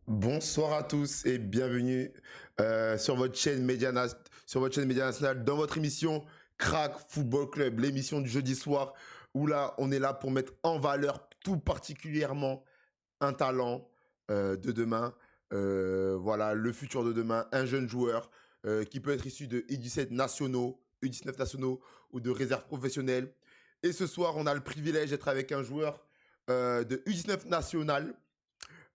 Bonsoir à tous et bienvenue sur votre chaîne Média Nationale dans votre émission Crack Football Club, l'émission du jeudi soir où là on est là pour mettre en valeur tout particulièrement un talent de demain, voilà le futur de demain, un jeune joueur qui peut être issu de U17 nationaux, U19 nationaux ou de réserve professionnelle. Et ce soir on a le privilège d'être avec un joueur de U19 national.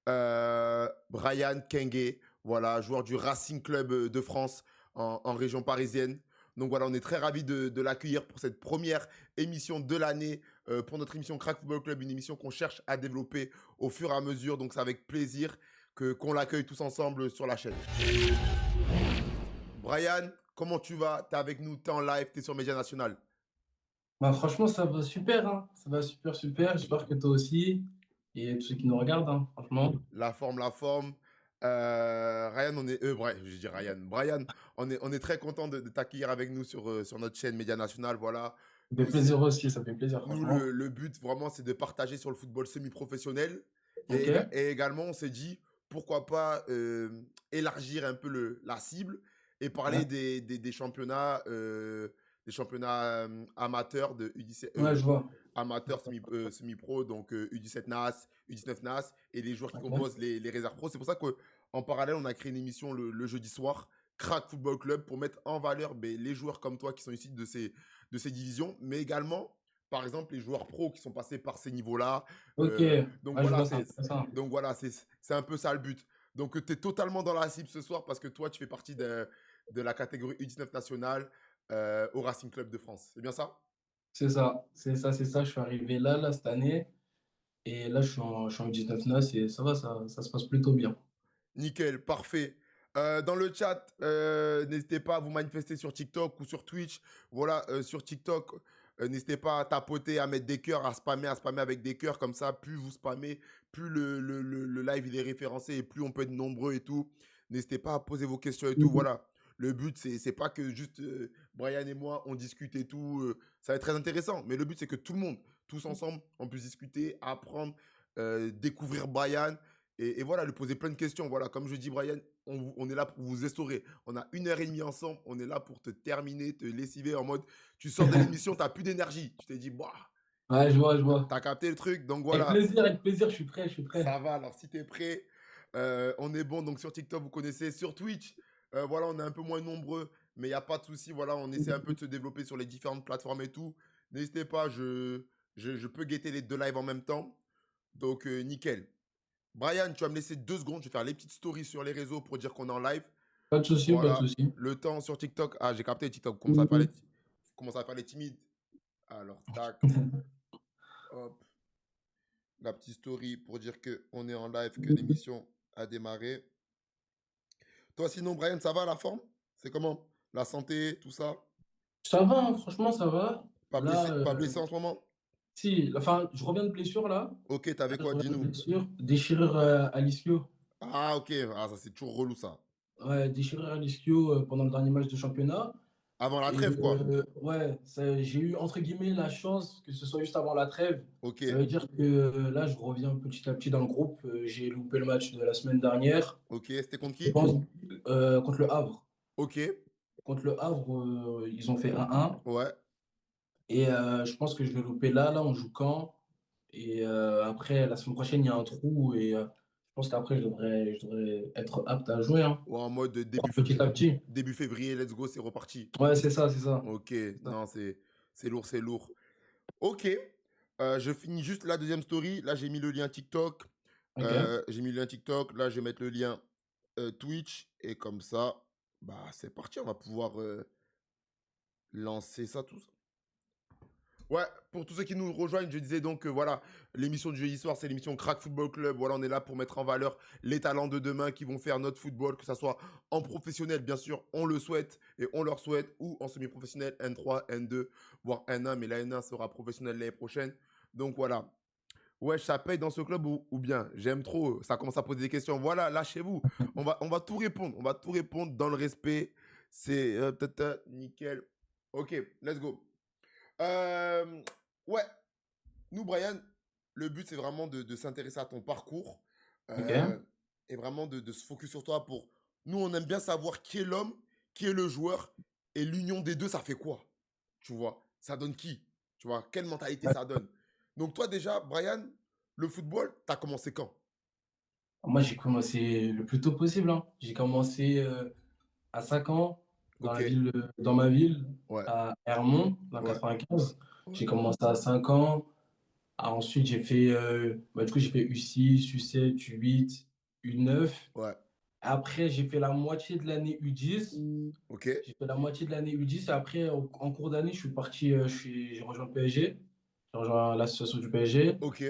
Brian Kenge, voilà, joueur du Racing Club de France en région parisienne. Donc voilà, on est très ravis de l'accueillir pour cette première émission de l'année, pour notre émission Crack Football Club, une émission qu'on cherche à développer au fur et à mesure. Donc c'est avec plaisir qu'on l'accueille tous ensemble sur la chaîne. Brian, comment tu vas? T'es avec nous, t'es en live, t'es sur Média National. Bah, franchement, ça va super, hein. Ça va super, super. J'espère que toi aussi et tous ceux qui nous regardent, hein, franchement. La forme. Ryan, je dis Ryan. Brian, on est très content de t'accueillir avec nous sur notre chaîne Média National. Voilà. Ça fait plaisir aussi, ça fait plaisir, Nous, franchement. le but vraiment, c'est de partager sur le football semi-professionnel. Ok. Et également, on s'est dit, pourquoi pas élargir un peu la cible et parler Ouais, des championnats, amateurs de U17, ouais, je vois. amateurs semi-pro, donc U17 NAS, U19 NAS et les joueurs qui Ok. composent les réserves pro. C'est pour ça qu'en parallèle, on a créé une émission le jeudi soir, Crack Football Club, pour mettre en valeur les joueurs comme toi qui sont issus de ces divisions, mais également, par exemple, les joueurs pros qui sont passés par ces niveaux-là. Ok. Donc Ouais, je voilà, vois, c'est intéressant. c'est un peu ça le but. Donc tu es totalement dans la cible ce soir parce que toi, tu fais partie de la catégorie U19 nationale au Racing Club de France. C'est bien ça? C'est ça, c'est ça, c'est ça. Je suis arrivé là, cette année. Et là, je suis en 19 NAS et ça va, ça se passe plutôt bien. Nickel, parfait. Dans le chat, n'hésitez pas à vous manifester sur TikTok ou sur Twitch. Voilà, sur TikTok, n'hésitez pas à tapoter, à mettre des cœurs, à spammer avec des cœurs. Comme ça, plus vous spammez, plus le live il est référencé et plus on peut être nombreux et tout. N'hésitez pas à poser vos questions et tout. Mhm. Voilà. Le but, c'est pas que juste Brian et moi, on discute et tout. Ça va être très intéressant. Mais le but, c'est que tout le monde, tous ensemble, on puisse discuter, apprendre, découvrir Brian. Et voilà, lui poser plein de questions. Voilà, comme je dis, Brian, on est là pour vous essorer. On a 1 heure et demie ensemble. On est là pour te terminer, te lessiver en mode, tu sors de l'émission, tu n'as plus d'énergie. Tu t'es dit, bah, Ouais, je vois, je vois. t'as capté le truc. Donc voilà, Avec plaisir, je suis prêt, je suis prêt. ça va. Alors, si tu es prêt, on est bon. Donc sur TikTok, vous connaissez. Sur Twitch, voilà, on est un peu moins nombreux, mais il n'y a pas de souci. Voilà, on essaie un peu de se développer sur les différentes plateformes et tout. N'hésitez pas, je peux guetter les deux lives en même temps. Donc, nickel. Brian, tu vas me laisser 2 secondes. Je vais faire les petites stories sur les réseaux pour dire qu'on est en live. Pas de souci, pas de Voilà. souci. Le temps sur TikTok. Ah, j'ai capté TikTok. Mhm. Commence à faire les timides. Alors, tac, hop. La petite story pour dire qu'on est en live, que l'émission a démarré. Toi, sinon, Brian, ça va la forme? C'est comment? La santé, tout ça? Ça va, hein, franchement, ça va. Là, Pas blessé en ce moment? si, enfin, je reviens de blessure là. Ok, Là, t'avais je quoi? reviens de Dis-nous. blessure. Déchirure à l'ischio. Ah, ok. Ah, ça, c'est toujours relou, ça. Ouais, déchirure à l'ischio pendant le dernier match de championnat. Avant la Et trêve, quoi. ouais, j'ai eu entre guillemets la chance que ce soit juste avant la trêve. Ok. Ça veut dire que là, je reviens petit à petit dans le groupe. J'ai loupé le match de la semaine dernière. Ok. C'était contre Je qui? pense contre le Havre. Ok. Contre le Havre, ils ont fait 1-1. Ouais. Et je pense que je vais louper là. Là, on joue quand? Et après, la semaine prochaine, il y a un trou. Et je pense qu'après, je devrais être apte à jouer, hein, Ou en mode petit à petit. début février, let's go, c'est reparti. Ouais, c'est ça, c'est ça. Ok, C'est ça. non, c'est lourd, c'est lourd. Ok, je finis juste la deuxième story. Là, j'ai mis le lien TikTok. Ok. J'ai mis le lien TikTok. Là, je vais mettre le lien Twitch. Et comme ça, bah, c'est parti. On va pouvoir lancer ça, tout ça. Ouais, pour tous ceux qui nous rejoignent, je disais donc que voilà, l'émission du jeudi soir, c'est l'émission Crack Football Club. Voilà, on est là pour mettre en valeur les talents de demain qui vont faire notre football, que ça soit en professionnel, bien sûr, on le souhaite et on leur souhaite, ou en semi-professionnel, N3, N2, voire N1, mais la N1 sera professionnelle l'année prochaine. Donc voilà. ouais, ça paye dans ce club ou bien j'aime trop, ça commence à poser des questions. Voilà, lâchez-vous. On va tout répondre. On va tout répondre dans le respect. C'est nickel. Ok, let's go. Euh, ouais, nous, Brian, le but, c'est vraiment de s'intéresser à ton parcours Ok. euh, et vraiment de se focus sur toi pour... Nous, on aime bien savoir qui est l'homme, qui est le joueur, et l'union des deux, ça fait quoi? Tu vois? Ça donne qui? Tu vois? Quelle mentalité ça donne? Donc toi, déjà, Brian, le football, t'as commencé quand? Moi, j'ai commencé le plus tôt possible, hein. J'ai commencé à 5 ans Ok, dans ma ville, ouais, à Hermont, dans le ouais, 95. ouais, J'ai commencé à 5 ans. Ah, ensuite, j'ai fait, du coup, j'ai fait U6, U7, U8, U9. ouais, Après, j'ai fait la moitié de l'année U10. ok, J'ai fait la moitié de l'année U10. Et après, en cours d'année, je suis parti, j'ai rejoint le PSG. J'ai rejoint l'association du PSG. ok,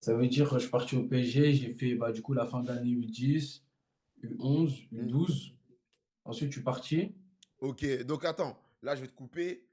Ça veut dire que je suis parti au PSG. J'ai fait du coup la fin d'année U10, U11, hmm, U12. Ensuite, je suis parti. ok. Donc attends, là, je vais te couper.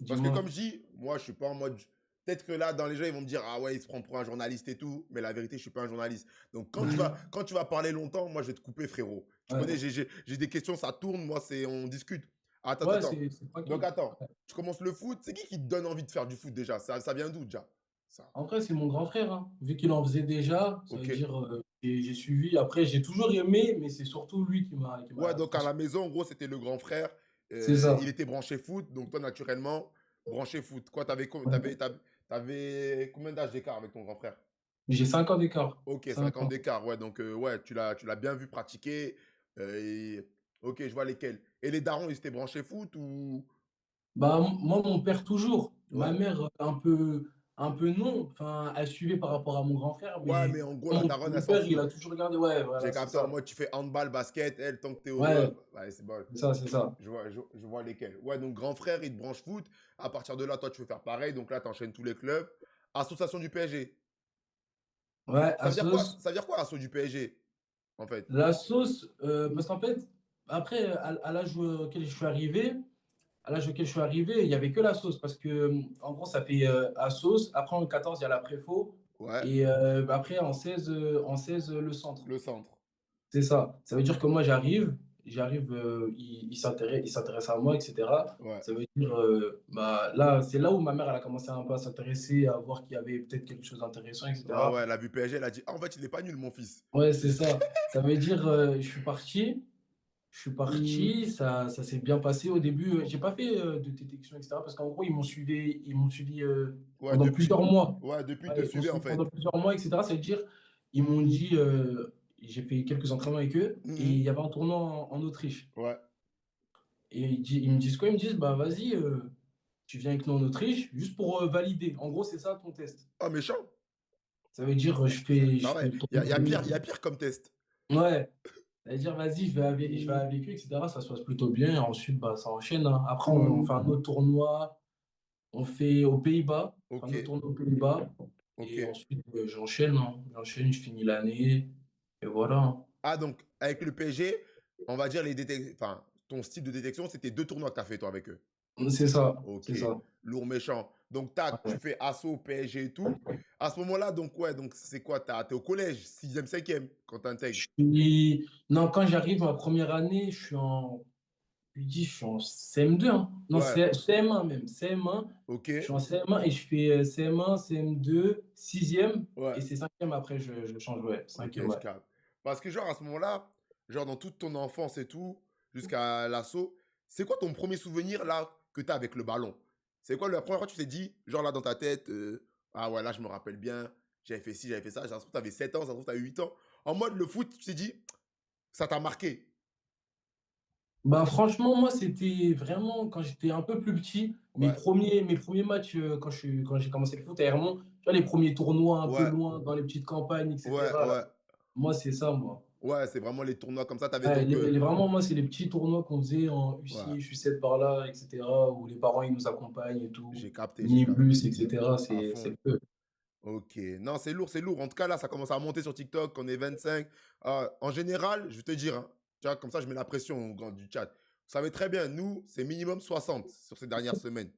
Parce que Dis-moi. comme je dis, moi, je suis pas en mode... Peut-être que là, dans les gens, ils vont me dire, ah ouais, il se prend pour un journaliste et tout. Mais la vérité, je suis pas un journaliste. Donc, quand tu vas parler longtemps, moi, je vais te couper, frérot. Tu connais, Ouais, j'ai des questions, ça tourne. Moi, on discute. Attends, attends, ouais, attends. c'est Donc, tranquille. attends. Tu commences le foot. C'est qui te donne envie de faire du foot déjà? Ça vient d'où déjà? Ça. En vrai, c'est mon grand frère, hein. Vu qu'il en faisait déjà, ça Ok. veut dire j'ai suivi. Après, j'ai toujours aimé, mais c'est surtout lui qui Ouais, m'a donc à la transmis. maison, en gros, c'était le grand frère. C'est Il ça. était branché foot. Donc, toi, naturellement, branché foot. Quoi, Ouais. t'avais combien d'âge d'écart avec ton grand frère? J'ai 5 ans d'écart. Ok, 5 5 ans ans. d'écart, ouais, donc ouais, tu l'as bien vu pratiquer. Ok, je vois lesquels. Et les darons, ils étaient branchés foot ou... Moi, mon père, toujours. Ma Ouais. mère, un peu non. Enfin, elle suivait par rapport à mon grand frère, Ouais, mais mais en gros, la mon, daronne, elle mon s'en père, il fout. a toujours regardé. Ouais, J'ai voilà, c'est capté en ça. mode, tu fais handball, basket, elle, tant que t'es au... Ouais, ouais, c'est bon. c'est ça, c'est ça. Je vois lesquels. Ouais, donc grand frère, il te branche foot. À partir de là, toi, tu veux faire pareil. Donc là, tu enchaînes tous les clubs. Association du PSG. Ouais, Ça à veut dire quoi? sauce. Ça veut dire quoi, asso du PSG, en fait? La sauce, parce qu'en fait, après, à l'âge auquel je suis arrivé, il y avait que la sauce. Parce que, en gros, ça fait à sauce. Après, en 14, il y a la préfo. Ouais, Et après, en 16 le centre. le centre. C'est ça. Ça veut dire que moi, j'arrive, il s'intéresse à moi, etc. Ouais. Ça veut dire, là, c'est là où ma mère, elle a commencé un peu à s'intéresser, à voir qu'il y avait peut-être quelque chose d'intéressant, Ouais, ouais, etc. elle a vu PSG, elle a dit, ah, en fait, il est pas nul, mon fils. Ouais, c'est ça. Ça veut dire, je suis parti, ça s'est bien passé au début. J'ai pas fait de détection, etc. Parce qu'en gros, ils m'ont suivi Ouais, pendant depuis. plusieurs mois. Ouais, depuis, il te Ouais, ils m'ont suivait, en suivi pendant fait. plusieurs mois, etc. Ça veut dire, ils m'ont dit, j'ai fait quelques entraînements avec eux, et il Mhm. y avait un tournoi en Autriche. Ouais. Et ils me disent quoi? Ils me disent, bah vas-y, tu viens avec nous en Autriche, juste pour valider. En gros, c'est ça ton test. Oh, méchant. Ça veut dire, Bah je fais ouais, le il y tournoi a, y a pire, de... y a pire comme test. Ouais. Ça veut dire, vas-y, je vais avec eux, etc. Ça se passe plutôt bien. Et ensuite, ça enchaîne, hein. Après, on fait un autre tournoi. On fait aux Pays-Bas. On fait Ok, un autre tournoi aux Pays-Bas. ok. Et ensuite, j'enchaîne, hein. J'enchaîne, je finis l'année. Et voilà, hein. Ah, donc, avec le PSG, on va dire enfin, ton style de détection, c'était 2 tournois que tu as fait, toi, avec eux. C'est ça. Ok, C'est ça. lourd méchant. Donc, tac, tu Ouais. fais assaut, PSG et tout. À ce moment-là, donc, ouais, donc, c'est quoi? T'es au collège, sixième, cinquième, quand t'intègres. Non, quand j'arrive ma première année, je suis en CM2, hein. Non, Ouais, CM1 même. CM1. ok, Je suis en CM1 et je fais CM1, CM2, sixième. ouais, Et c'est cinquième après, je change. Ouais, ok, cinquième, je ouais. capte. Parce que, genre, à ce moment-là, genre, dans toute ton enfance et tout, jusqu'à l'assaut, c'est quoi ton premier souvenir, là, que tu as avec le ballon? C'est quoi la première fois que tu t'es dit, genre, là, dans ta tête, ah ouais, là, je me rappelle bien, j'avais fait ci, j'avais fait ça, ça se trouve, t'avais 7 ans, ça se trouve, t'avais 8 ans. En mode, le foot, tu t'es dit, ça t'a marqué. Franchement, moi, c'était vraiment quand j'étais un peu plus petit, Ouais, mes premiers matchs, quand j'ai commencé le foot à Hermont, tu vois, les premiers tournois un peu ouais, loin, dans les petites campagnes, ouais, etc. Là. ouais. Moi, c'est ça, moi. Ouais, c'est vraiment les tournois comme ça. T'avais Ouais, donc, vraiment, moi, c'est les petits tournois qu'on faisait en ouais, U6, U7 par là, etc., où les parents, ils nous accompagnent et tout, j'ai capté, j'ai capté. minibus, etc. À C'est fond. le feu. Ok. Non, c'est lourd, c'est lourd. En tout cas, là, ça commence à monter sur TikTok. On est 25. En général, je vais te dire, hein, tu vois, comme ça, je mets la pression au grand du chat. Vous savez très bien, nous, c'est minimum 60 sur ces dernières semaines.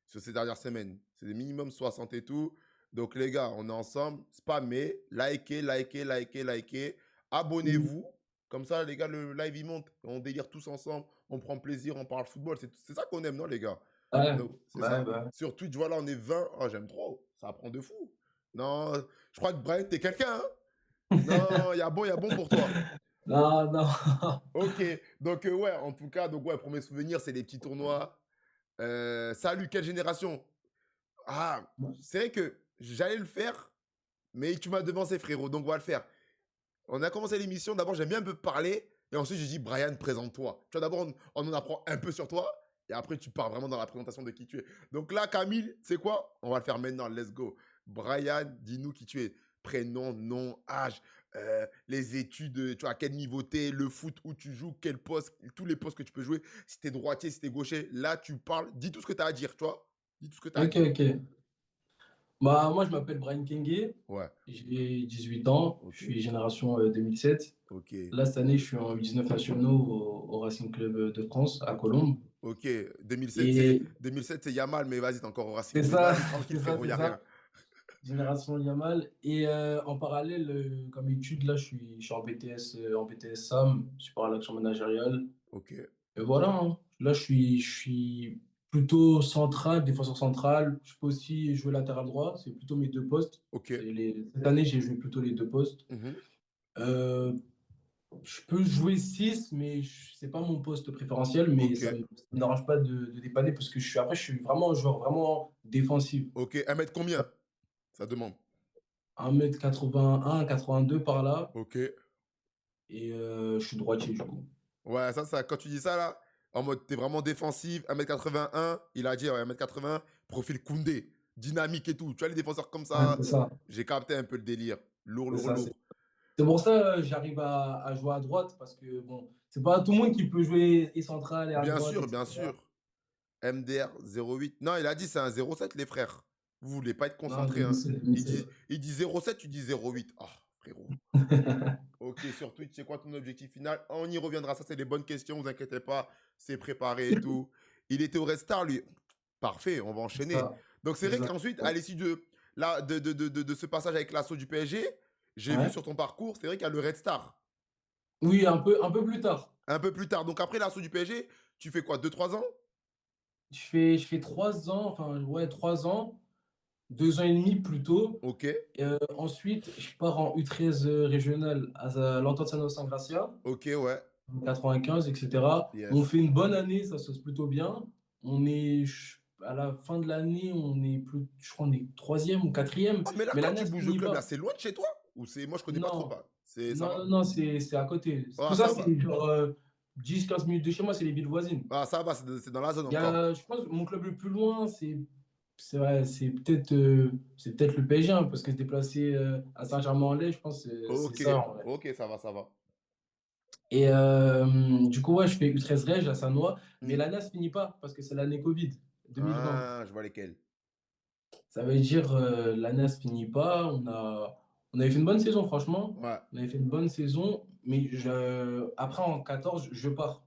Sur ces dernières semaines. C'est des minimum 60 et tout. Donc, les gars, on est ensemble. Spammez, likez, likez, likez, likez. Mm. Abonnez-vous. Comme ça, les gars, le live, il monte. On délire tous ensemble. On prend plaisir, on parle football. C'est ça qu'on aime, non, les gars? Ouais, Donc, c'est ouais, ça. ouais. Sur Twitch, voilà, on est 20. Oh, j'aime trop. Ça apprend de fou. Non, je crois que Brian, t'es quelqu'un, hein? Non, il y a bon pour toi. Non, non. Ok, donc ouais, en tout cas, donc ouais, premier souvenir, c'est les petits tournois. Salut, quelle génération? Ah, c'est vrai que j'allais le faire, mais tu m'as devancé, frérot, donc on va le faire. On a commencé l'émission, d'abord j'aime bien un peu parler, et ensuite j'ai dit, Brian, présente-toi. Tu vois, d'abord on en apprend un peu sur toi, et après tu pars vraiment dans la présentation de qui tu es. Donc là, Camille, c'est quoi? On va le faire maintenant, let's go. Brian, dis-nous qui tu es. Prénom, nom, âge, les études, tu vois, à quel niveau t'es, le foot, où tu joues, quel poste, tous les postes que tu peux jouer, si t'es droitier, si t'es gaucher. Là, tu parles, dis tout ce que tu as à dire, tu vois. Dis tout ce que tu as à Ok, dire. ok. Bah, moi, je m'appelle Brian Kenge. Ouais, J'ai 18 ans. Je ok, suis génération 2007. ok, Là, cette année, je suis en U19 nationaux au Racing Club de France, à Colombes. ok. 2007, Et 2007, c'est Yamal, mais vas-y, t'es encore au Racing. c'est Mais ça, vas-y, tranquille, c'est ça, frérot, y c'est a rien. ça. Génération Yamal. Et en parallèle, comme étude, là, je suis en BTS SAM, support à l'action managériale. Ok, Et voilà, hein. Là, je suis plutôt central, défenseur central. Je peux aussi jouer latéral droit. C'est plutôt mes deux postes. ok. Cette année, j'ai joué plutôt les deux postes. Mhm. Euh, je peux jouer 6 mais c'est pas mon poste préférentiel. Mais Ok, ça me dérange pas de dépanner parce que après, je suis vraiment un joueur vraiment défensif. ok. 1 mètre combien? Ça demande. 1 m 81, 82 par là. Ok. Et je suis droitier, du coup. Ouais, ça, quand tu dis ça, là, en mode, t'es vraiment défensif, 1 m 81, il a dit, ouais, 1 m 80, profil Koundé, dynamique et tout. Tu vois, les défenseurs comme Ouais, ça, c'est ça. j'ai capté un peu le délire. Lourd, C'est lourd, ça. lourd. C'est pour ça que j'arrive à jouer à droite parce que bon, c'est pas tout le monde qui peut jouer et central et à Bien droite, sûr, bien etc. sûr. MDR 08. Non, il a dit c'est un 07, les frères. Vous voulez pas être Non, concentré, hein. 2007, Il dit 07, tu dis 08. Ah, frérot. Ok, sur Twitch, c'est quoi ton objectif final? On y reviendra, ça c'est des bonnes questions, vous inquiétez pas, c'est préparé et tout. Il était au Red Star, lui. Parfait, on va C'est enchaîner. ça. Donc c'est C'est vrai ça. qu'ensuite, à l'issue de, là, de ce passage avec l'assaut du PSG, j'ai vu Ouais. sur ton parcours, c'est vrai qu'il y a le Red Star. Oui, un peu plus tard. Un peu plus tard. Donc après l'assaut du PSG, tu fais quoi, 2 3 ans? Je fais 3 ans, enfin, ouais, 3 ans, 2 ans et demi plutôt. Ok, Ensuite, je pars en U13 régional à l'Entente San Gracia, ok, ouais. en 95, etc. On Yes. fait une bonne année, ça se passe plutôt bien. À la fin de l'année, je crois, on est troisième ou quatrième, Ah, mais là, mais quand l'année, tu elle se bouges de finit club, là, pas. c'est loin de chez toi? Ou c'est. Moi, je connais pas trop Non, pas. C'est. Ça non, va? non, non, c'est à côté. Tout Ah, ça, ça va. c'est genre 10-15 minutes de chez moi, c'est les villes voisines. Ah, ça va, c'est dans la zone Il y encore. a, je pense, mon club le plus loin, c'est vrai, c'est peut-être le PSG, hein, parce que se déplacer à Saint-Germain-en-Laye, je pense, c'est Ok, ça, en vrai. ok, ça va, ça va. Et du coup, ouais, je fais U13 Reg à Sanois, mais Hmm. l'année, elle se finit pas, parce que c'est l'année Covid, 2020. Ah, je vois lesquels. Ça veut dire, l'année, elle se finit pas. On avait fait une bonne saison, franchement. Ouais, On avait fait une bonne saison, mais après, en 14, je pars.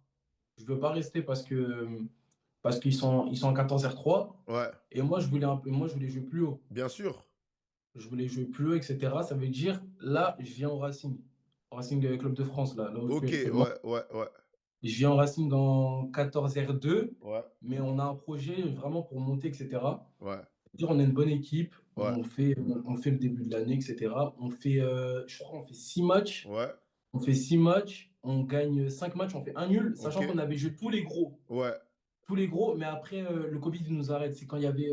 Je veux pas rester parce ils sont en 14 R3. ouais, Et moi, je voulais jouer plus haut. bien sûr. Je voulais jouer plus haut, etc. Ça veut dire, là, je viens au Racing. Au Racing Club de France, là où je suis Ok, actuellement. ouais, ouais, ouais, Je viens au Racing en 14 R2, ouais, mais on a un projet vraiment pour monter, etc. ouais, Dire on est une bonne équipe, ouais, on fait le début de l'année, etc. Je crois, on fait 6 matchs. ouais, On fait 6 matchs, on gagne 5 matchs, on fait un nul, ok, sachant qu'on avait joué tous les gros. ouais. Tous les gros, mais après, le Covid il nous arrête. C'est quand il y avait.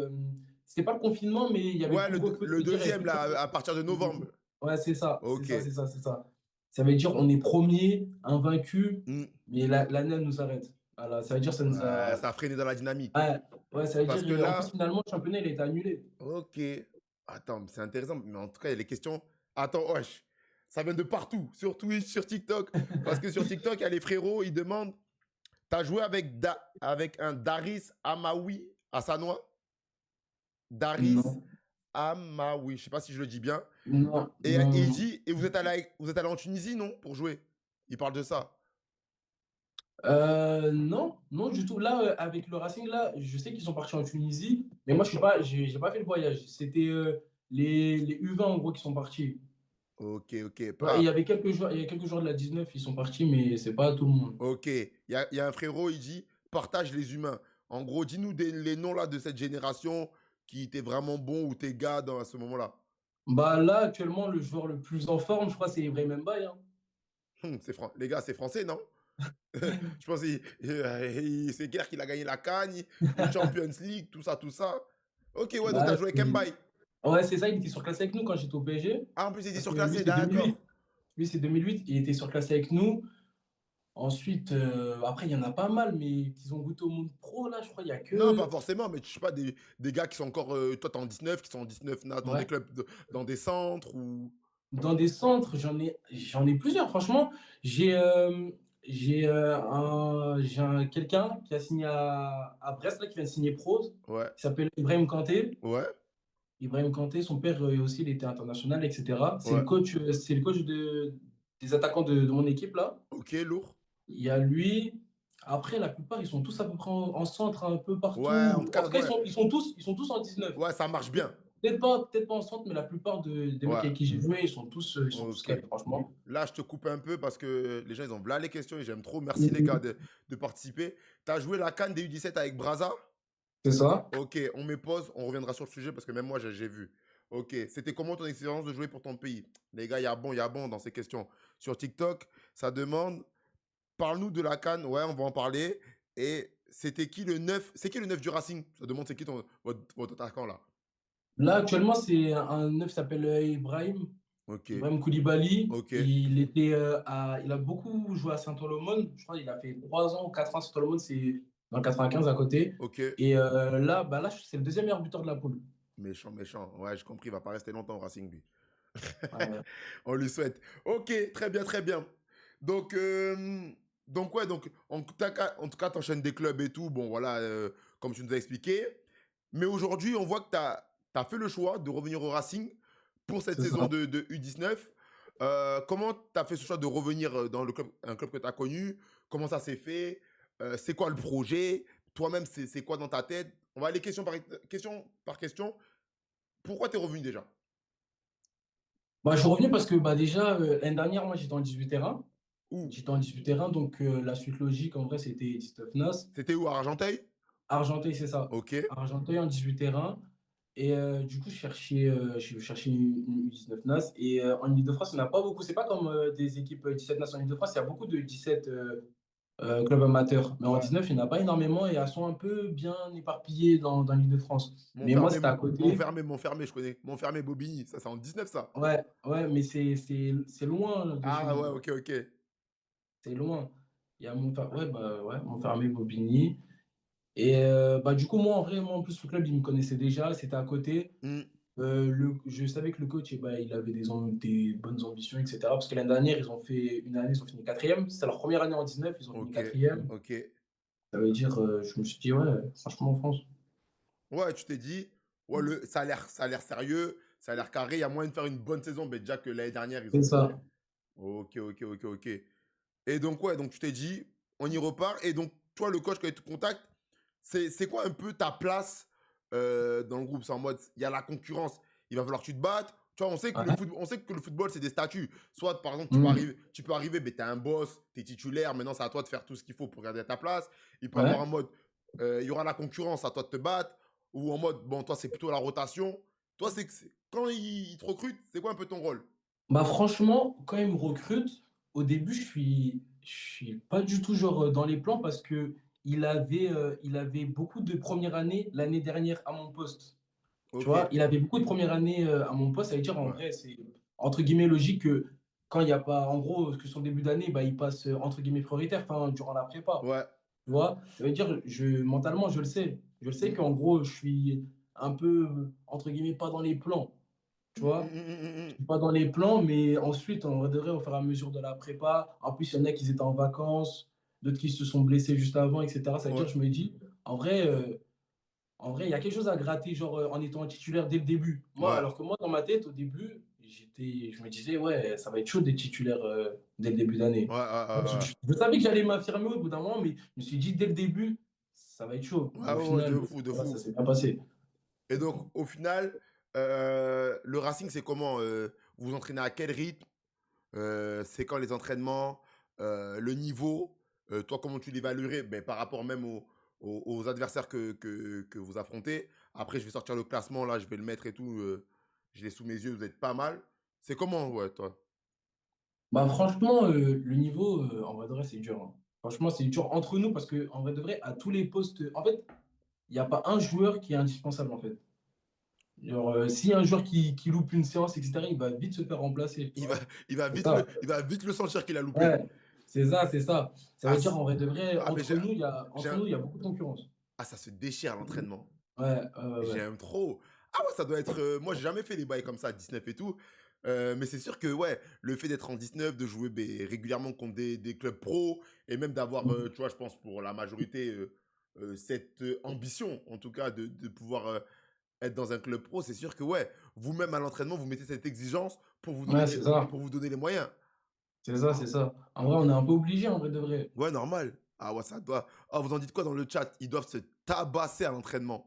C'était pas le confinement, mais il y avait le Ouais, couvre-feu, ça le veut dire, il y avait deuxième, plus personne. là, à partir de novembre. Ouais, c'est ça, c'est Ok. ça, c'est ça, c'est ça. Ça veut dire on est premier, invaincu, Hmm. mais l'année elle nous arrête. Voilà, ça veut dire ça nous Ouais, a. ça a freiné dans la dynamique. Ouais, ouais, ça veut Parce que dire. En plus, là, finalement, le championnat il a été annulé. ok. Attends, c'est intéressant, mais en tout cas, il y a les questions. Attends, wesh. Ça vient de partout, sur Twitch, sur TikTok. Parce que sur TikTok, il y a les frérots, ils demandent, t'as joué avec, avec un Daris Amaoui à Sanois? Daris Non, Amaoui, je sais pas si je le dis bien. non, Et non, il non. dit, et vous êtes allé en Tunisie, non, pour jouer? Il parle de ça. Non, non du tout. Là, avec le Racing, là, je sais qu'ils sont partis en Tunisie, mais moi, je suis pas, j'ai pas fait le voyage. les U20 en gros qui sont partis. Ok, ok. Ouais, et il y a quelques joueurs de la 19, ils sont partis, mais c'est pas tout le monde. Ok. Il y a un frérot, il dit partage les humains. En gros, dis-nous les noms là de cette génération qui étaient vraiment bons ou tes gars à ce moment-là. Bah là, actuellement, le joueur le plus en forme, je crois, c'est Ibrahim Mbaye, hein. Les gars, c'est français, non? Je pense que c'est clair qu'il a gagné la Cagne, les Champions League, tout ça, tout ça. Ok, ouais, donc Bah, t'as joué avec Mbaye. ouais, c'est ça, il était surclassé avec nous quand j'étais au PSG. Ah, en plus, il était Parce que lui, surclassé, c'est 2008. d'accord. Lui, c'est 2008. Il était surclassé avec nous. Ensuite, après, il y en a pas mal, mais qui ont goûté au monde pro, là, je crois, il y a Non, pas que. forcément, mais je sais pas, des gars qui sont encore. Toi, t'es en 19, qui sont en 19 dans des Ouais. clubs, dans des centres ou. Dans des centres, j'en ai plusieurs, franchement. J'ai quelqu'un qui a signé à Brest, là, qui vient de signer pro. Ouais, Il s'appelle Ibrahim Kanté. ouais, Ibrahim Kanté, son père aussi, il était international, etc. ouais. C'est le coach des attaquants de mon équipe, là. Ok, lourd. Il y a lui. Après, la plupart, ils sont tous à peu près en centre, un peu Ouais, en partout. tout En cas, tout cas, ouais, ils sont tous en 19. ouais, ça marche bien. Peut-être pas en centre, mais la plupart des mecs Ouais, avec qui j'ai joué, ils sont tous ok. calés, franchement. Là, je te coupe un peu parce que les gens, ils ont là les questions et j'aime trop. Merci les gars Mhm. de participer. T'as joué la CAN des U17 avec Braza? C'est ça. Ok, on met pause, on reviendra sur le sujet parce que même moi, j'ai vu. Ok, c'était comment ton expérience de jouer pour ton pays? Les gars, il y a bon dans ces questions. Sur TikTok, ça demande, parle-nous de la CAN. Ouais, on va en parler. Et c'était qui le 9? C'est qui le 9 du Racing? Ça demande, c'est qui votre attaquant là? Là, actuellement, c'est un neuf qui s'appelle Ok, Ibrahim Koulibaly. ok, Il a beaucoup joué à Saint-Olomone. Je crois qu'il a fait 3 ans ou 4 ans à Saint-Olomone, c'est dans le 95 à côté. ok. Et là, c'est le deuxième meilleur buteur de la poule. Méchant, méchant. Ouais, j'ai compris, il va pas rester longtemps au Racing, lui. Ouais. On lui souhaite. Ok, très bien, très bien. Donc, ouais, donc en tout cas, t'enchaînes des clubs et tout. Bon, voilà, comme tu nous as expliqué. Mais aujourd'hui, on voit que tu as fait le choix de revenir au Racing pour cette C'est saison ça. de U19. Comment tu as fait ce choix de revenir dans un club que tu as connu? Comment ça s'est fait? C'est quoi le projet? Toi-même, c'est quoi dans ta tête? On va aller question par question. Pourquoi tu es revenu déjà? Bah, je suis revenu parce que bah, déjà, l'année dernière, moi, j'étais en 18 terrain. Où? J'étais en 18 terrain, donc la suite logique, en vrai, c'était 19 Nas. C'était où? À Argenteuil? Argenteuil, c'est ça. Ok, Argenteuil en 18 terrain. Et du coup, je cherchais une U19 NAS. Et en Ile-de-France, il n'y en a pas beaucoup. C'est pas comme des équipes 17 NAS en Ile-de-France. Il y a beaucoup de 17 clubs amateurs. Mais en ouais. 19, il n'y en a pas énormément et elles sont un peu bien éparpillées dans l'Ile-de-France. Mais moi, Montfermé, c'était à côté. Montfermé, je connais. Montfermé, Bobigny, ça c'est en 19 ça. Ouais, ouais, mais c'est loin de chez Ah ouais, nous. ok, ok. C'est loin. Il y a Montfermé-Bobigny. Et bah, du coup, moi, en vrai, moi, en plus, le club, il me connaissait déjà. C'était à côté. Hmm, Je savais que le coach, eh ben, il avait des bonnes ambitions, etc. Parce que l'année dernière, ils ont fait une année, ils ont fini quatrième. C'était leur première année en 19, ils ont fini ok, quatrième. ok. Ça veut dire, je me suis dit, ouais, franchement, en France. Ouais, tu t'es dit, ouais, ça a l'air sérieux, ça a l'air carré, il y a moyen de faire une bonne saison, mais déjà que l'année dernière, ils C'est ont fait. ça. Ok, ok, ok, ok. Et donc, ouais, donc tu t'es dit, on y repart. Et donc, toi, le coach, quand il te contacte, c'est quoi un peu ta place dans le groupe? C'est en mode, il y a la concurrence, il va falloir que tu te battes. Tu vois, Ouais. on sait que le football, c'est des statuts. Soit, par exemple, Mm. tu peux arriver, mais tu es un boss, tu es titulaire, maintenant, c'est à toi de faire tout ce qu'il faut pour garder ta place. Il peut avoir Ouais. un mode, il y aura la concurrence, à toi de te battre. Ou en mode, bon, toi, c'est plutôt la rotation. Toi, quand il te recrute, c'est quoi un peu ton rôle? Bah, franchement, quand ils me recrutent, au début, je suis pas du tout genre dans les plans parce que il avait beaucoup de première année l'année dernière à mon poste. Tu Ok, vois, il avait beaucoup de première année à mon poste. Ça veut dire, en ouais, vrai, c'est entre guillemets logique que quand il n'y a pas, en gros, que son début d'année, bah, il passe entre guillemets prioritaire, enfin, durant la prépa. ouais. Tu vois, ça veut dire, mentalement, je le sais. Je le sais Mm, qu'en gros, je suis un peu, entre guillemets, pas dans les plans. Tu mm, mm, vois, mm, mm, je mm. suis pas dans les plans, mais ensuite, on devrait, au fur et à mesure de la prépa, en plus, il y en a qui étaient en vacances, d'autres qui se sont blessés juste avant, etc. Ça veut dire, Ouais, je me dis, en vrai, il y a quelque chose à gratter, genre en étant titulaire dès le début. Moi, ouais. alors que moi, dans ma tête, au début, je me disais, ouais, ça va être chaud d'être titulaire dès le début d'année. Ouais, Je savais que j'allais m'affirmer au bout d'un moment, mais je me suis dit, dès le début, ça va être chaud. ouais, Mais au ouais, final, de fou, de voilà, ça fou. s'est bien passé. Et donc, au final, Le Racing, c'est comment? Vous vous entraînez à quel rythme? C'est quand les entraînements? Le niveau? Toi, comment tu l'évaluerais? Ben, par rapport même aux adversaires que vous affrontez. Après, je vais sortir le classement, là, je vais le mettre et tout. Je l'ai sous mes yeux, vous êtes pas mal. C'est comment, ouais, toi? Bah, franchement, le niveau, en vrai de vrai, c'est dur, hein. Franchement, c'est dur entre nous parce que en vrai de vrai, à tous les postes, en fait, il n'y a pas un joueur qui est indispensable, en fait. Genre, s'il y a un joueur qui loupe une séance, etc., il va vite se faire remplacer, tu Il va, vois. C'est ça. il va vite le sentir qu'il a loupé. Ouais, c'est ça, c'est ça. Ça Ah, veut dire, en vrai de vrai, ah, mais j'ai entre nous, il y a beaucoup de concurrence. ah, ça se déchire à l'entraînement. Ouais, ouais, ouais, ouais. J'aime trop. Ah ouais, ça doit être. Moi, j'ai jamais fait les bails comme ça, 19 et tout. Mais c'est sûr que, ouais, le fait d'être en 19, de jouer ben, régulièrement contre des clubs pro, et même d'avoir, tu vois, je pense pour la majorité, cette ambition, en tout cas, de pouvoir être dans un club pro, c'est sûr que, ouais, vous-même à l'entraînement, vous mettez cette exigence Ouais, c'est ça. pour vous donner les moyens. C'est ça, Ah, c'est ça. En vrai, on est un peu obligé, en vrai de vrai. ouais, normal. Ah ouais, ça doit. Ah, vous en dites quoi dans le chat? Ils doivent se tabasser à l'entraînement.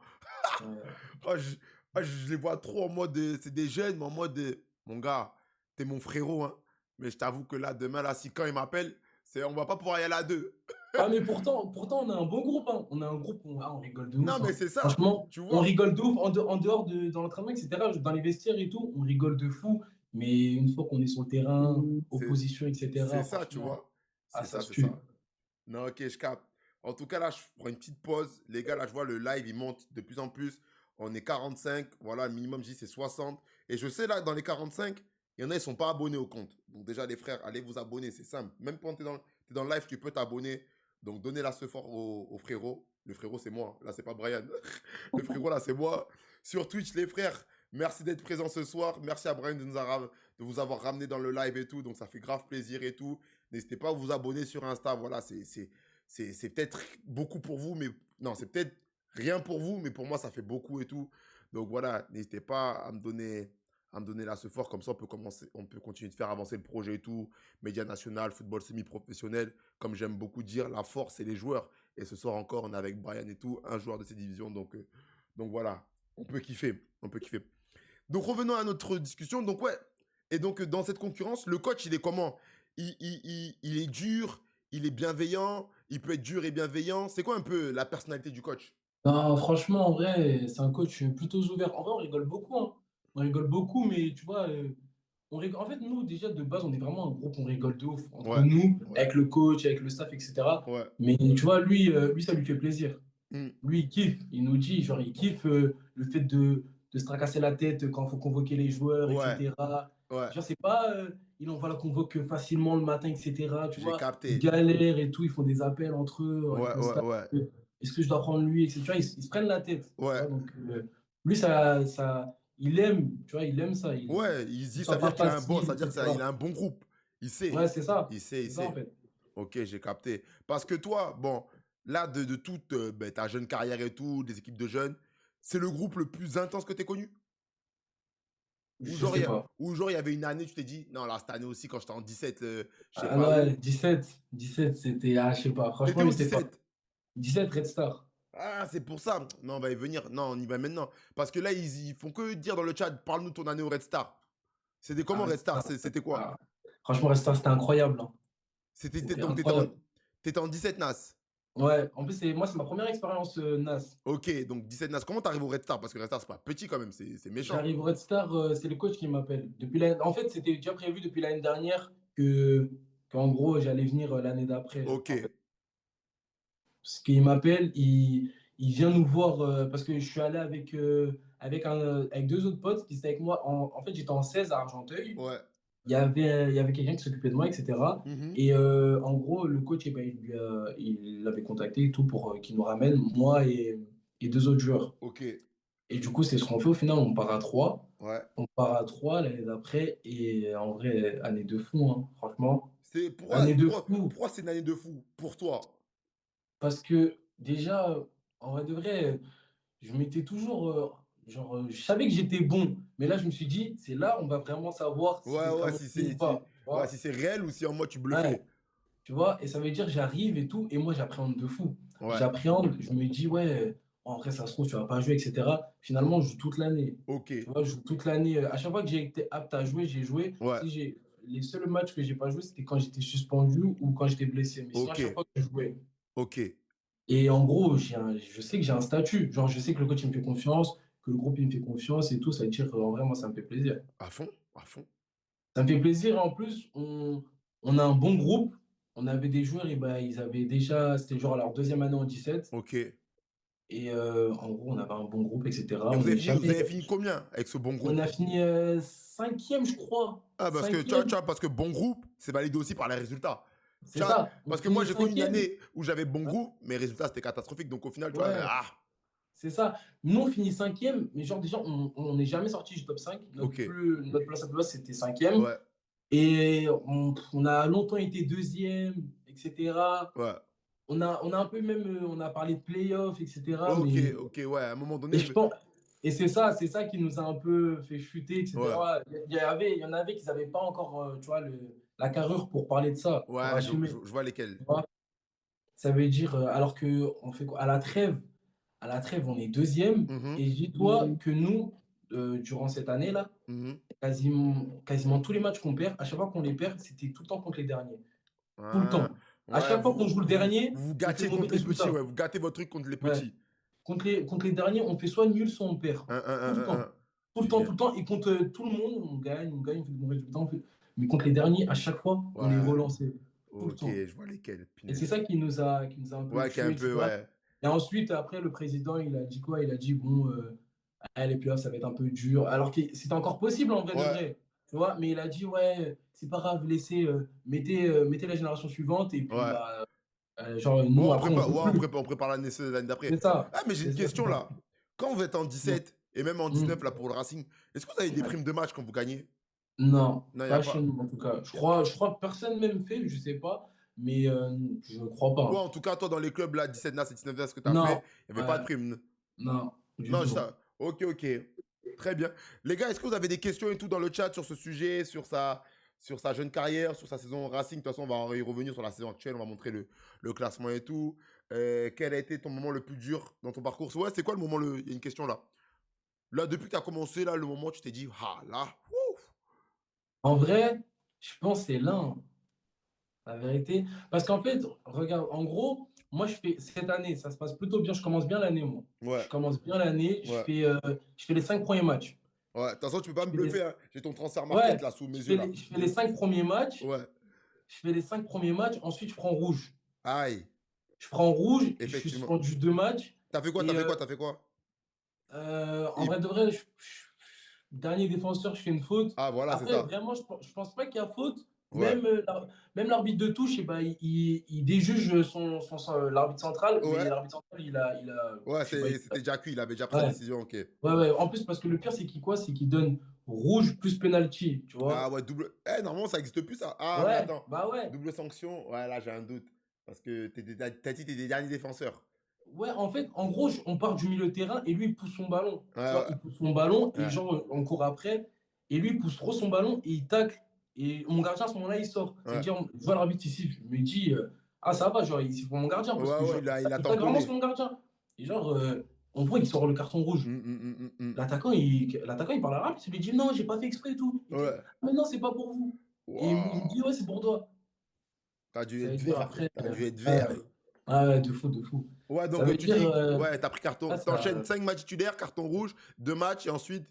Ouais. Oh, je les vois trop en mode, c'est des jeunes, mais en mode, mon gars, t'es mon frérot, hein. Mais je t'avoue que là, demain, là, si quand il m'appelle, on va pas pouvoir y aller à deux. Ah, mais pourtant, on a un bon groupe, hein. On a un groupe, on rigole de Non, ouf, mais hein. c'est ça, Franchement, tu on vois. rigole de ouf en dehors de dans l'entraînement, etc. Dans les vestiaires et tout, on rigole de fou. Mais une fois qu'on est sur le terrain, C'est opposition, c'est etc., ça, tu franchement, vois. ah, C'est ça ça, se c'est tue. ça. Non, ok, je capte. En tout cas, là, je prends une petite pause. Les gars, là, je vois le live, il monte de plus en plus. On est 45. Voilà, le minimum, je dis, c'est 60. Et je sais, là, dans les 45, il y en a, ils sont pas abonnés au compte. Donc, déjà, les frères, allez vous abonner. C'est simple. Même quand t'es dans le live, tu peux t'abonner. Donc, donnez la ce fort au frérot. Le frérot, c'est moi. Là, c'est pas Brian. Le frérot, là, c'est moi. Sur Twitch, les frères, merci d'être présents ce soir. Merci à Brian de vous avoir ramené dans le live et tout. Donc, ça fait grave plaisir et tout. N'hésitez pas à vous abonner sur Insta. Voilà, c'est peut-être beaucoup pour vous, mais non, c'est peut-être rien pour vous, mais pour moi, ça fait beaucoup et tout. Donc voilà, n'hésitez pas à me donner là ce fort. Comme ça, on peut continuer de faire avancer le projet et tout. Média national, football semi-professionnel. Comme j'aime beaucoup dire, la force, c'est les joueurs. Et ce soir encore, on est avec Brian et tout, un joueur de ces divisions. Donc voilà, on peut kiffer. On peut kiffer. Donc revenons à notre discussion. Donc ouais, et donc dans cette concurrence, le coach, il est comment? Il est dur, il est bienveillant, il peut être dur et bienveillant. C'est quoi un peu la personnalité du coach? Non, franchement, en vrai, c'est un coach plutôt ouvert. En vrai, on rigole beaucoup, hein. On rigole beaucoup, mais tu vois, en fait, nous, déjà, de base, on est vraiment un groupe, on rigole de ouf. Entre Ouais, nous, ouais, avec le coach, avec le staff, etc. ouais. Mais tu vois, lui, ça lui fait plaisir. Hmm, Lui, il kiffe. Il nous dit, genre, il kiffe le fait de se tracasser la tête quand il faut convoquer les joueurs, ouais, etc. ouais. Genre, c'est pas, il envoie la convoque facilement le matin, etc. Tu J'ai vois, ils capté. galèrent et tout, ils font des appels entre eux, avec Ouais, le ouais, staff. ouais. Est-ce que je dois prendre lui, etc. Ils se prennent la tête. Tu Ouais. vois, donc, lui, il aime ça. Ouais, il se Il dit, sent ça veut pas dire qu'il a un bon, facile, ça veut dire qu'il a etc. un bon groupe. Il Ouais, sait. c'est ça. Il sait, il C'est ça, en sait. fait. Ok, j'ai capté. Parce que toi, bon, là, de toute ben, ta jeune carrière et tout, des équipes de jeunes, c'est le groupe le plus intense que tu connu? Je sais pas. Ou genre, il y avait une année, tu t'es dit, non, là, cette année aussi, quand j'étais en 17, je sais Ah pas ouais, où. 17 c'était, ah, je sais pas. T'étais Franchement, je où, sais pas. 17? 17 Red Star. Ah, c'est pour ça. Non, on va y venir. Non, on y va maintenant. Parce que là, ils font que dire dans le chat, parle-nous de ton année au Red Star. C'était Ah, comment Red Red Star? Star. C'était quoi? Ah. Franchement, Red Star, c'était incroyable, hein. C'était Donc, incroyable. t'étais en 17 NAS. Ouais, en plus, moi, c'est ma première expérience NAS. Ok, donc 17 NAS. Comment t'arrives au Red Star? Parce que Red Star, c'est pas petit quand même, c'est méchant. J'arrive au Red Star, c'est le coach qui m'appelle. En fait, c'était déjà prévu depuis l'année dernière qu'en gros, j'allais venir l'année d'après, Ok, en fait. Parce qu'il m'appelle, il vient nous voir parce que je suis allé avec deux autres potes qui étaient avec moi. En fait, j'étais en 16 à Argenteuil. ouais. Il y avait quelqu'un qui s'occupait de moi, etc. Mhm. Et en gros, le coach, eh ben, il l'avait contacté et tout pour qu'il nous ramène, moi et deux autres joueurs. Ok, Et du coup, c'est ce qu'on fait au final, on part à trois. ouais. On part à 3 l'année d'après. Et en vrai, année de fou, hein, franchement. Année de fou. Pourquoi c'est une année de fou? Pour toi? Parce que déjà, en vrai de vrai, je m'étais toujours. Genre, je savais que j'étais bon. Mais là, je me suis dit, c'est là, on va vraiment savoir si Ouais, c'est ouais, vraiment bon ou pas. Tu ouais, si vois? c'est réel ou si en moi tu Ouais. bluffais. Tu vois? Et ça veut dire, j'arrive et tout. Et moi, j'appréhende de fou. Ouais, J'appréhende, je me dis, ouais. en vrai, ça se trouve, tu vas pas jouer, etc. Finalement, je joue toute l'année. Ok. Tu vois, je joue toute l'année. À chaque fois que j'ai été apte à jouer, j'ai joué. Ouais. Si j'ai... Les seuls matchs que j'ai pas joué, c'était quand j'étais suspendu ou quand j'étais blessé. Mais sinon, à Ok. chaque fois que je jouais. Ok. Et en gros, je sais que j'ai un statut. Genre, je sais que le coach, il me fait confiance, que le groupe, il me fait confiance et tout. Ça veut dire, en vrai, moi, ça me fait plaisir. À fond. À fond. Ça me fait plaisir. Et en plus, on a un bon groupe. On avait des joueurs, et ben, ils avaient déjà, c'était genre leur deuxième année en 17. Ok. Et Et en gros, on avait un bon groupe, etc. On vous n'est vous jamais. avez fini combien avec ce bon On groupe? a fini cinquième, je crois. Ah, parce que Cinquième, parce que bon groupe, c'est validé aussi par les résultats. c'est ça. On Parce que moi, finit j'ai connu une cinquième. année où j'avais bon groupe, mes résultats, c'était catastrophique. Donc, au final, Ouais, ah, c'est ça. Nous, on finit cinquième, mais genre, déjà, on n'est jamais sorti du top 5. ok. Notre place à place, c'était cinquième. Ouais, Et on a longtemps été deuxième, etc. ouais. On a un peu même, on a parlé de playoff, etc. Ok, Mais ok, ouais. À un moment et donné, je pense, et c'est ça qui nous a un peu fait chuter, ouais, etc. Il y en avait qui n'avaient pas encore, tu vois, la carrure pour parler de ça, pour ouais, assumer. je vois lesquels. Tu vois. Ça veut dire, alors que on fait quoi? À la trêve, on est deuxième. Mhm, Et dis-toi que nous, durant cette année-là, mhm. quasiment tous les matchs qu'on perd, à chaque fois qu'on les perd, c'était tout le temps contre les derniers. Tout le Ah, temps. À ouais, chaque fois qu'on joue le dernier, vous on fait gâtiez mauvais contre les petits, résultat. ouais. Vous gâtez votre truc contre les Ouais. petits. Contre les derniers, on fait soit nul, soit on perd. Tout le temps. Tout le temps, tout Punaise. le temps. Et contre tout le monde, on fait de bons résultats. Mais contre les derniers, à chaque fois, on est Ouais, relancé. Tout le ok, temps. je vois lesquels. Et c'est Punaise. ça qui nous a un peu Ouais, qui est un tués, peu, etc. ouais. Et ensuite, après, le président, il a dit quoi? Il a dit, bon, les playoffs, ça va être un peu dur. Alors que c'était encore possible en vrai de Ouais, vrai. Tu vois, mais il a dit, ouais, c'est pas grave, mettez la génération suivante. Et puis, ouais. bah, genre, nous, après, on joue Ouais, plus. on prépare l'année d'après. C'est ça. Ah, mais j'ai C'est une ça, c'est question ça. là. Quand vous êtes en Mm. 17 et même en Mm. 19 là pour le Racing, est-ce que vous avez des primes de match quand vous gagnez? Non, Non, il n'y a pas chez pas. nous en tout cas. Je crois que personne même fait, je sais pas, mais je crois Toi, pas. en tout cas, toi, dans les clubs là, 17 NAS et 19 NAS que tu as fait, Non, il n'y avait pas de ouais, prime. non, du Non, tout. ça. Ok, ok. Très bien. Les gars, est-ce que vous avez des questions et tout dans le chat sur ce sujet, sur sa jeune carrière, sur sa saison Racing? De toute façon, on va y revenir sur la saison actuelle, on va montrer le classement et tout. Quel a été ton moment le plus dur dans ton parcours? Ouais, c'est quoi le moment, il y a une question là. Là, depuis que tu as commencé, là, le moment où tu t'es dit, ah là, ouf. En vrai, je pense que c'est là, hein, la vérité. Parce qu'en fait, regarde, en gros, moi, je fais cette année, ça se passe plutôt bien. Je commence bien l'année, moi. Ouais, Je commence bien l'année. Je ouais, fais, je fais les 5 premiers matchs. ouais. De toute façon, tu peux pas Je me fais les... bluffer, hein. J'ai ton transfert market Ouais, là sous mes je yeux fais là. les, je fais les 5 premiers matchs. Ouais. Je fais les 5 premiers matchs. Ensuite, je prends rouge. Aïe, Je prends rouge. Je suis effectivement. suspendu 2 matchs. T'as fait quoi? Et T'as fait quoi? T'as fait quoi? en vrai de vrai, dernier défenseur, je fais une faute. Ah, voilà, c'est Après, ça. vraiment, je pense pas qu'il y a faute. Ouais. Même l'arbitre de touche, eh ben, il déjuge l'arbitre central, mais Ouais. l'arbitre central, Ouais, je sais pas, c'était déjà cuit, il avait déjà pris sa ouais, décision, ok. ouais, ouais. En plus, parce que le pire, c'est qu'il quoi? C'est qu'il donne rouge plus penalty, tu Ah vois. ouais, double. Eh, normalement, ça n'existe plus, ça. Ah, mais Ouais, attends. bah ouais. Double sanction. Ouais, là, j'ai un doute. Parce que t'as dit t'es des derniers défenseurs. Ouais, en fait, en gros, on part du milieu de terrain et lui, il pousse son ballon. Ouais, Tu vois, ouais. il pousse son ballon et Ouais, genre, on court après. Et lui, il pousse trop son ballon et il tacle. Et mon gardien, à ce moment-là, il sort. Ça veut ouais. dire, je vois l'arbitre ici. Il me dit, ah, ça va, genre, il siffle pour mon gardien Ouais, parce que ouais, genre, il a il tacle vraiment sur tamponné. mon gardien. Et genre, on voit qu'il sort le carton rouge. Hum. L'attaquant, il parle arabe. Il lui dit, non, j'ai pas fait exprès et tout. Il dit, Ouais. mais non, c'est pas pour vous. Et il me Waouh. dit, ouais, c'est pour toi. T'as dû Ça veut être dire vert. après, T'as dû être ah, vert. ah ouais, de fou, de fou. Ouais, Ça donc veut tu dire, dis, ouais, t'as pris ah, carton. ça, T'enchaînes 5 matchs titulaires, carton rouge, 2 matchs et ensuite.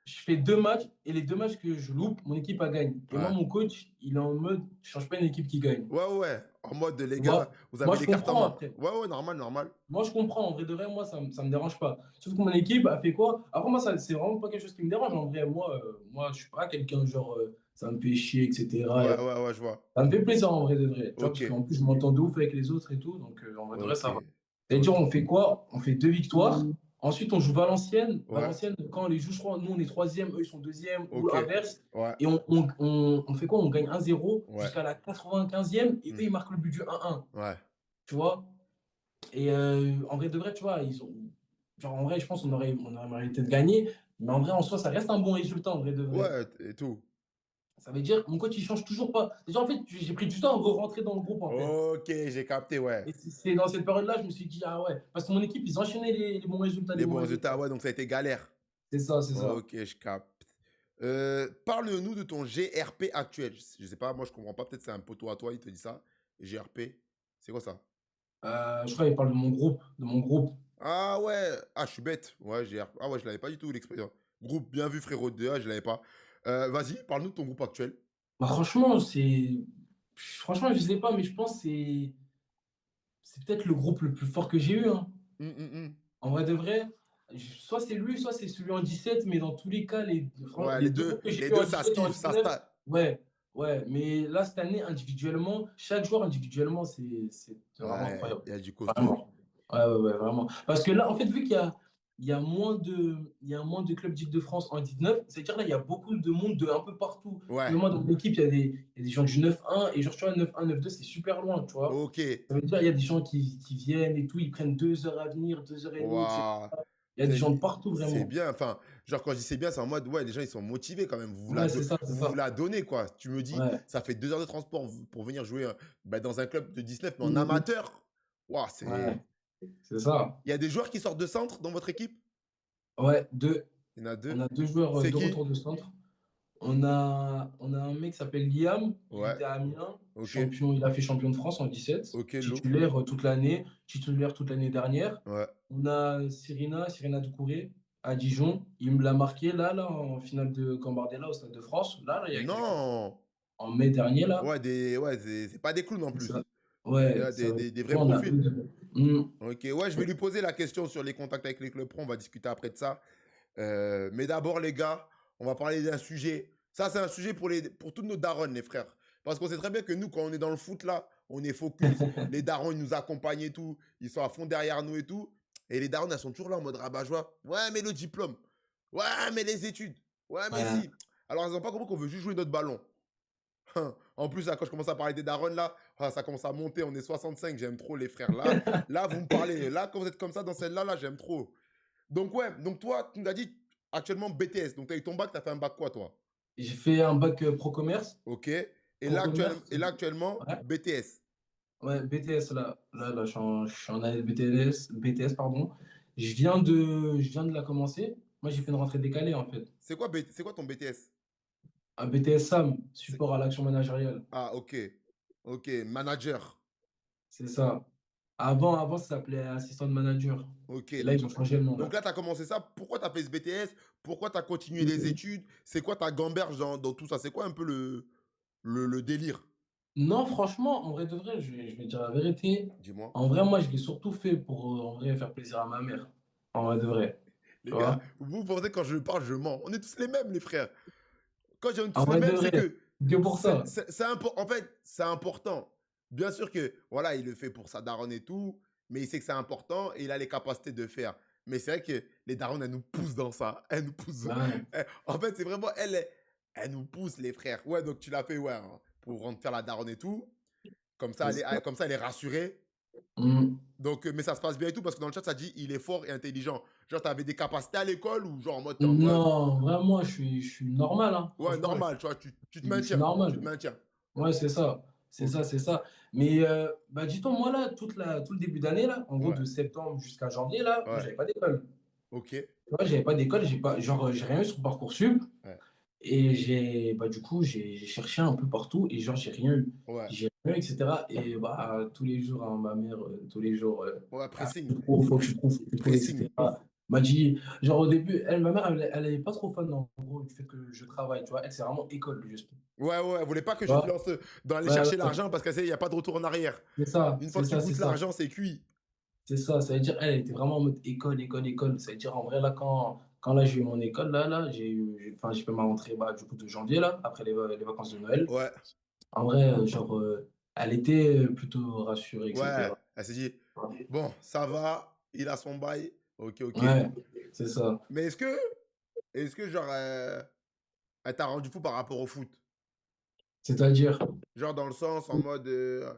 je fais 2 matchs et les 2 matchs que je loupe, mon équipe a gagne. Et moi, Ouais. mon coach, il est en mode, je change pas une équipe qui gagne. Ouais, ouais. En mode, les Tu gars, vois? vous Moi, avez je les cartes en comprends main. après. Ouais, ouais, normal, normal. Moi, je comprends. En vrai de vrai, moi, ça me dérange pas. Sauf que mon équipe a fait quoi? Après, moi, ça, c'est vraiment pas quelque chose qui me dérange. En vrai, moi, je suis pas quelqu'un genre, ça me fait chier, etc. Ouais, ouais, ouais, je vois. Ça me fait plaisir en vrai de vrai. Tu vois, Ok, parce qu'en plus, je m'entends de ouf avec les autres et tout. Donc, en vrai de vrai, ok, ça va. C'est-à-dire, ok. on fait quoi? On fait 2 victoires. Ensuite, on joue Valenciennes. Ouais, Valenciennes, quand on les joue, je crois, nous, on est troisième, eux, ils sont deuxième ou ok. l'inverse. Ouais, Et on fait quoi? On gagne 1-0 ouais. jusqu'à la 95e et eux, Hmm, ils marquent le but du 1-1. ouais. Tu vois? Et en vrai de vrai, tu vois, genre, en vrai, je pense qu'on aurait mérité de gagner. Mais en vrai, en soi, ça reste un bon résultat, en vrai de vrai. Ouais, et tout. Ça veut dire, mon coach, il change toujours pas. Déjà, en fait, j'ai pris du temps à re-rentrer dans le groupe, en fait. Ok, j'ai capté, ouais. Et c'est dans cette période-là, je me suis dit, ah ouais. Parce que mon équipe, ils enchaînaient les bons résultats, les Les bons bons résultats, résultats. ouais, donc ça a été galère. C'est ça, c'est ça. Ok, je capte. Parle-nous de ton GRP actuel. Je sais pas, moi je comprends pas. Peut-être c'est un poteau à toi, il te dit ça. GRP, c'est quoi ça? Je crois qu'il parle de mon groupe, de mon groupe. Ah ouais, ah je suis bête. Ouais, GRP. Ah ouais, je l'avais pas du tout l'expression. Groupe bien vu frérot 2A, je l'avais pas. Vas-y, parle-nous de ton groupe actuel. Bah, franchement, franchement, je sais pas, mais je pense que c'est peut-être le groupe le plus fort que j'ai eu, hein. Hum. En vrai de vrai, soit c'est lui, soit c'est celui en 17, mais dans tous les cas, Ouais, les deux groupes que j'ai les eu deux en ça 17 et en skiff, ça 19, stat. ouais, ouais. Mais là, cette année, individuellement, chaque joueur individuellement, c'est vraiment Ouais, incroyable. il y a du costaud. Vraiment. Ouais, ouais, ouais, vraiment. Parce que là, en fait, vu il y a moins de clubs d'Île-de-France en 19, c'est-à-dire là, il y a beaucoup de monde de un peu partout. Tu Ouais, vois, moi, dans mon équipe, il y a des gens du 9-1 et genre, tu vois, 9-1, 9-2, c'est super loin, tu vois. ok. Ça veut dire, il y a des gens qui viennent et tout, ils prennent 2 heures à venir, 2 heures et demie, etc. Waouh. Il y a des gens de partout, C'est vraiment. bien. Enfin, genre, quand je dis c'est bien, c'est en mode, ouais, les gens, ils sont motivés quand même. Ouais, c'est ça, c'est Vous vous ça. la donnez, quoi. Tu me dis, Ouais. ça fait 2 heures de transport pour venir jouer bah, dans un club de 19, mais en Mhm. amateur. Waouh, Ouais, c'est. c'est ça. Il y a des joueurs qui sortent de centre dans votre équipe? Ouais, deux. Il y en a On deux. a deux joueurs C'est de qui? retour de centre. On a un mec qui s'appelle Liam, il Ouais. était à Amiens, Ok. champion, il a fait champion de France en 17, Ok, lourd. titulaire toute l'année dernière. Ouais. On a Cyrina Doucouré à Dijon. Il me l'a marqué là, en finale de Gambardella au Stade de France. Là, il y a quelques Non. en mai dernier, là. Ouais, c'est pas des clowns en C'est ça. plus. Ouais, ça va être Des vrais franchement, on a profils. eux 2. Mmh. Ok, ouais, je vais lui poser la question sur les contacts avec les clubs pro. On va discuter après de ça. Mais d'abord, les gars, on va parler d'un sujet. Ça, c'est un sujet pour toutes nos darons, les frères. Parce qu'on sait très bien que nous, quand on est dans le foot, là, on est focus. Les darons, ils nous accompagnent et tout. Ils sont à fond derrière nous et tout. Et les darons, elles sont toujours là en mode rabat-joie. Ouais, mais le diplôme. Ouais, mais les études. Ouais, mais Ouais. si. Alors, ils n'ont pas compris qu'on veut juste jouer notre ballon. En plus, là, quand je commence à parler des darons, là, ah, ça commence à monter. On est 65. J'aime trop les frères. Là, vous me parlez. Là, quand vous êtes comme ça dans celle-là, là, j'aime trop. Donc, ouais, donc toi, tu nous as dit actuellement BTS. Donc, tu as eu ton bac, tu as fait un bac quoi, toi? J'ai fait un bac, pro commerce. Ok. Pro commerce, Et là, actuellement, ouais. BTS. Ouais, BTS là, je suis en année de BTS, pardon. Je viens de la commencer. Moi, j'ai fait une rentrée décalée, en fait. C'est quoi ton BTS? Un BTS SAM, C'est- support à l'action managériale. Ah, ok. Ok, manager. C'est ça. Avant, ça s'appelait assistant de manager. Ok, Et là, ils ont changé le nom, donc là. là, tu as commencé ça. Pourquoi tu as fait ce BTS? Pourquoi tu as continué les études? C'est quoi ta gamberge dans tout ça? C'est quoi un peu le délire? Non, franchement, en vrai de vrai, je vais dire la vérité. Dis-moi. En vrai, moi, je l'ai surtout fait pour, en vrai, faire plaisir à ma mère. En vrai de vrai. Les Tu gars, vois? vous pensez que quand je parle, je mens. On est tous les mêmes, les frères. Quand je dis on est En tous les vrai de mêmes, c'est vrai. que Que pour ça. en fait, c'est important. Bien sûr que, voilà, il le fait pour sa daronne et tout, mais il sait que c'est important et il a les capacités de faire. Mais c'est vrai que les darons, elles nous poussent dans ça. Elles nous poussent. Bah ouais. En fait, c'est vraiment, elles nous poussent, les frères. Ouais, donc tu l'as fait, ouais, hein, pour rendre faire la daronne et tout. C'est ça. Comme ça, elle est rassurée. Mmh. Donc, mais ça se passe bien et tout parce que dans le chat, ça dit il est fort et intelligent. Genre, tu avais des capacités à l'école ou genre en mode, t'es en mode, Non, vraiment, je suis normal, hein. ouais, Franchement, normal, tu vois, tu te je suis maintiens. Tu te normal. maintiens. Ouais, c'est ça. C'est Ok. ça, c'est ça. Mais bah, dis-toi, moi, là, tout le début d'année, là, en gros, Ouais, de septembre jusqu'à janvier, là, moi, ouais. j'avais pas d'école. Ok. Tu vois, j'avais pas d'école, j'ai rien eu sur Parcoursup. Ouais. Et bah, du coup, j'ai cherché un peu partout et genre, j'ai rien eu. Ouais. J'ai rien eu, etc. Et bah, tous les jours, hein, ma mère, tous les jours, Ouais, ah, pressing. faut que tu trouves, Pressing. etc. M'a dit, genre au début, ma mère, elle est pas trop fan en gros du fait que je travaille, tu vois. Elle, c'est vraiment école, juste. Tu Ouais, elle voulait pas que je te vois? lance dans aller Ouais, chercher ouais, l'argent parce qu'elle sait, il n'y a pas de retour en arrière. c'est ça, Une fois c'est que tu ça, c'est goûtes ça. l'argent, c'est cuit. C'est ça, ça veut dire, elle était vraiment en mode école, école, école. Ça veut dire, en vrai, là, quand là, j'ai eu mon école, là, enfin, j'ai fait ma rentrée, bah, du coup, de janvier, là, après les vacances de Noël. Ouais, En vrai, genre, elle était plutôt rassurée, ouais. etc. Elle s'est dit, bon, ça va, il a son bail. Ok, ok. Ouais, c'est ça. Mais est-ce que genre, elle t'a rendu fou par rapport au foot? C'est-à-dire, Genre dans le sens en mode,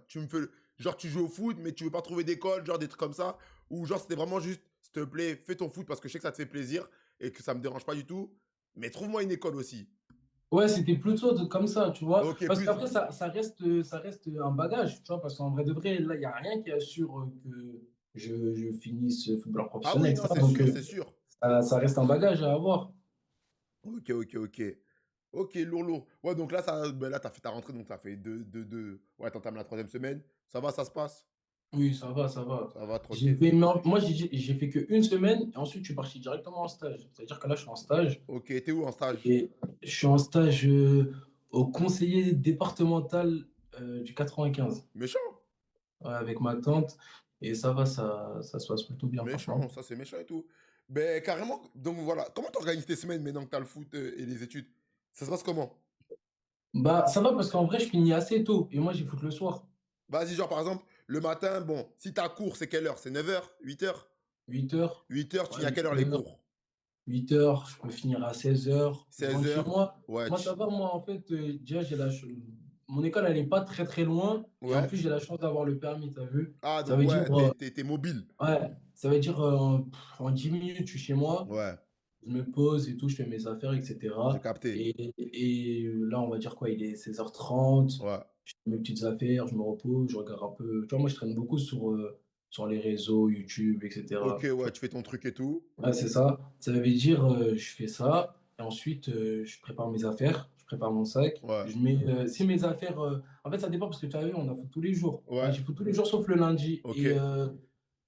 tu me fais, genre tu joues au foot, mais tu veux pas trouver d'école, genre des trucs comme ça. Ou genre c'était vraiment juste, s'il te plaît, fais ton foot parce que je sais que ça te fait plaisir et que ça me dérange pas du tout. Mais trouve-moi une école aussi. Ouais, c'était plutôt comme ça, tu vois. Ok, Parce plus. qu'après, ça reste un bagage, tu vois. Parce qu'en vrai de vrai, là, il n'y a rien qui assure que je finisse footballeur Ah professionnel, oui, non, etc. c'est Donc, sûr, c'est sûr. ça reste un bagage à avoir. Ok, ok, ok. Ok, lourd, lourd. Ouais, donc là, ben là, t'as fait ta rentrée, donc t'as fait deux. Ouais, t'entames la troisième semaine. Ça va, ça se passe? Oui, ça va, ça va. Ça va, J'ai tranquille. fait, moi, j'ai fait qu'une semaine et ensuite, je suis parti directement en stage. C'est-à-dire que là, je suis en stage Ok, t'es où en stage? et je suis en stage au conseiller départemental du 95, Méchant. ouais, avec ma tante. Et ça va, ça se passe plutôt bien, Méchant, franchement. ça c'est méchant et tout. Ben carrément, donc voilà. Comment t'organises tes semaines maintenant que t'as le foot et les études? Ça se passe comment? Bah, ça va parce qu'en vrai, je finis assez tôt et moi, j'ai foot le soir. Vas-y, genre par exemple, le matin, bon, si t'as cours, c'est quelle heure? C'est 9 h, 8 h? 8 heures. 8 h, tu Ouais, viens à quelle heure les 8 heures. cours? 8 heures, je peux finir à 16 heures. Je Seize rentre chez heures. moi. Ouais, Moi, ça va, moi, en fait, déjà, mon école, elle n'est pas très, très loin. Et en ouais. plus, j'ai la chance d'avoir le permis, t'as vu? Ah, Ça donc veut dire, ouais, t'es mobile. ouais, ça veut dire en 10 minutes, je suis chez moi. Ouais, Je me pose et tout, je fais mes affaires, j'ai etc. capté. Et là, on va dire quoi? Il est 16h30. Ouais. Je fais mes petites affaires, je me repose, je regarde un peu. Tu vois, moi, je traîne beaucoup sur les réseaux, YouTube, Ok, etc. ouais, tu fais ton truc et tout. Ouais, c'est ça. Ça veut dire, je fais ça et ensuite, je prépare mes affaires, je prépare mon sac. Ouais. Je mets, si mes affaires, en fait, ça dépend parce que tu as vu, on a foot tous les jours. Enfin, Ouais. j'ai foot tous les jours sauf le lundi Ok. et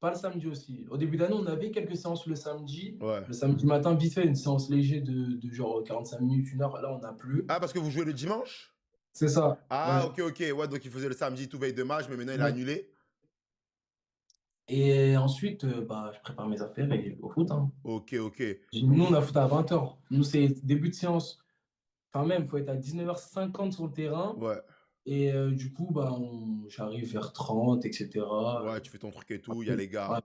pas le samedi aussi. Au début d'année, on avait quelques séances le samedi. Ouais. Le samedi matin, vite fait, une séance léger de genre 45 minutes, 1 heure. Là, on n'a plus. Ah, parce que vous jouez le dimanche? C'est ça. Ah, Ouais. ok, ok. Ouais, donc il faisait le samedi tout veille de match, mais maintenant il a Ouais. annulé. Et ensuite, bah, je prépare mes affaires et je vais au foot, hein. Ok, ok. Donc, Nous, on a foot à 20 heures. Nous, c'est début de séance. Enfin, même, il faut être à 19h50 sur le terrain. ouais. Et du coup, bah, j'arrive vers 30, etc. Ouais, tu fais ton truc et tout, il y a les Ouais, gars.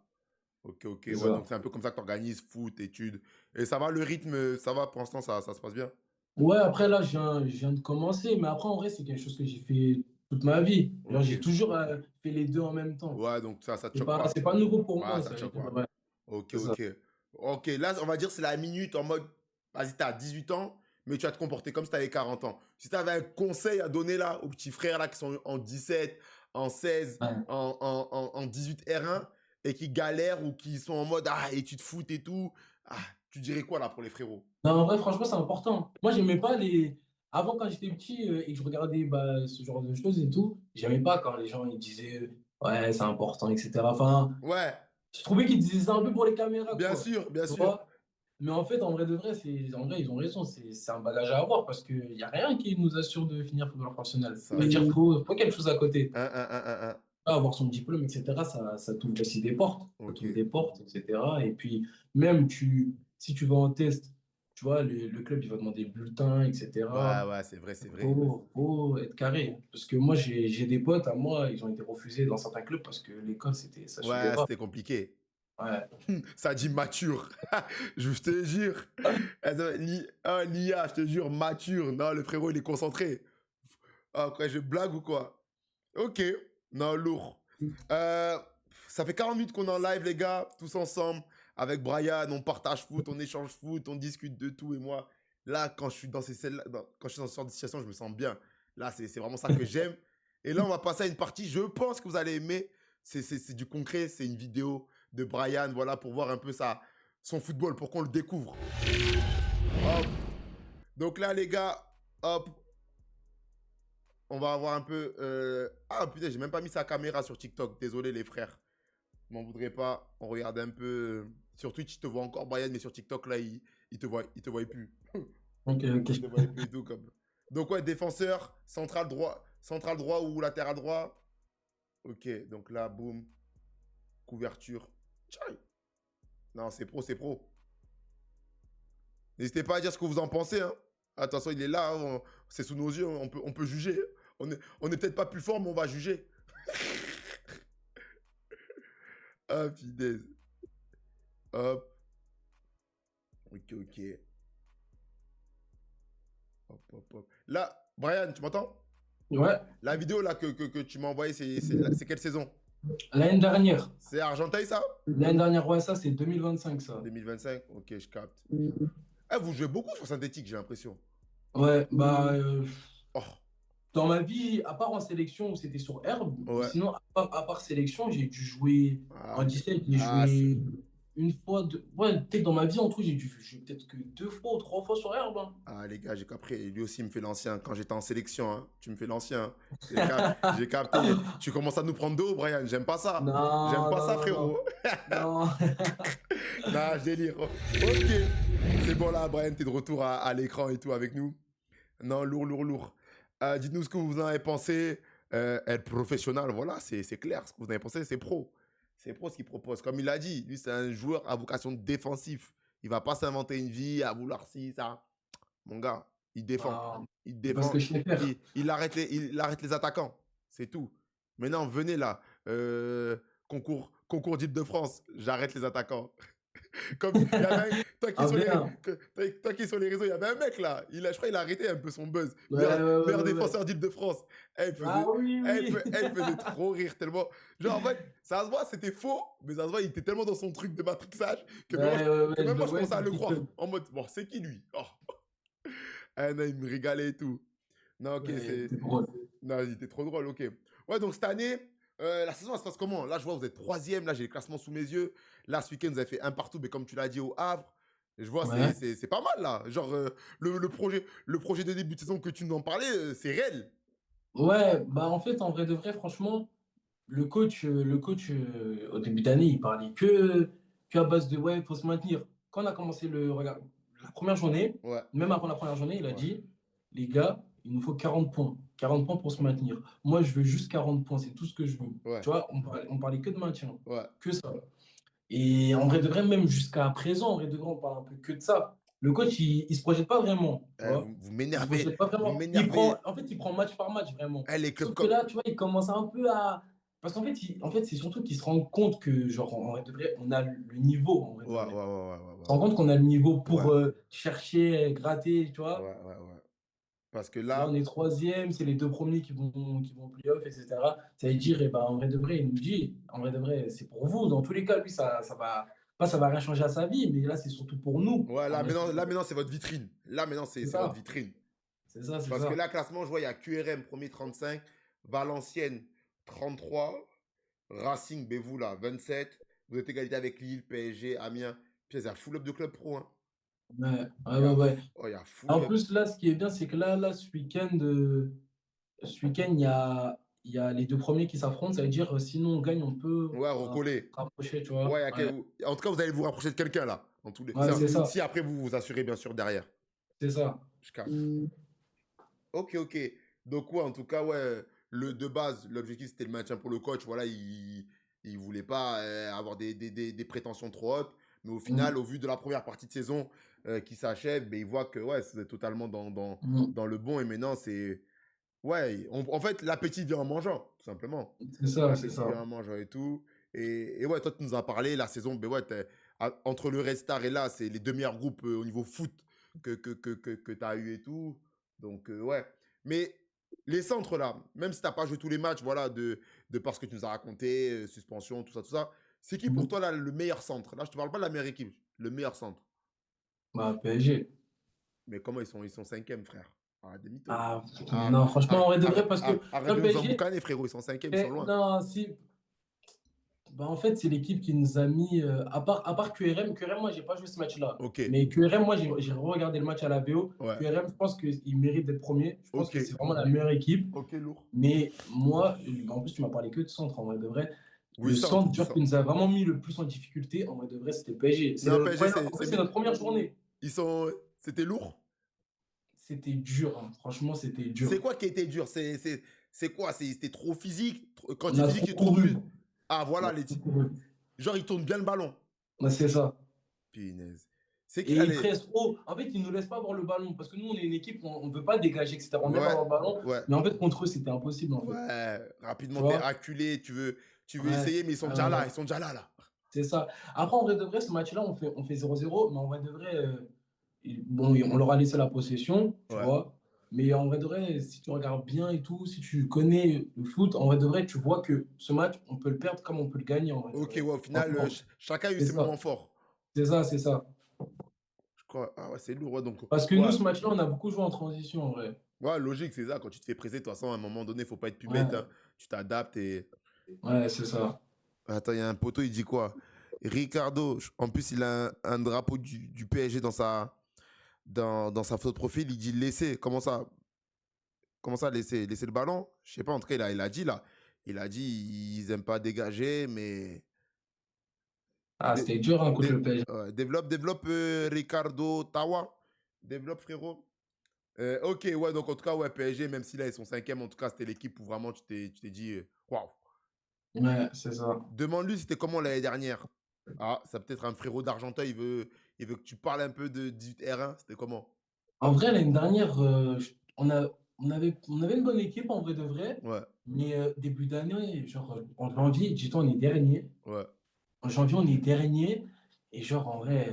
Ok, ok. c'est Ouais, donc ça. c'est un peu comme ça que tu organises foot, études. Et ça va, le rythme, ça va pour l'instant, ça se passe bien? Ouais, après, là, je viens de commencer. Mais après, en vrai, c'est quelque chose que j'ai fait toute ma vie. Genre, Ok. j'ai toujours fait les deux en même temps. Ouais, donc ça te choque pas. C'est pas nouveau pour Ouais, moi, ça ça te veut choque dire, pas. ouais, Ok, c'est ça. ok. Ok, là, on va dire c'est la minute en mode, vas-y, t'as 18 ans, mais tu vas te comporter comme si t'avais 40 ans. Si t'avais un conseil à donner là aux petits frères là qui sont en 17, en 16, Ouais. en 18 R1 et qui galèrent ou qui sont en mode, ah, études foot et tout, ah, tu dirais quoi là pour les frérots? Non, en vrai, franchement, c'est important. Moi, j'aimais pas les. Avant, quand j'étais petit et que je regardais bah, ce genre de choses et tout, j'aimais pas quand les gens ils disaient ouais, c'est important, etc. Enfin, Ouais, je trouvais qu'ils disaient ça un peu pour les caméras, bien quoi. sûr, bien Tu sûr. vois? Mais en fait, en vrai de vrai, en vrai, ils ont raison. C'est un bagage à avoir parce qu'il n'y a rien qui nous assure de finir footballeur professionnel. Ça Ça, veut c'est dire qu'il fou. faut quelque chose à côté. Un. Avoir son diplôme, etc., ça t'ouvre aussi des portes. Ça Ok. t'ouvre des portes, etc. Et puis, même si tu vas en test, tu vois, le club, il va demander bulletin, Ouais, etc. ouais, c'est vrai, c'est vrai. Faut être carré. Parce que moi, j'ai des potes à moi, ils ont été refusés dans certains clubs parce que l'école, ça suivait Ouais, pas. c'était compliqué. Ouais. Ça dit mature. Je te jure. Ah, l'IA, je te jure, mature. Non, le frérot, il est concentré. Ah, quoi, je blague ou quoi? Ok. Non, lourd. Euh, Ça fait 40 minutes qu'on est en live, les gars, tous ensemble. Avec Brian, on partage foot, on échange foot, on discute de tout. Et moi, là, quand je suis dans quand je suis dans ce genre de situation, je me sens bien. Là, c'est vraiment ça que j'aime. Et là, on va passer à une partie, je pense que vous allez aimer. C'est du concret, c'est une vidéo de Brian, voilà, pour voir un peu son football, pour qu'on le découvre. Hop. Donc là, les gars, hop, on va avoir un peu. Ah putain, j'ai même pas mis sa caméra sur TikTok. Désolé, les frères. M'en voudrais pas. On regarde un peu. Sur Twitch, il te voit encore, Brian, mais sur TikTok, là, il te voit plus. Ok, Il te ok. voit plus et tout. Comme. Donc, ouais, défenseur, central droit ou latéral droit. Ok, donc là, boum, couverture. Tchai. Non, c'est pro, c'est pro. N'hésitez pas à dire ce que vous en pensez. Hein. Attention, il est là, hein, c'est sous nos yeux, on peut juger. On est peut-être pas plus fort, mais on va juger. Ah, punaise. Hop. Ok, ok. Hop, hop, hop. Là, Brian, tu m'entends? Ouais. La vidéo là que tu m'as envoyée, c'est quelle saison? L'année dernière. C'est Argenteuil, ça? L'année dernière, ouais, ça, c'est 2025, ça. 2025. Ok, je capte. Ah, vous jouez beaucoup sur synthétique, j'ai l'impression. Ouais, bah, Oh, dans ma vie, à part en sélection où c'était sur herbe, ouais. sinon, à part sélection, j'ai dû jouer Ah, en 17, j'ai ah, joué une fois, deux, ouais, peut-être dans ma vie en tout, j'ai dû jouer peut-être que 2 fois ou 3 fois sur herbe, hein. les gars, j'ai compris. Lui aussi, il me fait l'ancien. Quand j'étais en sélection, hein, tu me fais l'ancien. Hein. J'ai capté. Tu commences à nous prendre de haut, Brian. J'aime pas ça. J'aime Non, pas non, ça, non, non. frérot. Non. Non, je délire. Ok. C'est bon, là, Brian, t'es de retour à l'écran et tout avec nous. Non, lourd, lourd, lourd. Dites-nous ce que vous en avez pensé. Être professionnel, voilà, c'est clair. Ce que vous en avez pensé, c'est pro. C'est pro ce qu'il propose. Comme il l'a dit, lui, c'est un joueur à vocation défensive. Il va pas s'inventer une vie à vouloir ci, ça. Mon gars, il défend. Non. Il C'est parce défend. que je sais faire. Il arrête les attaquants. C'est tout. Maintenant, venez là. Concours d'Île-de-France. J'arrête les attaquants. Comme il y avait Ah bien. toi qui es sur les réseaux, il y avait un mec là. Je crois qu'il a arrêté un peu son buzz. Ouais, ouais, ouais, Meilleur ouais, ouais. défenseur d'Île-de-France. Ah oui, oui. Elle faisait trop rire tellement. Genre en fait, ça se voit, c'était faux, mais ça se voit, il était tellement dans son truc de matrixage Ouais, ouais, que ouais, je même le moi je voyais commençais sur à le croire. TikTok. En mode, bon, c'est qui lui? Oh. Ah non, il me régalait et tout. Non, ok, Ouais, c'est. c'est drôle. Non, il était trop drôle, ok. Ouais, donc cette année, la saison, elle se passe comment? Là, je vois, vous êtes troisième, là, j'ai les classements sous mes yeux. Là, ce week-end, vous avez fait un partout, mais comme tu l'as dit, au Havre. Et je vois, Ouais. c'est pas mal, là. Genre, le projet de début de saison que tu nous en parlais, c'est réel. Ouais, bah en fait, en vrai de vrai, franchement, le coach au début d'année, il parlait que à base de ouais, il faut se maintenir. Quand on a commencé regarde, la première journée, Ouais, même avant la première journée, il a ouais, dit, les gars, il nous faut 40 points. 40 points pour se maintenir. Moi, je veux juste 40 points, c'est tout ce que je veux. ouais, Tu vois, on parlait que de maintien, ouais. que ça. Et en vrai de vrai, même jusqu'à présent, en vrai de vrai, on parle un peu que de ça. Le coach, il se projette pas vraiment, tu vois. Vous Il se m'énervez. projette pas Vous vraiment. m'énervez. En fait, il prend match par match, vraiment. Les clubs Sauf que comme. là, tu vois, il commence un peu à. Parce qu'en fait, c'est surtout qu'il se rend compte que, genre, en vrai de vrai, on a le niveau, en vrai Ouais, de ouais, vrai. ouais, ouais, Il ouais, se rend ouais. compte qu'on a le niveau Ouais, pour chercher, gratter, tu vois. ouais, ouais, ouais. Parce que Là, on là, est troisième, c'est les deux premiers qui vont en playoff, etc. Ça veut dire, eh ben, en vrai de vrai, il nous dit, en vrai de vrai, c'est pour vous. Dans tous les cas, lui, ça va, pas, ça va rien changer à sa vie, mais là, c'est surtout pour nous, ouais, en vrai de là, vrai. maintenant, c'est votre vitrine. Là, maintenant, C'est c'est votre ça, vitrine. c'est ça, c'est Parce que ça. là, classement, je vois, il y a QRM, premier 35, Valenciennes, 33, Racing, ben vous là, 27. Vous êtes égalité avec Lille, PSG, Amiens. Puis il y a full up de club pro. Hein. Ouais, ouais, ouais, ouais. Il y a full En up. plus, là, ce qui est bien, c'est que là, ce week-end, il y a les deux premiers qui s'affrontent. Ça veut dire, sinon on gagne, on peut Ouais, recoller. se rapprocher, tu Ouais, vois. Ouais, en tout cas, vous allez vous rapprocher de quelqu'un là. ouais, c'est ça, Si après vous vous assurez bien sûr derrière. c'est ça. Je capte. Ok, ok. Donc, ouais, en tout cas, ouais, de base, l'objectif c'était le maintien pour le coach. Voilà, il voulait pas avoir des prétentions trop hautes. Mais au final, Mm, au vu de la première partie de saison qui s'achève, ben, il voit que ouais, c'est totalement mm. dans le bon. Et maintenant, c'est. Ouais, en fait, l'appétit vient en mangeant, tout simplement. C'est ça, c'est L'appétit ça. vient en mangeant et tout. Et ouais, toi, tu nous as parlé, la saison, ben ouais, entre le Red Star et là, c'est les deux meilleurs groupes au niveau foot que tu as eu et tout. Donc, ouais. Mais les centres là, même si tu n'as pas joué tous les matchs, voilà, de par ce que tu nous as raconté, suspension, tout ça, c'est qui pour Mm. toi là le meilleur centre? Là, je te parle pas de la meilleure équipe, le meilleur centre. Bah, PSG. Mais comment ils sont cinquième, frère? Arrête des mythos. Ah, Arrête, non, franchement, en vrai de vrai, parce que arrête le de nous PSG, emboucaner, frérot. Ils sont cinquième, ils sont loin. non, si, bah, en fait, c'est l'équipe qui nous a mis, à part QRM, moi, j'ai pas joué ce match-là. Ok, Mais QRM, moi, j'ai regardé le match à la VO. ouais. QRM, je pense qu'il mérite d'être premier. Je pense Ok, que c'est vraiment la meilleure équipe. ok, lourd. Mais moi, en plus, tu m'as parlé que de centre, en vrai de vrai. Oui, Le centre, du genre, qui centre. nous a vraiment mis le plus en difficulté, en vrai de vrai, c'était le PSG. Non, PSG, En plus, c'est notre première journée. c'était lourd. C'était dur, hein. Franchement, c'était C'est dur. quoi qui était dur? C'est quoi? C'était trop physique? Quand On tu dis a physique, trop c'est trop couru. plus. Ah, On voilà, a trop couru. genre, il tourne bien le ballon. Ouais, c'est ça. Punaise. C'est qui Et là ils les. pressent haut. En fait, ils ne nous laissent pas avoir le ballon. Parce que nous, on est une équipe, on ne veut pas dégager, etc. On aime Ouais, avoir le ballon. ouais. Mais en fait, contre eux, c'était impossible, en fait. Ouais, Tu rapidement, t'es vois? acculé, tu veux Ouais. essayer, mais Ouais, ouais, ouais. ils sont déjà là. C'est ça. Après, en vrai de vrai, ce match-là, on fait 0-0. Mais en vrai de vrai, bon, on leur a laissé la possession, tu Ouais. vois. Mais en vrai de vrai, si tu regardes bien et tout, si tu connais le foot, en vrai de vrai, tu vois que ce match, on peut le perdre comme on peut le gagner, en vrai de Ok, vrai. ouais, au final, Franchement, chacun a eu c'est ses ça. moments forts. C'est ça, c'est ça. crois. Ah ouais, c'est lourd. Ouais, donc, Parce que nous, ouais, ce match-là, on a beaucoup joué en transition, en vrai. ouais, logique, c'est ça. Quand tu te fais presser, de toute façon, à un moment donné, il faut pas être plus bête, Ouais, hein. Tu t'adaptes et. ouais, c'est ça. Attends, il y a un poteau, il dit quoi? Ricardo, en plus, il a un drapeau du PSG dans sa photo de profil. Il dit laisser. Comment ça, laisser le ballon? Je sais pas, en tout cas, il a dit là. Il a dit ils aiment pas dégager, mais. Ah, dé- c'était dur hein, contre le PSG. développe Ricardo Tawa. Développe, frérot. Ok, ouais, donc en tout cas, ouais, PSG, même si là, ils sont cinquième, en tout cas, c'était l'équipe où vraiment tu t'es dit, waouh. Ouais, c'est ça. Demande-lui, c'était comment l'année dernière? Ah, ça peut être un frérot d'Argentin, il veut que tu parles un peu de 18 R1, c'était comment? En vrai, l'année dernière, on avait une bonne équipe, en vrai de vrai. Ouais, Mais début d'année, genre, en janvier, dis-toi, on est dernier. ouais, En janvier, on est dernier. Et genre, en vrai,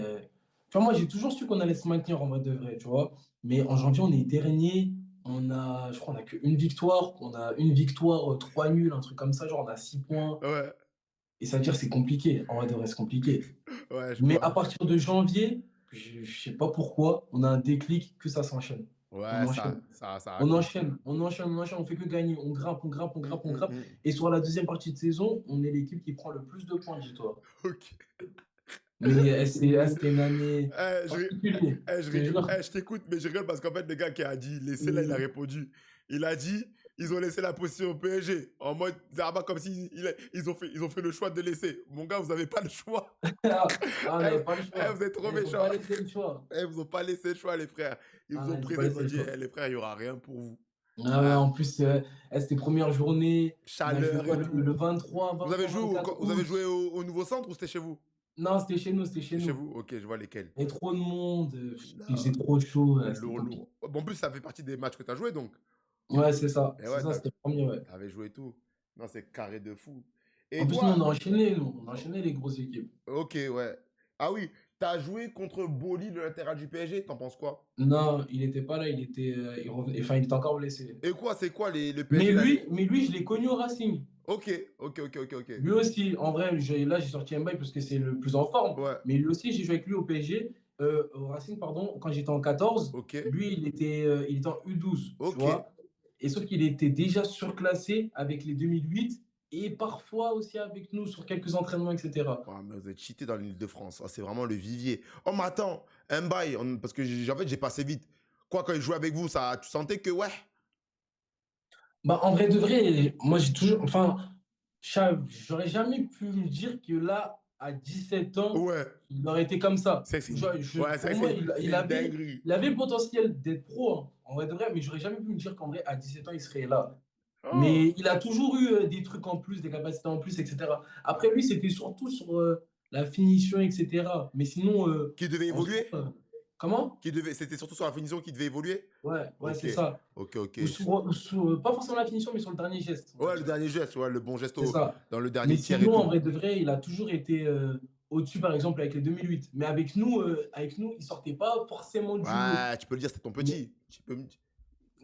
tu vois, moi, j'ai toujours su qu'on allait se maintenir en mode de vrai, tu vois. Mais en janvier, on est dernier. Je crois, on a qu'une victoire. On a une victoire, trois nuls, un truc comme ça. Genre, on a 6 points. ouais, Et ça veut dire que c'est compliqué. En vrai de vrai, c'est compliqué. ouais, je Mais vois. à partir de janvier, je sais pas pourquoi, on a un déclic que ça s'enchaîne. On Ouais, enchaîne. ça On raconte. enchaîne, on enchaîne, on enchaîne, on fait que gagner. On grimpe, on grimpe, on grimpe, on grimpe. Mm. Et sur la deuxième partie de saison, on est l'équipe qui prend le plus de points, dis-toi. Ok. Mais c'était une année Eh, particulière, je te jure. je t'écoute, mais je rigole parce qu'en fait, le gars qui a dit laisser là, il a Hum, répondu. Il a dit ils ont laissé la position au PSG. En mode, Zarba, comme si ils ont fait le choix de laisser. Mon gars, vous n'avez pas le choix. Ah, on Eh, n'avait pas le choix. vous êtes trop Il ne faut méchants. pas laisser le choix. Eh, vous ont pas laissé le choix, les frères. Ils vous Ah, ont il ne faut pas pressé, ils laisser ont le dit, choix. eh, les frères, il n'y aura rien pour vous. Ah ouais, Ah, en plus, c'était première journée. On a joué chaleur quoi, et le tout. 23, Vous avez 23, joué 24 vous avez août. joué au nouveau centre ou c'était chez vous? Non, c'était chez nous, c'était chez C'était chez nous. vous? Ok, je vois lesquels. Il y avait trop de monde, il Non, faisait trop chaud, c'était lourd, compliqué. lourd. Bon, en plus, ça fait partie des matchs que tu as joué, donc. Ouais, Et c'est ouais, ça, c'était le premier, ouais. t'avais joué tout. Non, c'est carré de fou. Et En plus, nous, toi, on a enchaîné les grosses équipes. ok, ouais. Ah oui, t'as joué contre Boli, le latéral du PSG, t'en penses quoi? Non, il était pas là, il revenait, enfin, il était encore blessé. Et quoi, c'est quoi le PSG l'année? Mais lui, je l'ai connu au Racing. Ok, ok, ok, ok, ok. Lui aussi, en vrai, là, j'ai sorti un bail parce que c'est le plus en forme. Ouais, Mais lui aussi, j'ai joué avec lui au PSG, au Racing, pardon, quand j'étais en 14. ok, Lui, il était en U12, tu ok. vois. Et sauf qu'il était déjà surclassé avec les 2008 et parfois aussi avec nous sur quelques entraînements, etc. Ouais, mais vous êtes cheaté dans l'île de France. Ah, c'est vraiment le vivier. Oh, mais attends, un bail, parce que en fait, j'ai passé vite. Quoi, quand il jouait avec vous, ça, tu sentais que, ouais. Bah, en vrai de vrai, moi, j'ai toujours. Enfin, j'aurais jamais pu me dire que là, à 17 ans, Ouais. il aurait été comme ça. C'est une, ouais, Pour moi, c'est une dinguerie. il avait le potentiel d'être pro, hein, en vrai de vrai, mais j'aurais jamais pu me dire qu'en vrai, à 17 ans, il serait là. Oh. Mais il a toujours eu des trucs en plus, des capacités en plus, etc. Après, lui, c'était surtout sur la finition, etc. Mais sinon, Qui devait en soi, évoluer? comment? C'était surtout sur la finition qui devait évoluer? Ouais, ouais, Ok, c'est ça. ok, ok. Pas forcément la finition, mais sur le dernier geste, on va Ouais, le dire. dernier geste, ouais, le bon geste C'est ça. dans le Mais dernier tiers et sinon, en tout. vrai de vrai, il a toujours été au-dessus, par exemple, avec les 2008. Mais avec nous, il sortait pas forcément du lot. Ouais, tu peux le dire, c'était ton Mais- petit. Tu peux me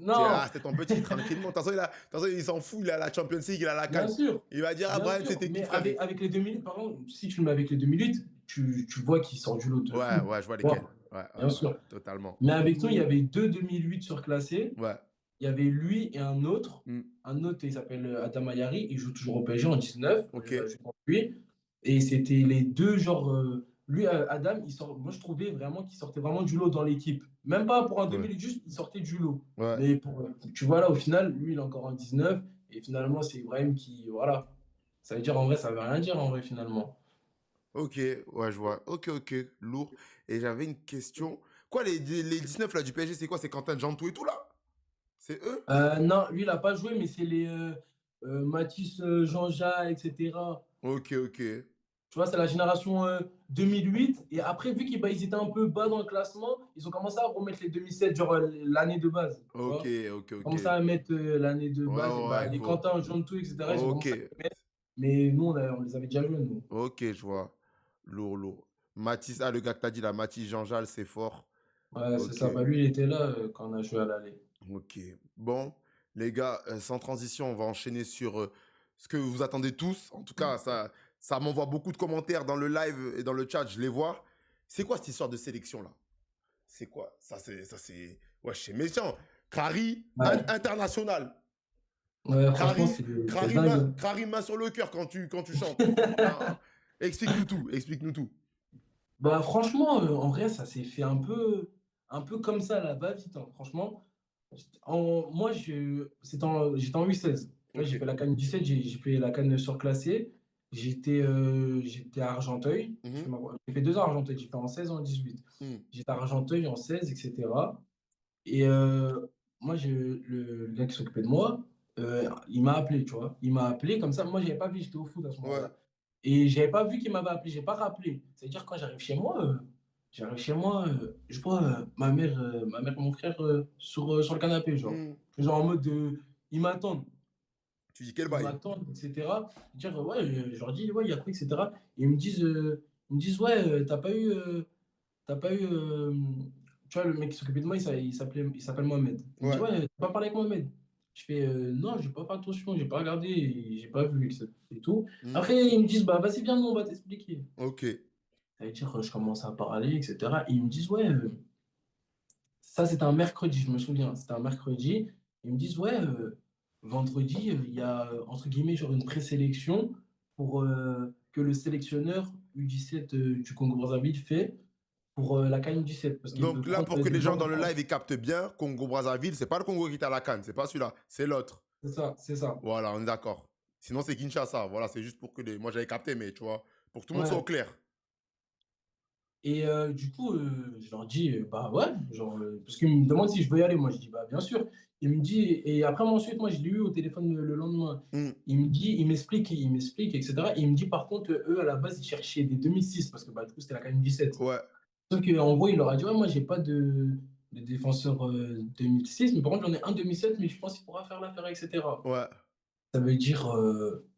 ah, non, c'était ton petit, tranquillement. De toute façon, il s'en fout, il a la Champions League, il a la bien CAN. sûr, Il va dire, ah, bien Brian, sûr. c'était qui, Mais frère? avec les 2008, par exemple, si tu le mets avec les 2008, tu vois qu'il sort du lot de Ouais, fou. ouais, je vois Tu lesquels. vois, Ouais, ouais, bien ouais, sûr. totalement. Mais avec nous, il y avait deux 2008 surclassés. Ouais. Il y avait lui et un autre. Hmm. Un autre, il s'appelle Adam Ayari. Il joue toujours au PSG en 19. Moi, Ok. j'ai pas joué contre lui. Et c'était les deux, genre. Lui, Adam, moi, je trouvais vraiment qu'il sortait vraiment du lot dans l'équipe. Même pas pour un Ouais. 2000, juste, il sortait du lot. Ouais. Mais tu vois, là, au final, lui, il est encore en 19. Et finalement, c'est Ibrahim qui. Voilà. Ça veut dire, en vrai, ça veut rien dire, en vrai, finalement. Ok, ouais, je vois. Ok, ok, lourd. Et j'avais une question. Quoi, les 19 là du PSG, c'est quoi? C'est Quentin Jantou et tout là? C'est eux? Non, lui, il n'a pas joué, mais c'est les Mathis Jean-Jacques, etc. Ok, ok. Tu vois, c'est la génération 2008. Et après, vu qu'ils bah, ils étaient un peu bas dans le classement, ils ont commencé à remettre les 2007, genre l'année de base. Tu Ok, vois, ok, ils ont ok. commencé à mettre l'année de Ouais, base. Et ouais, ouais, bah, il les faut. Quentin, Jean tout, etc., ils ont Ok, commencé à les mettre. Mais nous, on les avait déjà joués, nous. ok, je vois. Lourd, lourd. Mathis, ah, le gars que t'as dit là, Mathis Jean-Jal, c'est fort. Ouais, c'est Ok, ça. Bah, lui, il était là quand on a joué à l'aller. ok. Bon, les gars, sans transition, on va enchaîner sur ce que vous attendez tous. En tout cas, ça m'envoie beaucoup de commentaires dans le live et dans le chat, je les vois. C'est quoi cette histoire de sélection là? C'est quoi? Ça, c'est. Ouais, c'est méchant. Crary, Ouais, international. ouais, franchement, Crary, c'est dingue. Crary, main sur le cœur quand tu chantes. Ah, explique-nous tout, explique-nous tout. Bah, franchement, en vrai, ça s'est fait un peu comme ça, là, va-vite, hein. Franchement, moi, j'étais en U16. Tu vois, Ok. j'ai fait la CAN 17, j'ai fait la CAN surclassée. J'étais à Argenteuil. Mhm, J'ai fait 2 ans à Argenteuil. J'ai fait en 16 et en 18. mhm. J'étais à Argenteuil en 16, etc. Et moi, le gars qui s'occupait de moi, il m'a appelé, tu vois. Il m'a appelé comme ça. Moi, j'avais pas vu, j'étais au foot à ce Ouais. moment-là. Et j'avais pas vu qu'il m'avait appelé, j'ai pas rappelé. C'est-à-dire, quand je vois ma mère et mon frère sur le canapé, genre. Mhm. Genre en mode, ils m'attendent. Tu dis quel Ils bail? m'attendent, etc. Dire, ouais, je leur dis, ouais, il y a quoi, etc. Et ils me disent, ouais, t'as pas eu. Tu vois, le mec qui s'occupait de moi, il s'appelle Mohamed. Il me dit, Ouais. ouais, t'as pas parlé avec Mohamed. Je fais, non, j'ai pas fait attention, j'ai pas regardé, j'ai pas vu, et tout. Mhm. Après, ils me disent, bah, vas-y, viens, nous, on va t'expliquer. Ok. Ça veut dire, je commence à parler, etc. Et ils me disent, ouais, ça, c'était un mercredi, je me souviens, c'était un mercredi. Ils me disent, ouais, vendredi, il y a, entre guillemets, genre une présélection pour que le sélectionneur U17 du Congo-Brazzaville fait pour la CAN U17, parce qu'il veut Donc là, prendre pour que des les gens joueurs de dans le live France. ils captent bien, Congo-Brazzaville, c'est pas le Congo qui est à la canne, c'est pas celui-là, c'est l'autre. C'est ça, c'est ça. Voilà, on est d'accord. Sinon, c'est Kinshasa. Voilà, c'est juste pour que les. Moi, j'avais capté, mais tu vois, pour que tout le monde soit au Ouais. clair. Et du coup, je leur dis, bah ouais, genre, parce qu'ils me demandent si je veux y aller. Moi, je dis, bah bien sûr. Il me dit, et après, moi, ensuite, moi, je l'ai eu au téléphone le lendemain. Hmm. Il m'explique, etc. Et il me dit, par contre, eux, à la base, ils cherchaient des 2006, parce que bah, du coup, c'était la CAN 17. Ouais, Sauf qu'en gros, il leur a dit, ouais, moi, j'ai pas de défenseur 2006, mais par contre, j'en ai un 2007, mais je pense qu'il pourra faire l'affaire, etc. ouais. Ça veut dire,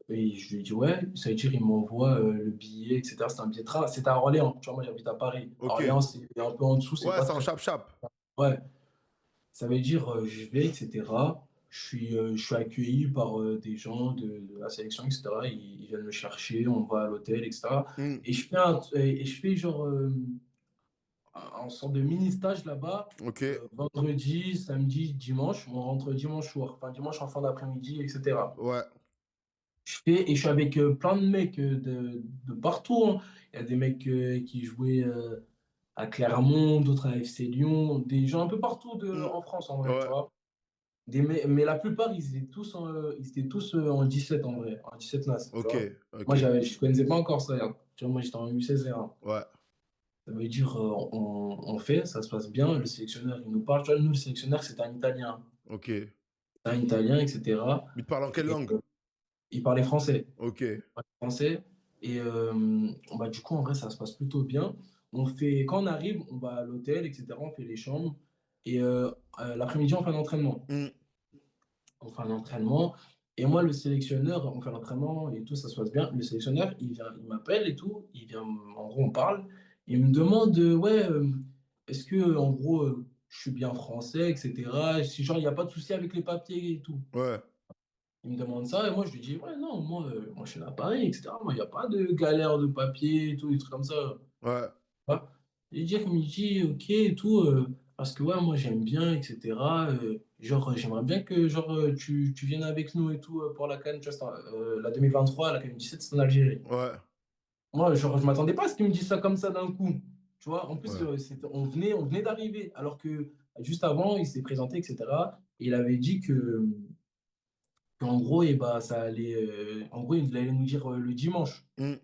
et je lui ai dit: «Ouais», ça veut dire, il m'envoie, le billet et cetera. C'était un billet de train, c'était à Orléans, tu vois? Moi, j'habite à Paris. Ok. Orléans, c'est un peu en dessous, c'est Ouais, pas c'est en très chap-chap. ouais, ça veut dire, je vais et cetera. Je suis accueilli par, des gens de la sélection et cetera. Ils viennent me chercher, on va à l'hôtel et cetera Hmm. et je fais genre, un sorte de mini stage là-bas, Ok. vendredi, samedi, dimanche. On rentre dimanche soir, enfin dimanche en fin d'après-midi et cetera. Ouais. Je suis avec plein de mecs de partout, hein. Il y a des mecs qui jouaient à Clermont, d'autres à FC Lyon, des gens un peu partout Hmm. en France en vrai, tu Ouais. vois. Mais la plupart, ils étaient tous en 17 en vrai, en 17 NAS, tu Ok. vois. Ok. Moi, je ne connaissais pas encore ça, hein. Tu vois, moi, j'étais en U16 R1. Ouais. Ça veut dire, on fait, ça se passe bien. Le sélectionneur, il nous parle. Tu vois, nous, le sélectionneur, c'était un Italien. Ok. C'était un Italien, etc. Mais tu parles en quelle Et langue? il parlait français. Ok. Français. Et bah, du coup, en vrai, ça se passe plutôt bien. Quand on arrive, on va à l'hôtel, etc. On fait les chambres. Et l'après-midi, on fait un entraînement. Hmm. On fait un entraînement. Et moi, le sélectionneur, on fait l'entraînement et tout, ça se passe bien. Le sélectionneur, il vient, il m'appelle et tout. Il vient, en gros, on parle. Il me demande, ouais, est-ce que, en gros, je suis bien français, etc. Si, genre, il n'y a pas de souci avec les papiers et tout. Ouais. Il me demande ça et moi je lui dis: «Ouais, non, moi je suis né à Paris et cetera. Moi, il y a pas de galère de papier et tout, des trucs comme ça». Ouais. Ah, et dire il me dit: «OK et tout, parce que ouais, moi j'aime bien et cetera, genre, j'aimerais bien que genre, tu viennes avec nous et tout, pour la CAN», tu vois? C'était la 2023, la CAN U17, c'était en Algérie. Ouais. Moi, genre, je m'attendais pas à ce qu'il me dise ça comme ça d'un coup, tu vois? En plus, Ouais. on venait d'arriver alors que juste avant, il s'est présenté et cetera et il avait dit qu'en gros, et bah, en gros, il allait nous dire le dimanche. Hmm.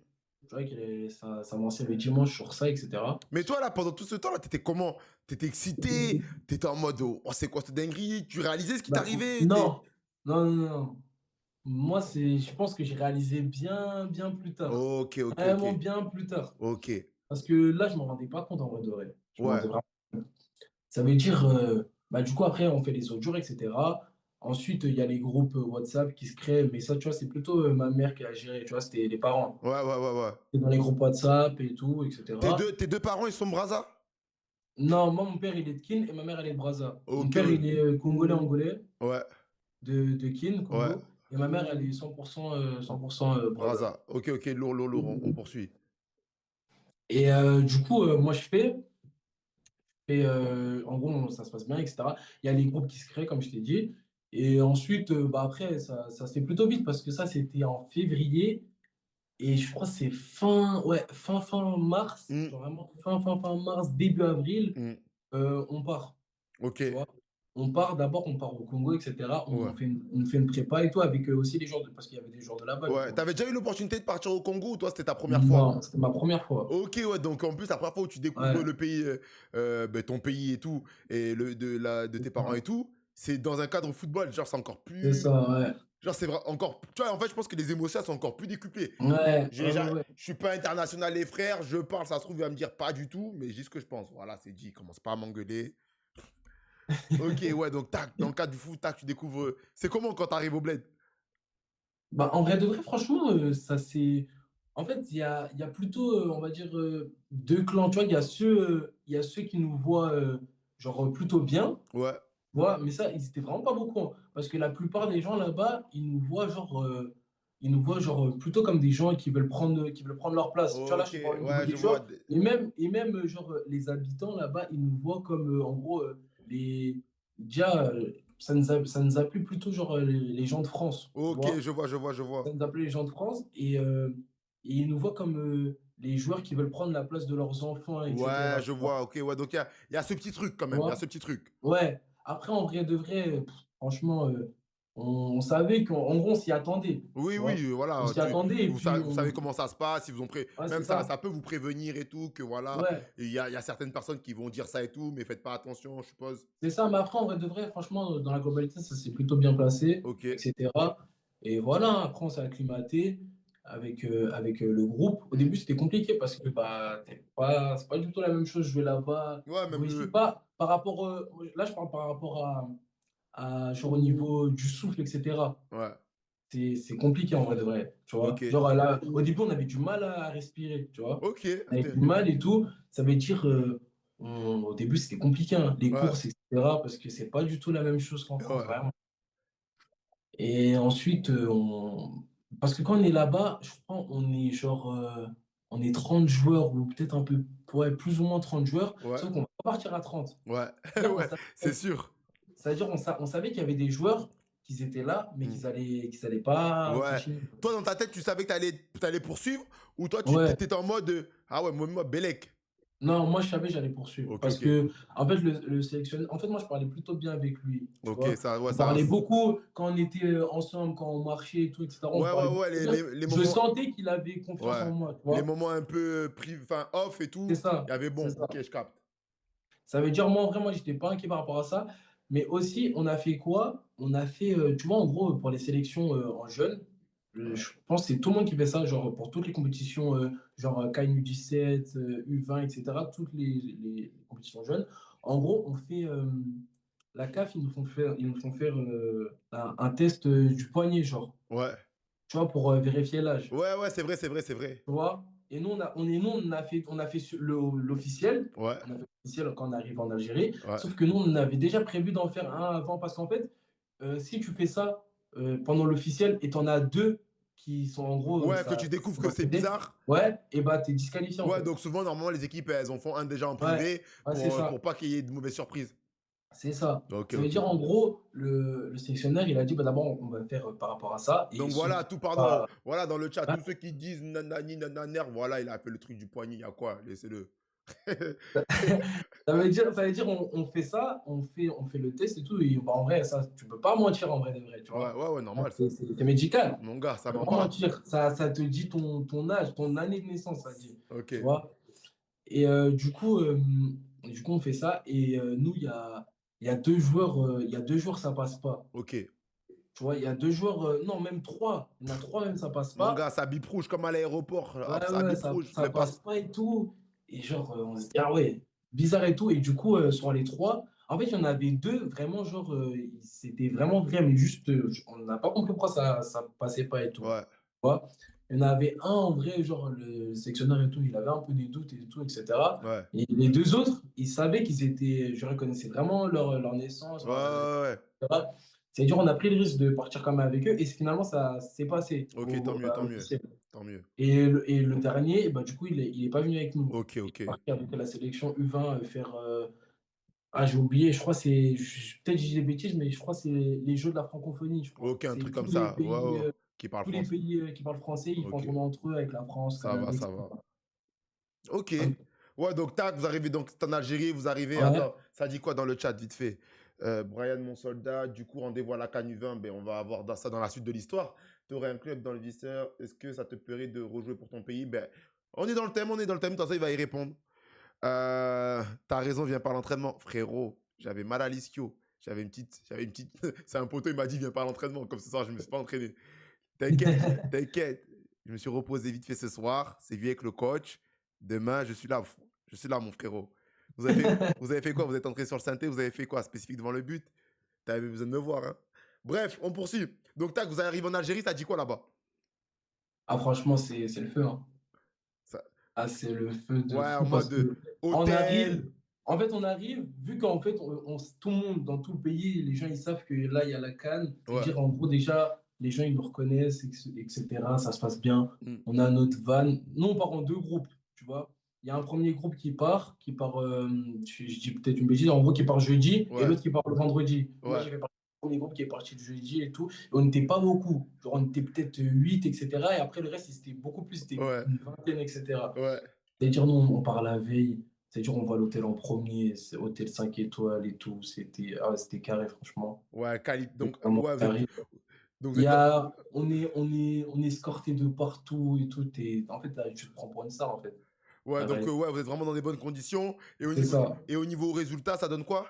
Tu vois, ça avançait le dimanche sur ça, etc. Mais toi, là, pendant tout ce temps-là, t'étais comment? T'étais excité? T'étais en mode, oh, c'est quoi cette dinguerie? Tu réalisais ce qui Bah, t'arrivait? non, non, non, non. Moi, je pense que j'ai réalisé bien, bien plus tard. Ok, ok, ok. Vraiment bien plus tard. Ok. Parce que là, je ne me rendais pas compte en vrai de vrai. Je me Ouais. rendais vraiment. Ça veut dire, bah, du coup, après, on fait les autres jours, etc. Ensuite, il y a les groupes WhatsApp qui se créent, mais ça, tu vois, c'est plutôt ma mère qui a géré, tu vois, c'était les parents. Ouais, ouais, ouais, ouais. C'est dans les groupes WhatsApp et tout, etc. Tes deux parents, ils sont Brazza? Non, moi, mon père, il est de Kin et ma mère, elle est de Brazza. Mon Ok. père, il est congolais, Ouais, de Kin, ouais. Congo. Et ma mère, elle est 100%, 100% Brazza. Brazza. Ok, ok, lourd, lourd, lourd. On poursuit. Et du coup, moi, je fais. Et en gros, ça se passe bien et cetera. Il y a les groupes qui se créent, comme je t'ai dit et ensuite, bah, après ça se fait plutôt vite parce que ça, c'était en février et je crois que c'est fin mars, Mmh, genre vraiment fin mars, début avril, mmh. on part, tu OK. vois? On part d'abord, on part au Congo et cetera. Ouais. On fait une prépa et tout avec, aussi les joueurs de parce qu'il y avait des joueurs de là-bas, du Ouais. coup. T'avais déjà eu l'opportunité de partir au Congo ou toi, c'était ta première fois? Non, c'était ma première fois. OK, ouais, donc en plus, la première fois où tu découvres Ouais, le pays, beh, ton pays et tout et de c'est tes parents ça. et tout, c'est dans un cadre football. Genre, c'est encore C'est plus ça, ouais. genre, c'est vrai encore tu vois, en fait, je pense que les émotions, elles sont encore plus décuplées. Ouais, J'ai ja ouais. je suis pas international les frères, je parle, ça se trouve, il va me dire: «Pas du tout», mais je dis ce que je pense. Voilà, c'est dit, commence pas à m'engueuler. OK, ouais, donc tac, dans le cadre du foot, tac, tu découvres, c'est comment quand tu arrives au bled? Bah, en vrai de vrai, franchement, ça c'est en fait, il y a plutôt, on va dire, 2 clans, tu vois? Il y a ceux qui nous voient, genre, plutôt bien, Ouais. tu vois? Mais ça, ils étaient vraiment pas beaucoup, hein, parce que la plupart des gens là-bas, ils nous voient genre, plutôt comme des gens qui veulent prendre leur place. Tu vois? Là, OK, je te parle au niveau ouais, des je vois joueurs d et même, genre, les habitants là-bas, ils nous voient comme, en gros, les déjà, ça nous appelait plutôt genre, les gens de France, tu OK, vois? je vois, je vois, je Ça vois. nous appelait les gens de France et ils nous voient comme, les joueurs qui veulent prendre la place de leurs enfants et Ouais, cetera, tu je vois? vois, OK, ouais, donc il y a ce petit truc quand Tu même, il y a ce vois? petit truc. Ouais. Après en vrai de vrai, franchement, on savait qu'en gros on s'y attendait, Oui, tu oui, vois? On voilà, s'y attendait et puis vous savez comment ça se passe, ils vous ont ouais, c'est même ça ça. ça peut vous prévenir et tout, que voilà, Ouais, il y a certaines personnes qui vont dire ça et tout, mais faites pas attention, je suppose. c'est ça. Mais après en vrai de vrai, franchement, dans la globalité, ça s'est plutôt bien passé et OK. cetera et voilà, après on s'est acclimaté avec, le groupe. Au Mmh. début, c'était compliqué parce que, bah, c'est pas du tout la même chose jouer là-bas, Ouais, même jouer ici. le Pas par rapport, là, je parle par rapport genre au niveau du souffle et cetera. ouais, C'est compliqué en vrai de vrai, tu vois? OK. Genre là, au début, on avait du mal à respirer, tu vois? OK, On avait inté du mal et tout. Ça veut dire, au début, c'était compliqué, hein, les ouais, courses et cetera, parce que c'est pas du tout la même chose qu'en France, ouais, vraiment. Et ensuite, on parce que quand on est là-bas, je crois, on est 30 joueurs ou peut-être un peu ouais, plus ou moins 30 joueurs, ouais, sauf qu'on va pas partir à 30. ouais, C'est-à-dire, ouais, c'est sûr. on savait qu'il y avait des joueurs qui étaient là, mais Mmh. qu'ils allaient pas Ouais. continuer. Toi, dans ta tête, tu savais que tu allais poursuivre ou toi, tu Ouais. étais en mode, «Ah ouais, moi, Bellec». Non, moi, je savais que j'allais poursuivre OK, parce OK. que en fait, le sélectionneur en fait, moi, je parlais plutôt bien avec lui, tu OK, vois? ça ouais, On ça parlait beaucoup quand on était, ensemble, quand on marchait et tout et cetera, on ouais, parlait ouais, beaucoup ouais, bien. les Je moments sentais qu'il avait confiance ouais, en moi, tu les vois? moments un peu, enfin, off et C'est tout, il y ça, avait c'est bon, ça. OK, je capte. Ça veut dire, moi, vraiment, j'étais pas inquiet par rapport à ça. Mais aussi, on a fait quoi? On a fait, tu vois, en gros, pour les sélections, en jeunes, Ouais, je pense que c'est tout le monde qui fait ça, genre, pour toutes les compétitions, genre, CAN U17, U20 et cetera, toutes les compétitions jeunes. En gros, on fait, la CAF, ils nous font faire, un test, du poignet, genre, ouais. tu vois, pour, vérifier l'âge. Ouais, ouais, c'est vrai, c'est vrai, c'est vrai. Tu vois? Et nous, on a fait l'officiel. Ouais, On a fait l'officiel quand on arrive en Algérie. ouais. Sauf que nous, on avait déjà prévu d'en faire un avant parce qu'en fait, si tu fais ça, pendant l'officiel et tu en as 2 qui sont en gros, Ouais, que ça tu découvres que va c'est péter, bizarre. ouais et bah, tu es disqualifié en Ouais, fait. donc souvent, normalement, les équipes, elles en font un déjà en Ouais, privé ouais, c'est ça, pour pas qu'il y ait de mauvaises surprises. c'est ça. OK, Ça veut OK. dire en gros, le sélectionneur, il a dit: «Bah, d'abord, on va faire, par rapport à ça» et Donc ceux voilà, qui tout pardon, pas voilà dans le chat, ouais. tous ceux qui disent nanani nananer, voilà, il a fait le truc du poignet, il y a quoi? Laissez-le. Ça veut dire on fait ça, on fait le test et tout et bah, en vrai ça tu peux pas mentir en vrai de vrai, tu Ouais, vois? ouais, ouais, Hein, normal ça. c'est médical. Mon gars, ça Tu peux ment pas pas. mentir, ça te dit ton âge, ton année de naissance ça dit, tu OK, vois? Et du coup on fait ça et nous il y a 2 joueurs ça passe pas, OK. tu vois? Il y a 2 joueurs, non même 3 il y en a 3 même ça passe Mon pas. gars, ça bip rouge comme à l'aéroport. Hop, Ouais, ça ouais, bip rouge, ça le passe passe. pas et tout et genre, on se dit: «Ah ouais, bizarre et tout» et du coup, sur les 3 en fait, il y en avait 2 vraiment genre, c'était vraiment vrai mais juste, on n'a pas compris pourquoi ça passait pas et tout, Ouais, tu vois? Il y en avait un en vrai, genre le sélectionneur et tout, il avait un peu des doutes et tout et cetera ouais. et les 2 autres, ils savaient qu'ils étaient je reconnaissais vraiment leur naissance, Ouais, ouais, ouais. cetera. C'est-à-dire, on a pris le risque de partir quand même avec eux et finalement ça s'est passé OK, tant mieux, à tant mieux. l'officiel. Tant mieux. Et le dernier, bah, du coup, il est pas venu avec nous. OK, Il est OK. parti avec la sélection U20, faire, Ah, j'ai oublié, je crois que c'est. Peut-être que je dis des bêtises, mais je crois que c'est les Jeux de la francophonie, je crois. Ok, un C'est truc comme ça. Ouais, ouais. Qui parle tous les français. pays qui parlent français, ils font un Ok, tournoi entre eux avec la France, ça va, Canada, ça va. etc. Ok. Hum. Ouais, donc tac, vous arrivez donc c'est en Algérie, vous arrivez. Ouais. Attends, ça dit quoi dans le chat, vite fait? Brian, mon soldat, du coup, rendez-vous à la CAN U20. Ben, on va avoir ça dans la suite de l'histoire. Tu aurais un club dans le Visseur. Est-ce que ça te plairait de rejouer pour ton pays? Ben, on est dans le thème, on est dans le thème. De toute façon, il va y répondre. T'as raison, viens par l'entraînement. Frérot, j'avais mal à l'ischio. J'avais une petite. C'est un poteau, il m'a dit, viens par l'entraînement. Comme ce soir, je ne me suis pas entraîné. T'inquiète, t'inquiète. Je me suis reposé vite fait ce soir. C'est vu avec le coach. Demain, je suis là. Je suis là, mon frérot. Vous avez fait quoi? Vous êtes entré sur le synthé. Vous avez fait quoi? Spécifique devant le but? T'avais besoin de me voir, hein? Bref, on poursuit. Donc, tac, vous arrivez en Algérie. Ça dit quoi là-bas? Ah, franchement, c'est le feu, hein. Ça... Ah, c'est le feu de Ouais, en fou parce mode que on hôtel. arrive. En fait, on arrive, vu qu'en fait, tout le monde dans tout le pays, les gens ils savent que là, il y a la CAN. Ouais. C'est-à-dire, en gros, déjà, les gens ils nous reconnaissent, etc. Ça se passe bien. Mm. On a notre van. Nous, on part en deux groupes, tu vois. Il y a un premier groupe qui part, je dis peut-être une bêtise, en gros, qui part jeudi et Ouais. l'autre qui part le vendredi. Moi, Ouais. j'ai fait partie du premier groupe qui est parti le jeudi et tout. Et on n'était pas beaucoup. Genre, on était peut-être 8, etc. Et après, le reste, c'était beaucoup plus, c'était Ouais. une vingtaine, etc. Ouais. C'est-à-dire, nous, on part la veille. C'est-à-dire, on va à l'hôtel en premier, c'est hôtel 5 étoiles et tout. C'était carré, franchement. Ouais. C'était Donc, vraiment ouais, vous êtes. carré. Donc, vous Il y êtes dans. a, on est escorté de partout et tout. En fait, là, tu te prends pour une star, en fait. Ouais, La donc, vérité. ouais, vous êtes vraiment dans des bonnes conditions. Et au C'est niveau, ça. et au niveau résultat, ça donne quoi?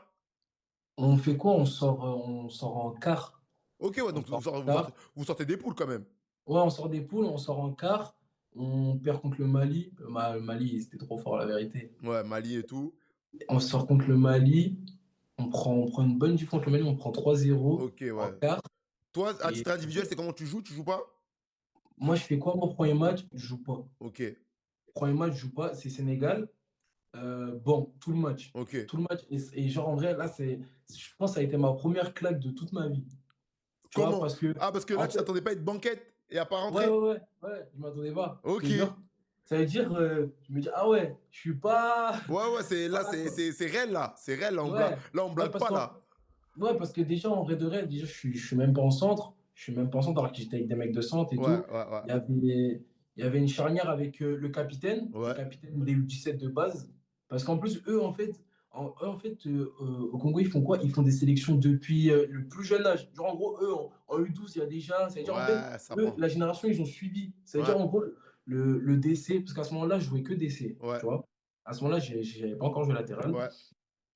On fait quoi? On sort en quart. Ok, ouais, On donc sort en vous sortez, quart. vous sortez des poules quand même. Ouais, on sort des poules, on sort en quart. On perd contre le Mali. Le Mali, c'était trop fort, la vérité. Ouais, Mali et tout. On sort contre le Mali. On prend une bonne diff contre le Mali. On prend 3-0 Ok, en ouais. quart. Toi, à Et titre individuel, c'est comment tu joues? Tu joues pas? moi, je fais quoi? Mon premier match, je joue pas. Ok, Premier match, je joue pas. C'est Sénégal. Bon, tout le match. ok. Tout le match. Et genre, en vrai, là, je pense que ça a été ma première claque de toute ma vie. Tu vois, Comment? parce que, Ah, parce que là, en tu fait, t'attendais pas à être banquette et à pas ouais, rentrer? ouais, ouais, ouais, je m'attendais pas. Je Ok. te jure. Ça veut dire, je me dis, ah ouais, je suis pas. Ouais, ouais, là, Voilà, quoi. c'est réel là. C'est réel là. Ouais, Là, on ouais, blague pas là. ouais, parce que déjà, en vrai de vrai, déjà, je suis même pas en centre. Je suis même pas en centre alors que j'étais avec des mecs de centre et Ouais, tout. ouais, ouais. Il y avait une charnière avec le Ouais. capitaine des U17 de base. Parce qu'en plus, au Congo, ils font quoi? Ils font des sélections depuis le plus jeune âge. Genre, en gros, eux, en U12, il y a déjà. C'est-à-dire, en fait, Ouais, ça eux, prend. la génération, ils ont suivi. C'est-à-dire, Ouais, en gros, le DC, parce qu'à ce moment-là, je jouais que DC. ouais, Tu vois? À ce moment-là, j'avais pas encore joué latéral. ouais.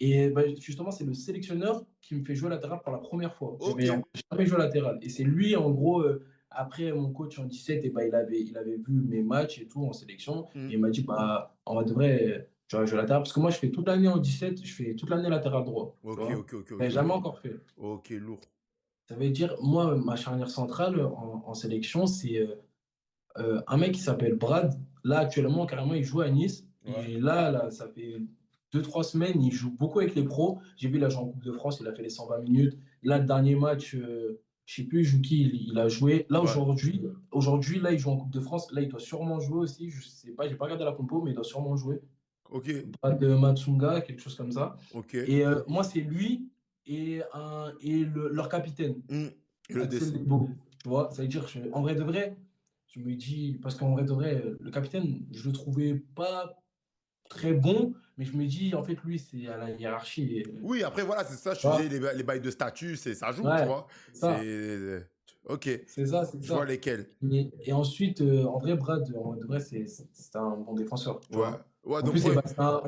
Et bah, justement, c'est le sélectionneur qui me fait jouer latéral pour la première fois. Ok. J'avais jamais joué latéral. Et c'est lui, en gros, après mon coach en 17, et bah, il avait vu mes matchs et tout en sélection. Et Hmm. il m'a dit, bah, on va devrait, tu vas jouer latéral. Parce que moi, je fais toute l'année en 17, je fais toute l'année latéral droit. Tu Ok, vois? ok, ok, Mais ok, jamais ok. encore fait. Ok, lourd. Ça veut dire, moi, ma charnière centrale en sélection, c'est un mec qui s'appelle Brad. Là, actuellement, carrément, il joue à Nice. Ouais. Là, ça fait 2, 3 semaines, il joue beaucoup avec les pros. J'ai vu, là, jouer en Coupe de France, il a fait les 120 minutes. Là, le dernier match, je ne sais plus, il joue qui, il a joué. Là, Ouais. aujourd'hui, là, il joue en Coupe de France. Là, il doit sûrement jouer aussi. Je sais pas, j'ai pas regardé la compo, mais il doit sûrement jouer. Ok. Brad Matsunga, quelque chose comme ça. Ok. Et moi, c'est lui leur capitaine. Hmm. Et le Axel décès. Lebo. Tu vois, ça veut dire, en vrai de vrai, je me dis, parce qu'en vrai de vrai, le capitaine, je le trouvais pas très bon, mais je me dis, en fait, lui, c'est à la hiérarchie. Oui, après, voilà, c'est ça, je Tu te disais, vois, les bails de statut, ça joue, tu ouais, vois. c'est ça, C'est. Ok, c'est ça, c'est je vois ça. lesquels. Et ensuite, en vrai, Brad, en vrai de vrai, c'est un bon défenseur, tu Ouais. vois. Ouais, En donc, plus, ouais.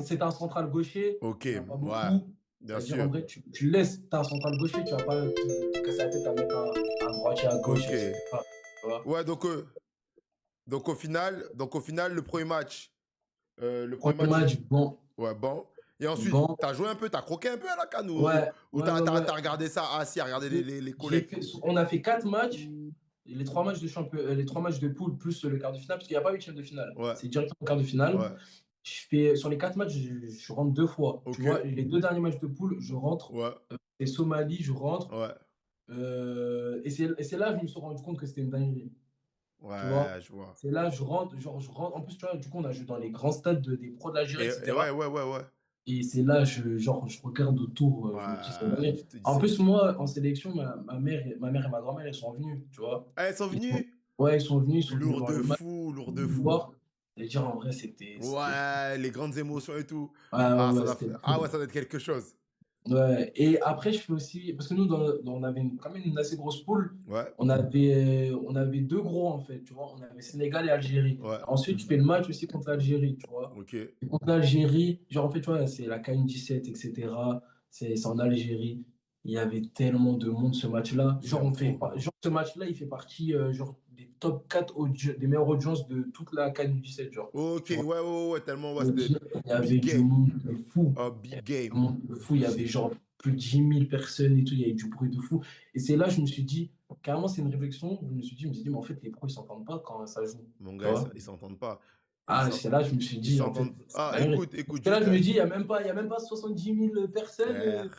c'est un central gaucher, Ok, il n'y en a pas ouais, beaucoup. bien C'est-à-dire, en sûr. vrai, tu le laisses, t'as un central gaucher, tu vas pas te casser la tête à mettre un droitier à gauche, Ok. etc. Tu vois. Ouais, donc au final, le premier Premier match, match, bon, ouais, bon. Et ensuite, bon, t'as joué un peu, t'as croqué un peu à la canne ouais, ou ouais, ouais, ouais. t'as regardé ça assis à regarder les J'ai collègues. fait, on a fait 4 matchs, les 3 matchs de poule plus le quart de finale, parce qu'il n'y a pas huitième de finale. Ouais, C'est directement quart de finale. ouais, Sur les 4 matchs, je rentre 2 fois. Tu ok, vois, les 2 derniers matchs de poule, je rentre. ouais, Et Somalie, je rentre. ouais, Et c'est là que je me suis rendu compte que c'était une dinguerie. Tu vois, ouais, je vois. c'est là, je rentre, genre, je rentre. En plus, tu vois, du coup, on a joué dans les grands stades des pros de Et l'Algérie, etc. ouais, ouais, ouais, ouais. Et c'est là, genre, je regarde autour, je me dis: «C'est une Ouais, dinguerie». tu te dis En c'est plus, moi, en sélection, ma mère et ma grand-mère, elles sont venues, tu vois? ah, elles sont Ils sont venues? Ouais, ils sont venus Lourd voir de le match, fou, lourd de me fou. voir et dire en vrai, c'était fou. Ouais, les grandes émotions et tout. Ouais, Ah, ouais, ça ouais, doit c'était f ah fou. ouais, ça doit être quelque chose. Ouais et après, je fais aussi parce que nous, on avait quand même une assez grosse poule. Ouais, On avait 2 gros, en fait, tu vois? On avait Sénégal et Algérie. ouais, Ensuite, je fais le match aussi contre l'Algérie, tu vois? OK. Et contre l'Algérie, genre, en fait, tu vois, c'est la CAN 17 et cetera. C'est en Algérie. Il y avait tellement de monde ce match-là. Genre, J'aime trop. genre, ce match-là, il fait partie, genre, des top 4 des meilleures audiences de toute la CAN 17, genre, OK, tu ouais, vois? ouais, ouais, ouais, tellement, ouais, c'était Il y big avait du game. monde de fou. Oh, big game. Un monde de fou, il y avait J'ai genre plus de 10 000 personnes et tout, il y avait du bruit de fou. Et c'est là, je me suis dit, carrément, c'est une réflexion. Je me suis dit, mais en fait, les pros, ils s'entendent pas quand ça joue. mon Tu gars, vois? ils s'entendent pas. Ils Ah, s'en c'est là, je me suis ils dit, en fait, s'entendent c'est ah, dingue. écoute, Parce écoute, que là, juste, je me dis, il y a même pas 70 000 personnes.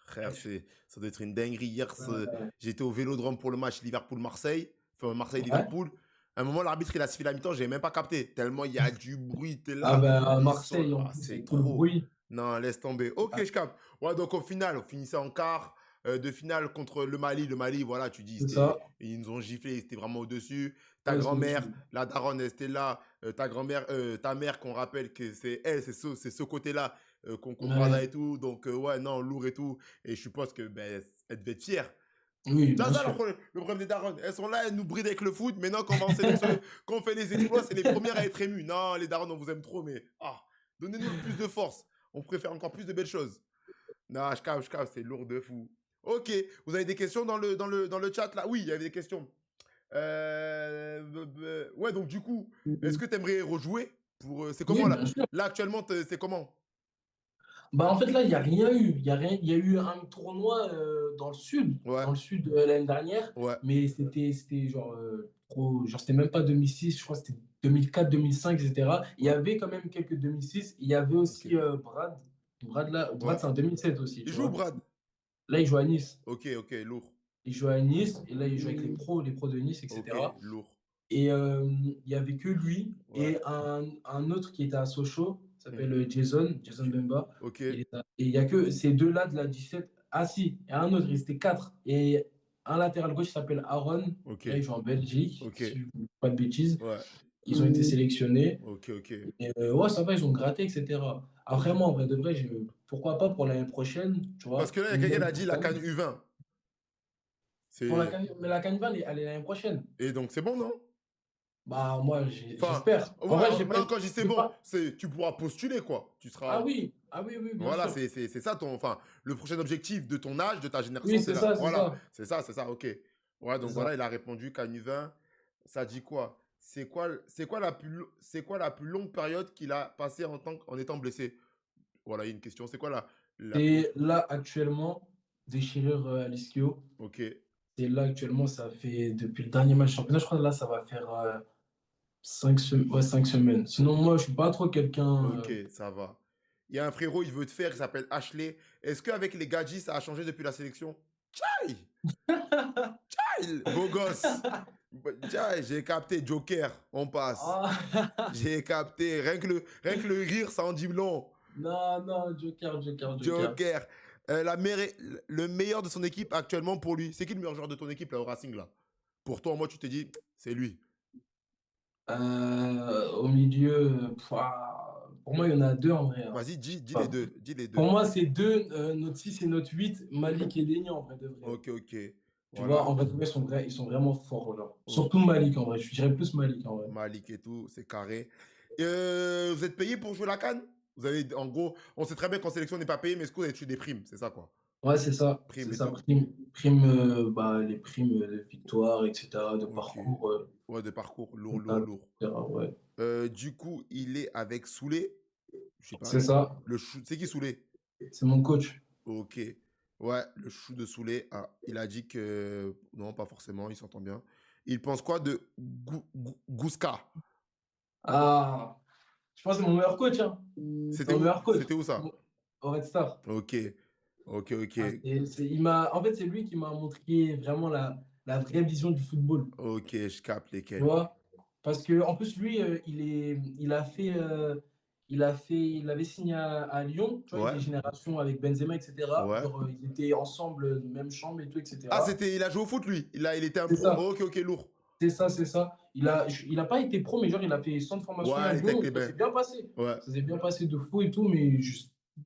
frère, Bref. ça doit être une dinguerie. Hier, Ouais. j'étais au Vélodrome pour le match Liverpool-Marseille, enfin Ouais. Marseille-Liverpool. À un moment, l'arbitre, il a sifflé la mi-temps, j'ai même pas capté. Tellement il y a du bruit, tu es Ah, là, ben, à ils sont Marseille, en ah, plus, c'est avec tout le trop. bruit. Non, laisse tomber. OK, je capte. Ouais, donc au final, on finissait en quart de finale contre le Mali. Le Mali, voilà, tu dis, C'est ça. ils nous ont giflé, c'était vraiment au-dessus. Ta Ouais, c'est grand-mère, au-dessus. la daronne, elle était là. Ta grand-mère, ta mère, qu'on rappelle que c'est elle, c'est ce côté-là qu'on brada Ouais. et tout. Donc, ouais, non, lourd et tout. Et je suppose que ben, elle devait être fière. Oui, C'est bien ça sûr. le problème des darons. Elles sont là, elles nous brident avec le foot. Maintenant, quand on va en sélection, quand on fait les exploits, c'est les premières à être émues. Non, les darons, on vous aime trop, mais donnez-nous le plus de force. On préfère encore plus de belles choses. Non, je cave, c'est lourd de fou. Ok, vous avez des questions dans le chat là? Oui, il y avait des questions. Ouais, donc du coup, est-ce que tu aimerais rejouer pour, c'est Oui, comment là? bien sûr. Là, actuellement, c'est comment? Bah, en fait, là, il y a rien eu. Il y a rien. Il y a eu un tournoi Ouais, dans le sud l'année dernière, ouais, mais c'était genre trop. Genre, c'était même pas 2006. Je crois que c'était 2004, 2005, etc. Il y ouais, avait quand même quelques 2006. Il y avait ok, aussi Brad. Brad, ouais. c'est en 2007 aussi, Il tu joue, vois. Brad? Là, il joue à Nice. Ok, ok, lourd. Il joue à Nice et là, il joue avec les pros de Nice, Ok, etc. lourd. Et il y avait que lui Ouais. et un autre qui était à Sochaux, il s'appelle Mhm. Jason Ok, Bemba. ok, Et il y a que ces deux-là de la 17. Ah si, et un autre, ils étaient quatre. Et un latéral gauche qui s'appelle Aaron. ok, Là, il joue en Belgique, ok. si je ne dis pas de bêtises. Ouais, Ils ont été sélectionnés. ok, ok, Et ouais, ça va, ils ont gratté, etc. Après, ok. moi, en vrai de vrai, pourquoi pas pour l'année prochaine, tu Parce vois, que là, il y a ou quelqu'un qui même a dit cette la année. canne U20. Pour la C'est... CAN, mais la CAN 20, elle est l'année prochaine. Et donc, c'est bon, non? Bah, moi, Enfin, j'espère. En vrai, ouais, non, quand je dis c'est j'ai bon, pas. c'est tu pourras postuler, quoi. Tu Ah seras... oui, ah oui, oui, bien Voilà, sûr. c'est ça ton... Enfin, le prochain objectif de ton âge, de ta Oui, génération, c'est c'est là. ça, c'est Voilà, ça. c'est ça, ok. Ouais, C'est donc ça. voilà, il a répondu canne U20. Ça dit quoi? C'est quoi la plus longue période qu'il a passée en étant blessé? Voilà, il y a une question. C'est quoi la plus... Et là, actuellement, déchirure à l'ischio. Ok, Et là, actuellement, ça fait depuis le dernier match championnat, je crois que là, ça va faire 5 semaines. Sinon, moi, je suis pas trop quelqu'un. ok, ça va. Il y a un frérot, il veut te faire, il s'appelle Ashley. Est-ce qu'avec les gadgets, ça a changé depuis la sélection? Tchaï! Tchaï! Beau gosse! Tchaï, j'ai capté, Joker, on passe. Ah. J'ai capté, rien que le rire, ça en dit long. Non, non, Joker, Joker, Joker. Joker. Le meilleur de son équipe actuellement pour lui. C'est qui le meilleur joueur de ton équipe là, au Racing là? Pour toi, moi, tu te dis, c'est lui. Au milieu, pour moi, il y en a deux en vrai, hein. Vas-y, dis les Enfin, deux. Dis les pour deux. moi, c'est deux, notre 6 et notre 8, Malik et Denis, en vrai de vrai. Ok, ok. Tu vois, Voilà. en vrai de vrai, ils sont vraiment forts, genre. Oh, Surtout Malik, en vrai. Je dirais plus Malik, en vrai. Malik et tout, c'est carré. Vous êtes payé pour jouer la canne? Vous avez, en gros, on sait très bien qu'en sélection, on n'est pas payé, mais est-ce que vous avez tué des primes? C'est ça, quoi. Ouais, c'est ça. Primes C'est et ça. tout. Bah, les primes de victoire, etc., de Ok. parcours, Ouais, de parcours. Lourd, lourd, comptable, lourd. etc., ouais. Du coup, il est avec Soulé. Je sais pas. C'est ça. Le chou. C'est qui Soulé? C'est mon coach. Ok. Ouais, le chou de Soulé. Ah, il a dit que. Non, pas forcément, il s'entend bien. Il pense quoi de Gouska? Ah, je pense que c'est mon meilleur coach, hein. C'est C'était mon où? meilleur coach. C'était où ça? Au Red Star. Ok. Ok, ok. Ah, en fait, c'est lui qui m'a montré vraiment la vraie vision du football. Ok, je capte Tu lesquels. vois? Parce que en plus, lui, il a fait, il avait signé à Lyon, tu vois, il Ouais, était génération avec Benzema, et cetera. ouais. Genre, ils étaient ensemble, même chambre et tout, et Ah, cetera. il a joué au foot, lui. Il était un C'est pro. ça, Oh, ok, ok, lourd. c'est ça, c'est ça. Il a pas été pro, mais genre, il a fait centre de formation à Ouais, il était avec Lyon, les ça s'est bains. bien passé. Ouais, Ça s'est bien passé de fou et tout, mais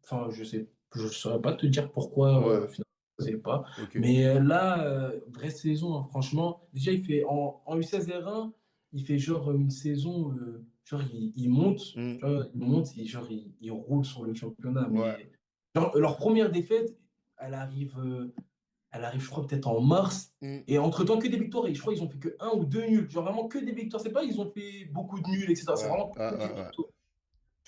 enfin, je saurais pas te dire pourquoi, ouais, finalement, je sais pas. ok. Mais là, vraie saison, hein, franchement. Déjà, il fait en U16 R1, il fait genre une saison, genre, il monte, Hmm, tu vois, il monte et genre, il roule sur le championnat. ouais. Mais genre, leur première défaite, elle arrive. Elle arrive, je crois, peut-être en mars. Hmm, Et entre-temps, que des victoires. Et je crois qu'ils ont fait que un ou deux nuls. Genre vraiment que des victoires. C'est pas ils ont fait beaucoup de nuls, etc. C'est ouais, vraiment ouais, que des ouais, ouais. victoires.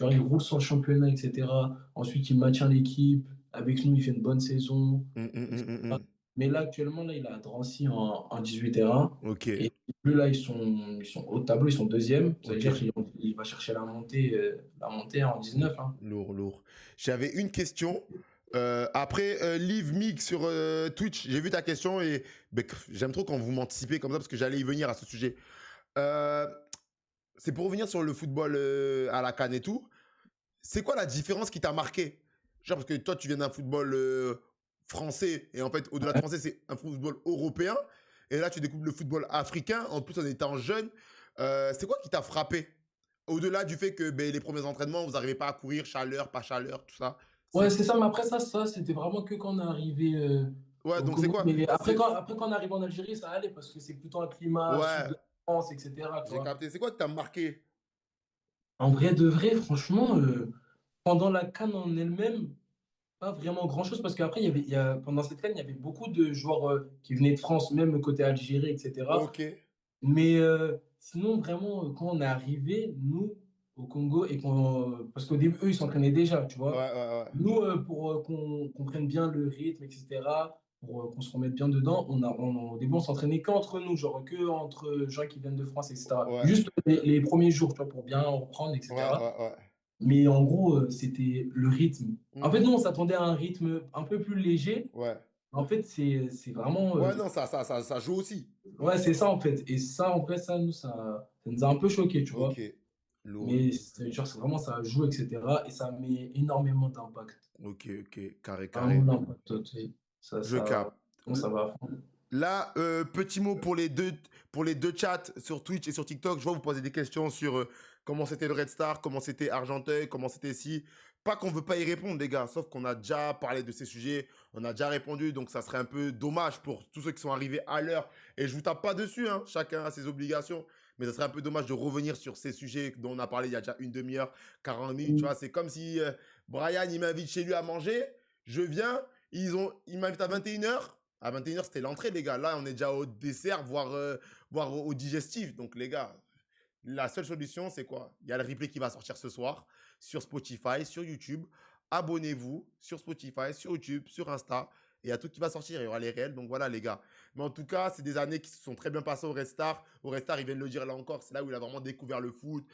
Genre, ils roulent sur le championnat, etc. Ensuite, il maintient l'équipe. Avec nous, il fait une bonne saison, Hmm, hmm, hmm, hmm, etc. hmm. Mais là, actuellement, là, il a Drancy en 18 terrain. Ok, Et eux, là, ils sont au tableau, ils sont deuxième. Ça veut ok. dire qu'il va chercher la montée en 19. Hein. Lourd, lourd. J'avais une question. Après, Live Mig sur Twitch, j'ai vu ta question et ben, j'aime trop quand vous m'anticipez comme ça parce que j'allais y venir à ce sujet. Euh, c'est pour revenir sur le football à la CAN et tout. C'est quoi la différence qui t'a marqué? Genre, parce que toi, tu viens d'un football français et en fait, au-delà de Ouais. français, c'est un football européen. Et là, tu découvres le football africain, en plus en étant jeune. C'est quoi qui t'a frappé? Au-delà du fait que ben, les premiers entraînements, vous n'arrivez pas à courir, chaleur, pas chaleur, tout ça. Ouais, C'est... c'est ça, mais après ça, c'était vraiment que quand on est arrivé Ouais, au donc c'est Congo. quoi? Mais C'est... après, quand on arrive en Algérie, ça allait parce que c'est plutôt un climat sud Ouais, de la France, etc. Tu j'ai vois. capté. C'est quoi qui t'a marqué? En vrai de vrai, franchement, pendant la CAN en elle-même, pas vraiment grand-chose parce qu'après, pendant cette CAN, il y avait beaucoup de joueurs qui venaient de France, même côté Algérie, etc. Ok. Mais sinon, vraiment, quand on est arrivé, nous, au Congo, parce qu'au début, eux, ils s'entraînaient déjà, tu Ouais, vois. ouais, ouais. Nous, pour qu'on prenne bien le rythme, etc., pour qu'on se remette bien dedans, au début, on s'entraînait qu'entre nous, genre que entre gens qui viennent de France, etc. Ouais, Juste les premiers jours, tu vois, pour bien reprendre, ouais, etc. ouais, ouais. Mais en gros, c'était le rythme. En fait, Mhm. nous, on s'attendait à un rythme un peu plus léger. Ouais. En fait, c'est vraiment. Ouais, non, ça joue aussi. Ouais, c'est ça, en fait. Et ça, en vrai, ça nous a un peu choqués, tu Ok. vois. Lourd, Mais lourd. genre, c'est vraiment, ça joue, etc. Et ça met énormément d'impact. Ok, ok. Carré, Vraiment carré. d'impact, oui. Je capte. Bon, ça va à fond. Là, petit mot pour les deux chats sur Twitch et sur TikTok. Je vais vous poser des questions sur comment c'était le Red Star, comment c'était Argenteuil, comment c'était ci. Pas qu'on veut pas y répondre, les gars, sauf qu'on a déjà parlé de ces sujets, on a déjà répondu, donc ça serait un peu dommage pour tous ceux qui sont arrivés à l'heure. Et je vous tape pas dessus, hein, chacun a ses obligations, mais ça serait un peu dommage de revenir sur ces sujets dont on a parlé il y a déjà une demi-heure, 40 minutes, tu vois. C'est comme si Brian, il m'invite chez lui à manger, je viens, ils m'invitent à 21h. À 21h, c'était l'entrée, les gars. Là, on est déjà au dessert, voire au digestif. Donc, les gars, la seule solution, c'est quoi? Il y a le replay qui va sortir ce soir sur Spotify, sur YouTube. Abonnez-vous sur Spotify, sur YouTube, sur Insta. Et il y a tout qui va sortir. Il y aura les réels. Donc voilà, les gars. Mais en tout cas, c'est des années qui se sont très bien passées au Red Star. Au Red Star, ils viennent de le dire là encore. C'est là où il a vraiment découvert le foot.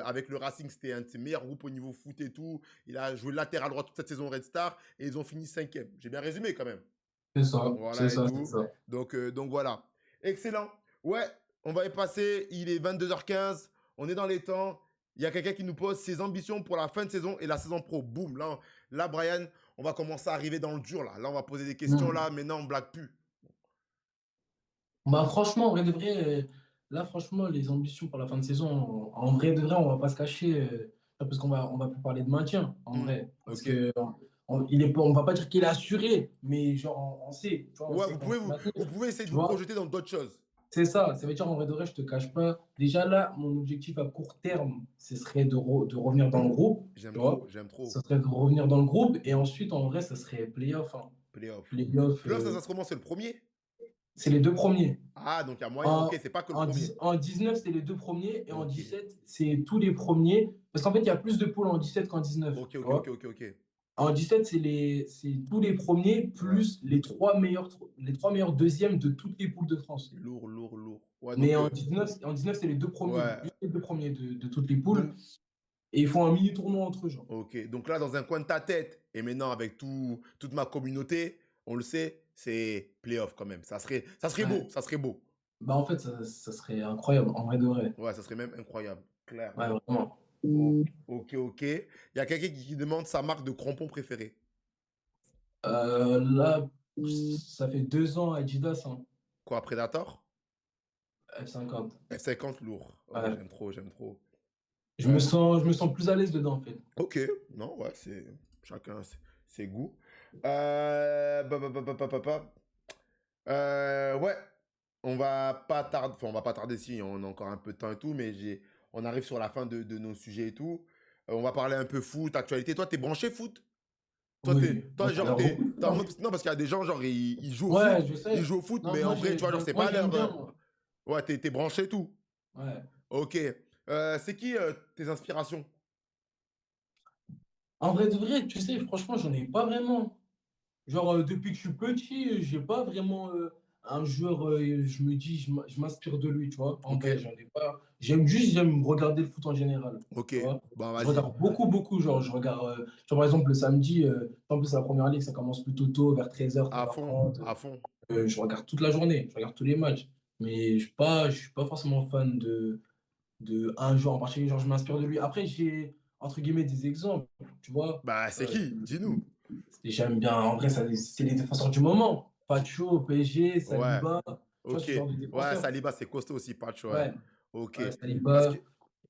Avec le Racing, c'était un de ses meilleurs groupes au niveau foot et tout. Il a joué latéral droit toute cette saison au Red Star. Et ils ont fini cinquième. J'ai bien résumé quand même. C'est ça, c'est Voilà et ça, c'est tout. ça. Donc voilà. Excellent. Ouais, on va y passer. Il est 22h15. On est dans les temps. Il y a quelqu'un qui nous pose ses ambitions pour la fin de saison et la saison pro. Boum. Là, Brian, on va commencer à arriver dans le dur. Là, on va poser des questions. Hmm. Là, maintenant, on blague plus. Bah, franchement, en vrai de vrai, là, franchement, les ambitions pour la fin de saison, en vrai de vrai, on va pas se cacher, parce on va plus parler de maintien, en Hmm, vrai. Parce ok. que on va pas dire qu'il est assuré, mais genre, on sait, tu vois, on Ouais, sait qu'on va se maintenir, vous pouvez essayer de tu vous vois. projeter dans d'autres choses. C'est ça, ça veut dire, en vrai de vrai, je te cache pas. Déjà là, mon objectif à court terme, ce serait de revenir dans le groupe, J'aime tu trop, vois. j'aime Ce trop. serait de revenir dans le groupe, et ensuite, en vrai, ça serait playoff, hein. Playoff. Playoff, Playoff, ça se commence, c'est le premier. c'est les deux premiers. Ah, donc il y a moyen. Ok, En, c'est pas que le premier. En 19, c'est les deux premiers. Et en Ok. 17, c'est tous les premiers. Parce qu'en fait, il y a plus de poules en 17 qu'en 19. Ok, Tu ok, ok, vois. ok, ok. En 17, c'est tous les premiers Ouais. plus les trois meilleurs deuxièmes de toutes les poules de France. Lourd, lourd, lourd. Ouais, Mais donc, en 19 c'est les deux premiers. ouais. Juste les deux premiers de toutes les poules. Donc, Et ils font un mini tournoi entre eux, genre. ok. Donc là, dans un coin de ta tête, et maintenant avec toute ma communauté, on le sait, c'est playoff quand même. Ça serait beau, Ouais. ça serait beau. Bah, en fait, ça serait incroyable, en vrai de vrai. Ouais, ça serait même incroyable. Clair. Ouais, vraiment. Ok, ok. Il y a quelqu'un qui demande sa marque de crampons préférée. Là, ça fait 2 ans Adidas, hein, Quoi, Predator? F50. F50 lourd. Ouais, Ouais. j'aime trop, j'aime trop. Je me Euh, sens, je me sens plus à l'aise dedans, en fait. ok, non, ouais, c'est chacun ses goûts. Bah. Ouais, on va pas tarder si on a encore un peu de temps et tout, mais on arrive sur la fin de nos sujets et tout. On va parler un peu foot, actualité. Toi, t'es branché foot? Oui, moi, je Genre, regarde beaucoup de foot, hein. non, parce qu'il y a des gens, genre, ils jouent au foot, Ouais, je ils sais. jouent au foot, Non, mais en moi, vrai, tu vois, genre, c'est moi, pas j'aime leur. bien, moi. Ouais, t'es branché et tout. Ouais. Ok. C'est qui tes inspirations? En vrai de vrai, tu sais, franchement, j'en ai pas vraiment. Genre, depuis que je suis petit, j'ai pas vraiment un joueur, je me dis, je m'inspire de lui, tu vois. En Ok, vrai, j'en ai pas. J'aime regarder le foot en général, ok. tu vois. Bon, Je vas-y. regarde beaucoup, beaucoup. Genre, je regarde, tu vois, par exemple, le samedi, en plus, la première ligue, ça commence plutôt tôt, vers 13h, À fond, 13h30. à fond. Je regarde toute la journée, je regarde tous les matchs. Mais je suis pas forcément fan de un joueur en particulier. Genre, je m'inspire de lui. Après, j'ai, entre guillemets, des exemples, tu vois. Bah, c'est Euh, qui? Dis-nous. J'aime bien, en vrai, c'est les défenseurs du moment. Pacho au PSG, Ouais, Saliba, tu vois ok. ce genre de Ouais, défenseur. Saliba, c'est costaud aussi, Patch, ouais. Ouais, Ok. ouais, Parce que, Saliba.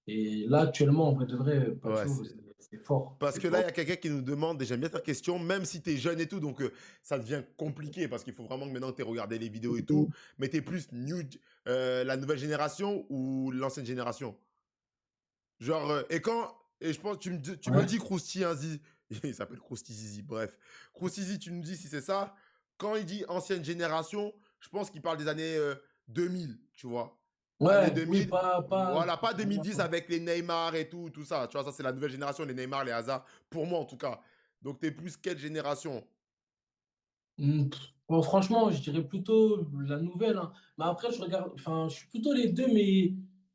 Et là, actuellement, en vrai de vrai, ouais, Pacho, c'est fort. parce C'est que là, il y fort. a quelqu'un qui nous demande, et j'aime bien ta question, même si tu es jeune et tout, donc ça devient compliqué, parce qu'il faut vraiment que maintenant tu aies regardé les vidéos et tout, mais tu es plus la nouvelle génération ou l'ancienne génération? Genre, et je pense, tu me Ouais. dis Krusty, hein, il s'appelle Krusty Zizi, bref. Krusty Zizi, tu nous dis si c'est ça. Quand il dit ancienne génération, je pense qu'il parle des années 2000, tu vois. Années Ouais, oui, 2000, pas voilà, pas vraiment 2010 ça. avec les Neymar et tout ça. Tu vois, ça c'est la nouvelle génération, les Neymar, les Hazard, pour moi en tout cas. Donc t'es plus quelle génération? Bon, franchement, je dirais plutôt la nouvelle, hein. Mais après, je regarde, enfin, je suis plutôt les deux, mais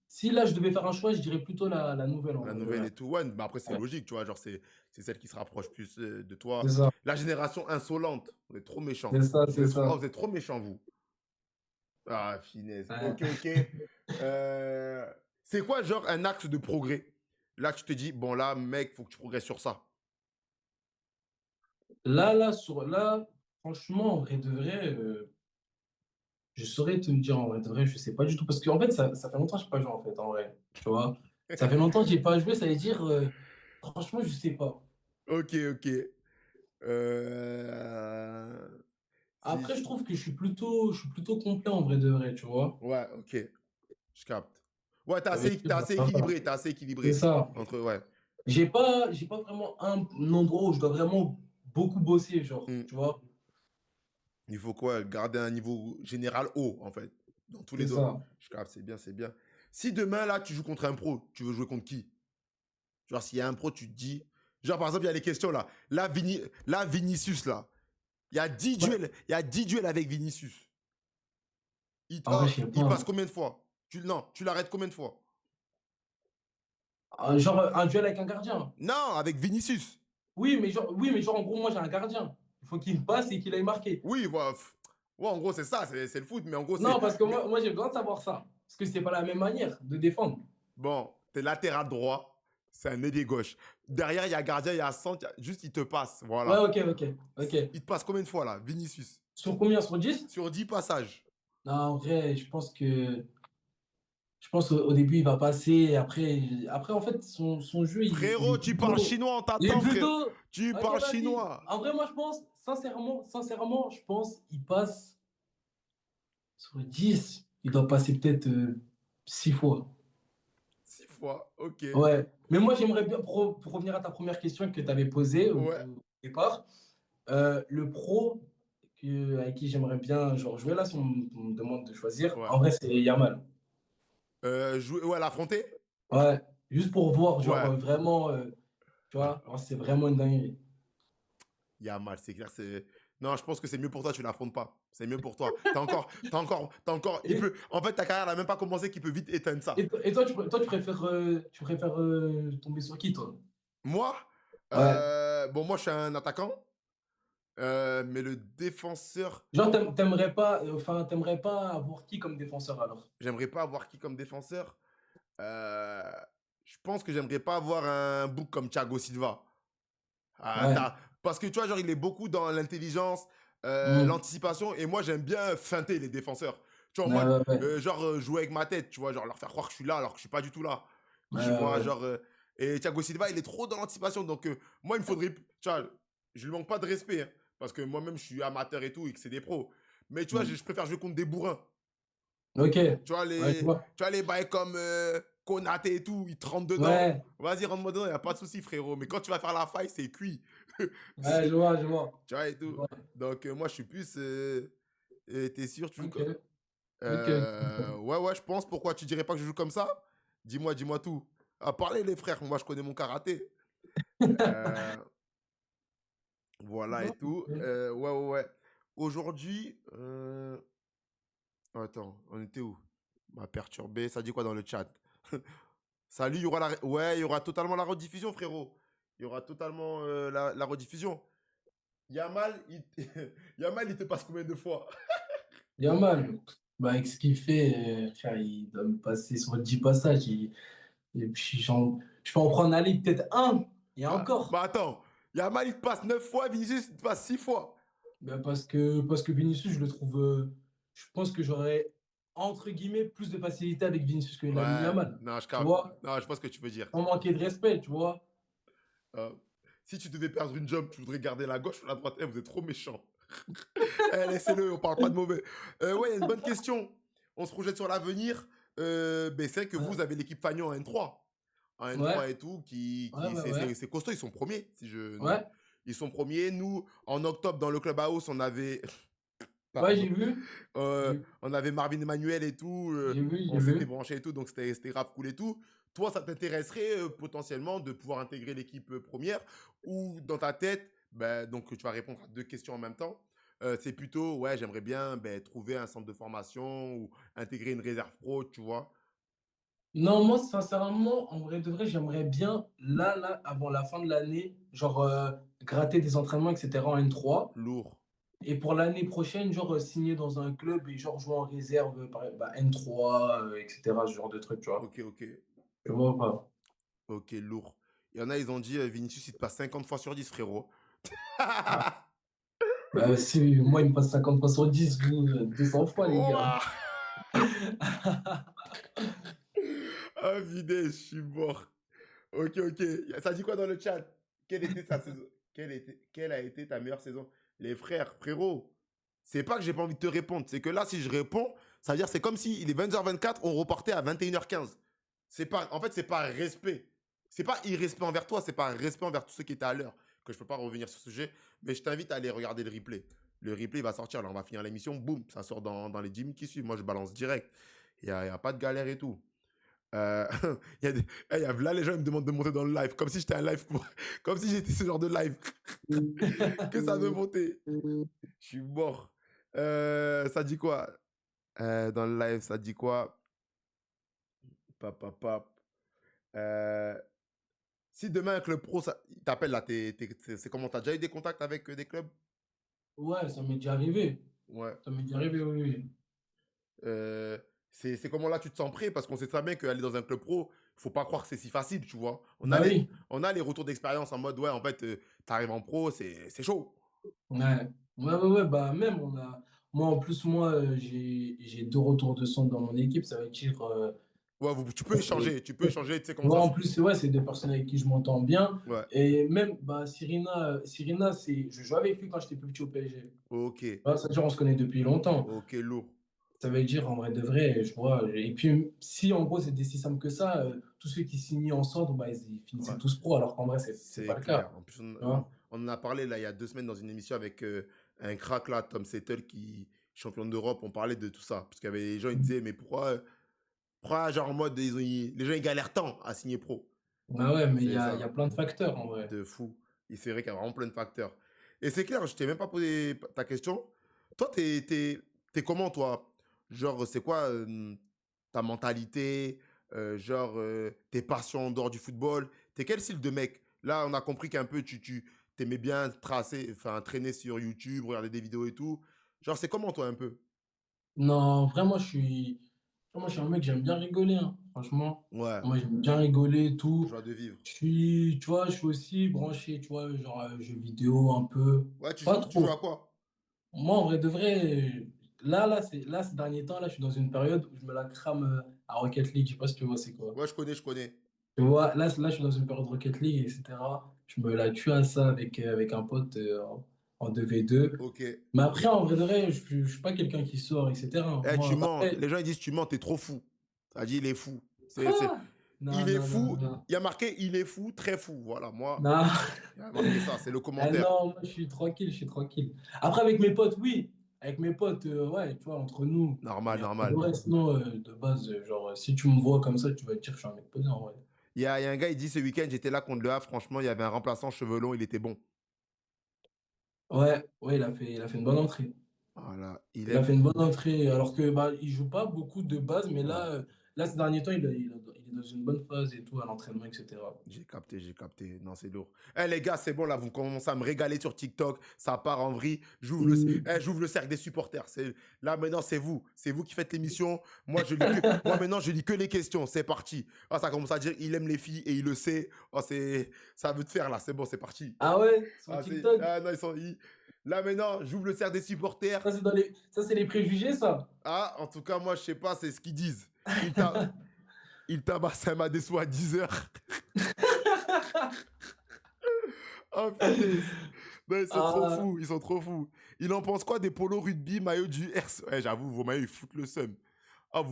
si là, je devais faire un choix, je dirais plutôt la nouvelle, en La vrai de nouvelle vrai. et tout, ouais, mais après c'est Ouais, logique, tu vois, genre c'est celle qui se rapproche plus de c'est toi. ça, La génération insolente, on est trop méchants. c'est ça, c'est ça. Vous êtes trop méchants, vous. Ah, finesse. Ouais. Ok, ok. C'est quoi, genre, un axe de progrès? Là, tu te dis, bon, là, mec, faut que tu progresses sur ça. Là, franchement, en vrai de vrai, je saurais te dire en vrai de vrai, je sais pas du tout. Parce qu'en fait, ça fait longtemps que je n'ai pas joué, en fait, en vrai. Tu vois? Ça fait longtemps que j'ai pas joué, ça veut dire, franchement, je sais pas. Ok, ok. Euh... Si Après, je je- trouve que je suis plutôt complet en vrai de vrai, tu vois? Ouais, ok, je capte. Ouais, Ça veut t'es dire, assez voilà. équilibré, t'es assez C'est équilibré. ça. Entre, ouais. J'ai pas vraiment un endroit où je dois vraiment beaucoup bosser, genre, Hmm. tu vois? Il faut quoi? Garder un niveau général haut, en fait. Dans tous les C'est domaines. ça. Je capte, c'est bien, c'est bien. Si demain, là, tu joues contre un pro, tu veux jouer contre qui? Genre, s'il y a un pro, tu te dis. Genre, par exemple, il y a les questions là. Là, Vinicius, là. Ouais. Il y a 10 duels avec Vinicius. En vrai, je sais Il pas. passe combien de fois? Non, tu l'arrêtes combien de fois? Genre, un duel avec un gardien. Non, avec Vinicius. Oui, mais genre, en gros, moi, j'ai un gardien. Il faut qu'il me passe et qu'il aille marquer. Oui, ouais, ouais, en gros, c'est ça, c'est le foot, mais en gros, c'est. Non, parce que moi j'ai besoin de savoir ça. Parce que c'est pas la même manière de défendre. Bon, t'es latéral droit, c'est un ailier gauche. Derrière, il y a gardien, il y a centre, juste il te passe, Ouais, voilà. ok, ok, ok. Il te passe combien de fois là, Vinicius? Sur combien? Sur 10? Sur 10 passages. Non, en vrai, je pense au début, il va passer. Et après, en fait, son jeu, il est Frérot, tu parles plutôt. chinois, on Il est t'attend, frère. plutôt. Tu Ok, parles vas-y. chinois. En vrai, moi, je pense, sincèrement, je pense, il passe sur 10. Il doit passer peut-être 6 fois. 6 fois, ok. Ouais. Mais moi, j'aimerais bien, pour revenir à ta première question que tu avais posée Ouais, au départ, le pro avec qui j'aimerais bien genre, jouer là, si on me demande de choisir, ouais. en vrai, c'est Yamal. Ouais, l'affronter? Ouais, juste pour voir, genre, Ouais. vraiment, tu vois, alors, c'est vraiment une dinguerie. Il y a mal, c'est clair. Non, je pense que c'est mieux pour toi, tu l'affrontes pas. C'est mieux pour toi. Il Et, peut. En fait, ta carrière n'a même pas commencé, qu'il peut vite éteindre ça. et toi, tu préfères tomber sur qui, toi? Moi, Ouais. bon, moi, je suis un attaquant, mais le défenseur, Genre, t'aimerais pas avoir qui comme défenseur alors? j'aimerais pas avoir qui comme défenseur. Euh, je pense que j'aimerais pas avoir un book comme Thiago Silva. Ah, Ouais. parce que tu vois, genre, il est beaucoup dans l'intelligence, Mmh. l'anticipation, et moi, j'aime bien feinter les défenseurs. Tu vois, en Ouais, mode, ouais, ouais. genre, jouer avec ma tête, tu vois, genre, leur faire croire que je suis là alors que je suis pas du tout là. Ouais, Tu vois, ouais, ouais. genre, et Thiago Silva, il est trop dans l'anticipation. Donc, moi, il me faudrait, tu vois, je lui manque pas de respect, hein, parce que moi-même, je suis amateur et tout, et que c'est des pros. Mais tu vois, Mmh. je préfère jouer contre des bourrins. OK. Ouais, je vois. Tu vois, les bails comme Konaté et tout, ils te rentrent dedans. Ouais. Vas-y, rentre-moi dedans, il n'y a pas de souci, frérot. Mais quand tu vas faire la faille, c'est cuit. Ouais, je vois, je vois. Tu vois et Je tout. vois. Donc, moi, je suis plus. T'es sûr, tu joues comme. OK. OK. Ouais, ouais, je pense. Pourquoi tu dirais pas que je joue comme ça? Dis-moi tout. Ah, parlez, les frères. Moi, je connais mon karaté. Euh, voilà Non, et tout. OK. Ouais, ouais, ouais. Aujourd'hui. Attends, on était où? M'a perturbé. Ça dit quoi dans le chat? Salut, il y aura ouais, il y aura totalement la rediffusion, frérot. Il y aura totalement la rediffusion. Yamal, Yamal, il te passe combien de fois? Yamal, bah, avec ce qu'il fait, frère, il doit me passer sur 10 passages. Et puis, je peux en prendre aller peut-être un, et encore. Bah attends, Yamal, il te passe 9 fois, Vinicius, il te passe 6 fois. Bah, parce que Vinicius, je le trouve. Je pense que j'aurais, entre guillemets, plus de facilité avec Vinicius que Lamine Ouais, Yamal. non, je Tu capte. vois? Non, je vois ce que tu veux dire. Sans manquer de respect, tu vois? Euh, si tu devais perdre une job, tu voudrais garder la gauche ou la droite? Eh, vous êtes trop méchants. Eh, laissez-le, on parle pas de mauvais. Ouais, il y a une bonne question. On se projette sur l'avenir. Ben, c'est vrai que vous Ouais, avez l'équipe Fagnon en N3. En ouais, N3 et tout, ouais, ouais, ouais. c'est costaud, ils sont premiers. Si je... Ouais, Ils sont premiers. Nous, en octobre, dans le Clubhouse, on avait... ouais, Pardon. J'ai On avait Marvin Emmanuel et tout. j'ai On s'était vu. branché et tout, donc c'était grave cool et tout. Toi, ça t'intéresserait potentiellement de pouvoir intégrer l'équipe première, ou dans ta tête, ben, donc tu vas répondre à deux questions en même temps. C'est plutôt, ouais, j'aimerais bien ben, trouver un centre de formation ou intégrer une réserve pro, tu vois. Non, moi, sincèrement, en vrai de vrai, j'aimerais bien, là, avant la fin de l'année, genre, gratter des entraînements, etc. en N3. Lourd. Et pour l'année prochaine, genre, signer dans un club et genre jouer en réserve, bah, N3, etc. Ce genre de truc, tu vois. Ok, ok. Tu vois pas? Ok, lourd. Il y en a, ils ont dit, Vinicius, il te passe 50 fois sur 10, frérot. Ah, bah, si moi, il me passe 50 fois sur 10, vous, 200 fois, les gars. Ouah. Ah, vidé, je suis mort. Ok, ok. Ça dit quoi dans le chat? Quelle était sa saison? Quelle a été ta meilleure saison? Les frères, frérot, c'est pas que j'ai pas envie de te répondre. C'est que là, si je réponds, ça veut dire c'est comme si il est 20h24, on repartait à 21h15. C'est pas, en fait, c'est pas respect. C'est pas irrespect envers toi, c'est pas respect envers tous ceux qui étaient à l'heure. Que je peux pas revenir sur ce sujet, mais je t'invite à aller regarder le replay. Le replay va sortir, là, on va finir l'émission, boum, ça sort dans les 10 minutes qui suivent. Moi, je balance direct. Y a pas de galère et tout. Euh, il y a là, les gens ils me demandent de monter dans le live, comme si j'étais un live, comme si j'étais ce genre de live, que ça veut monter. Je suis mort. Ça dit quoi? Dans le live, ça dit quoi? Pap, pap, pap. Euh, si demain un club pro il t'appelle là, c'est comment? T'as déjà eu des contacts avec des clubs? Ouais, ça m'est déjà arrivé. Ouais. Ça m'est déjà arrivé, oui, oui. Euh, c'est comment là tu te sens prêt? Parce qu'on sait très bien qu'aller dans un club pro, il faut pas croire que c'est si facile, tu vois. Bah oui. On a les retours d'expérience en mode, ouais, en fait, t'arrives en pro, c'est chaud. Ouais. Ouais, ouais, ouais, bah même, moi, en plus, moi, j'ai deux retours de centre dans mon équipe. Ça veut dire. Ouais, tu peux échanger, tu sais comment Ouais, ça en se... plus, ouais, c'est des personnes avec qui je m'entends bien. Ouais, Et même, bah, Cyrina, je jouais avec lui quand j'étais plus petit au PSG. ok, Ouais, ça veut dire on se connaît depuis longtemps. ok, lourd. Ça veut dire, en vrai de vrai, je vois. Et puis, si en gros, c'était si simple que ça, tous ceux qui signaient ensemble, bah, ils finissaient Ouais, tous pro, alors qu'en vrai, c'est pas c'est le clair. cas. En plus, Tu vois? on en a parlé là il y a 2 semaines dans une émission avec un crack là, Tom Settle, qui champion d'Europe. On parlait de tout ça. Parce qu'il y avait des gens, ils disaient, mais pourquoi genre en mode, les gens ils galèrent tant à signer pro? Ah ouais, mais C'est il y a ça. plein de facteurs, en vrai. De fou. Et c'est vrai qu'il y a vraiment plein de facteurs. Et c'est clair, je t'ai même pas posé ta question. Toi, t'es comment, toi? Genre, c'est quoi ta mentalité? Genre, tes passions en dehors du football? T'es quel style de mec? Là, on a compris qu'un peu, tu t'aimais bien tracer, enfin, traîner sur YouTube, regarder des vidéos et tout. Genre, c'est comment, toi, un peu? Non, vraiment, moi, je suis un mec, j'aime bien rigoler, hein. franchement. Ouais, Moi, j'aime bien rigoler et tout. joie de vivre. Tu vois, je suis aussi branché, tu vois, genre, jeux vidéo un peu. Ouais, Pas tu joues trop. à quoi? Moi, en vrai de vrai, là, ces derniers temps, là, je suis dans une période où je me la crame à Rocket League. Je sais pas si tu vois, c'est quoi. Ouais, je connais. Tu vois, là, je suis dans une période Rocket League, etc. Je me la tue à ça avec un pote en 2v2. Ok. Mais après, en vrai de vrai, je suis pas quelqu'un qui sort, etc. Eh, tu Moi, mens. après, Les gens, ils disent, tu mens, t'es trop fou. Ça dit, il est fou. quoi? Il Non, est non, non, fou. non. Il y a marqué, il est fou, très fou. Voilà, moi, Non. il y a marqué ça, c'est le Ah commentaire. non, moi, je suis tranquille, je suis tranquille. Après, avec mes potes, oui. Avec mes potes, ouais, tu vois, entre nous. Normal, Mais en normal. vrai, sinon, de base, genre, si tu me vois comme ça, tu vas te dire que je suis un mec posé, en vrai. Il y a un gars, il dit, ce week-end, j'étais là contre le Havre. Franchement, il y avait un remplaçant cheveux longs, il était bon. Ouais, ouais, il a fait une bonne entrée. Voilà, il Il a aime. fait une bonne entrée, alors que bah, il joue pas beaucoup de base, mais Ouais. là ces derniers temps, il est dans une bonne phase et tout, à l'entraînement, etc. J'ai capté, j'ai capté. Non, c'est lourd. Eh les gars, c'est bon là, vous commencez à me régaler sur TikTok. Ça part en vrille. J'ouvre le cercle des supporters. Là maintenant, c'est vous. C'est vous qui faites l'émission. Moi maintenant, je lis que les questions. C'est parti. Ah, ça commence à dire il aime les filles et il le sait. Oh, ça veut te faire là. C'est bon, c'est parti. Ah ouais, sur Ah, TikTok? non, là maintenant, j'ouvre le cercle des supporters. Ça, c'est les préjugés, ça? Ah, en tout cas, moi, je sais pas, c'est ce qu'ils disent. Il, ta... il tabasse un Madessou à 10 h. Oh punaise. Mais ils sont trop Ah, fous, ils sont trop fous. Il en pense quoi des polos rugby, maillots du RC? Ouais, j'avoue, vos maillots, ils foutent le seum. Ah,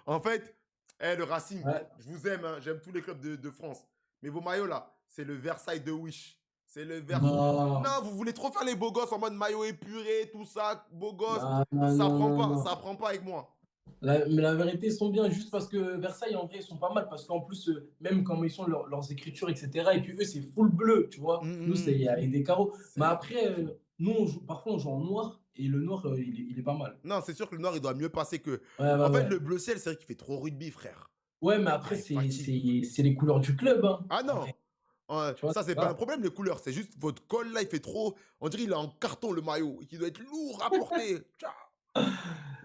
en fait, le Racing, ouais. je vous aime, hein, j'aime tous les clubs de France. Mais vos maillots, là, c'est le Versailles de Wish. C'est le Versailles. Non, Non, vous voulez trop faire les beaux gosses en mode maillot épuré, tout ça, beau gosse. non, non, non, non, non. Ça prend pas avec moi. Mais la vérité, ils sont bien, juste parce que Versailles, en vrai, ils sont pas mal, parce qu'en plus, même quand ils sont leurs écritures, etc., et puis eux, c'est full bleu, tu vois. Nous, Hum, c'est avec des carreaux. Mais c'est... après, nous, parfois, on joue en noir, et le noir, il est pas mal. Non, c'est sûr que le noir, il doit mieux passer que... Ouais, ouais, En fait, le ouais. bleu ciel, c'est vrai qu'il fait trop rugby, frère. Ouais, mais après, Ah, il fatigue. c'est les couleurs du club, hein, Ah en non, vrai. Tu vois, ça, c'est c'est pas un ça. problème, les couleurs. C'est juste votre col, là, il fait trop. On dirait qu'il est en carton, le maillot. Il doit être lourd à porter. Tcha.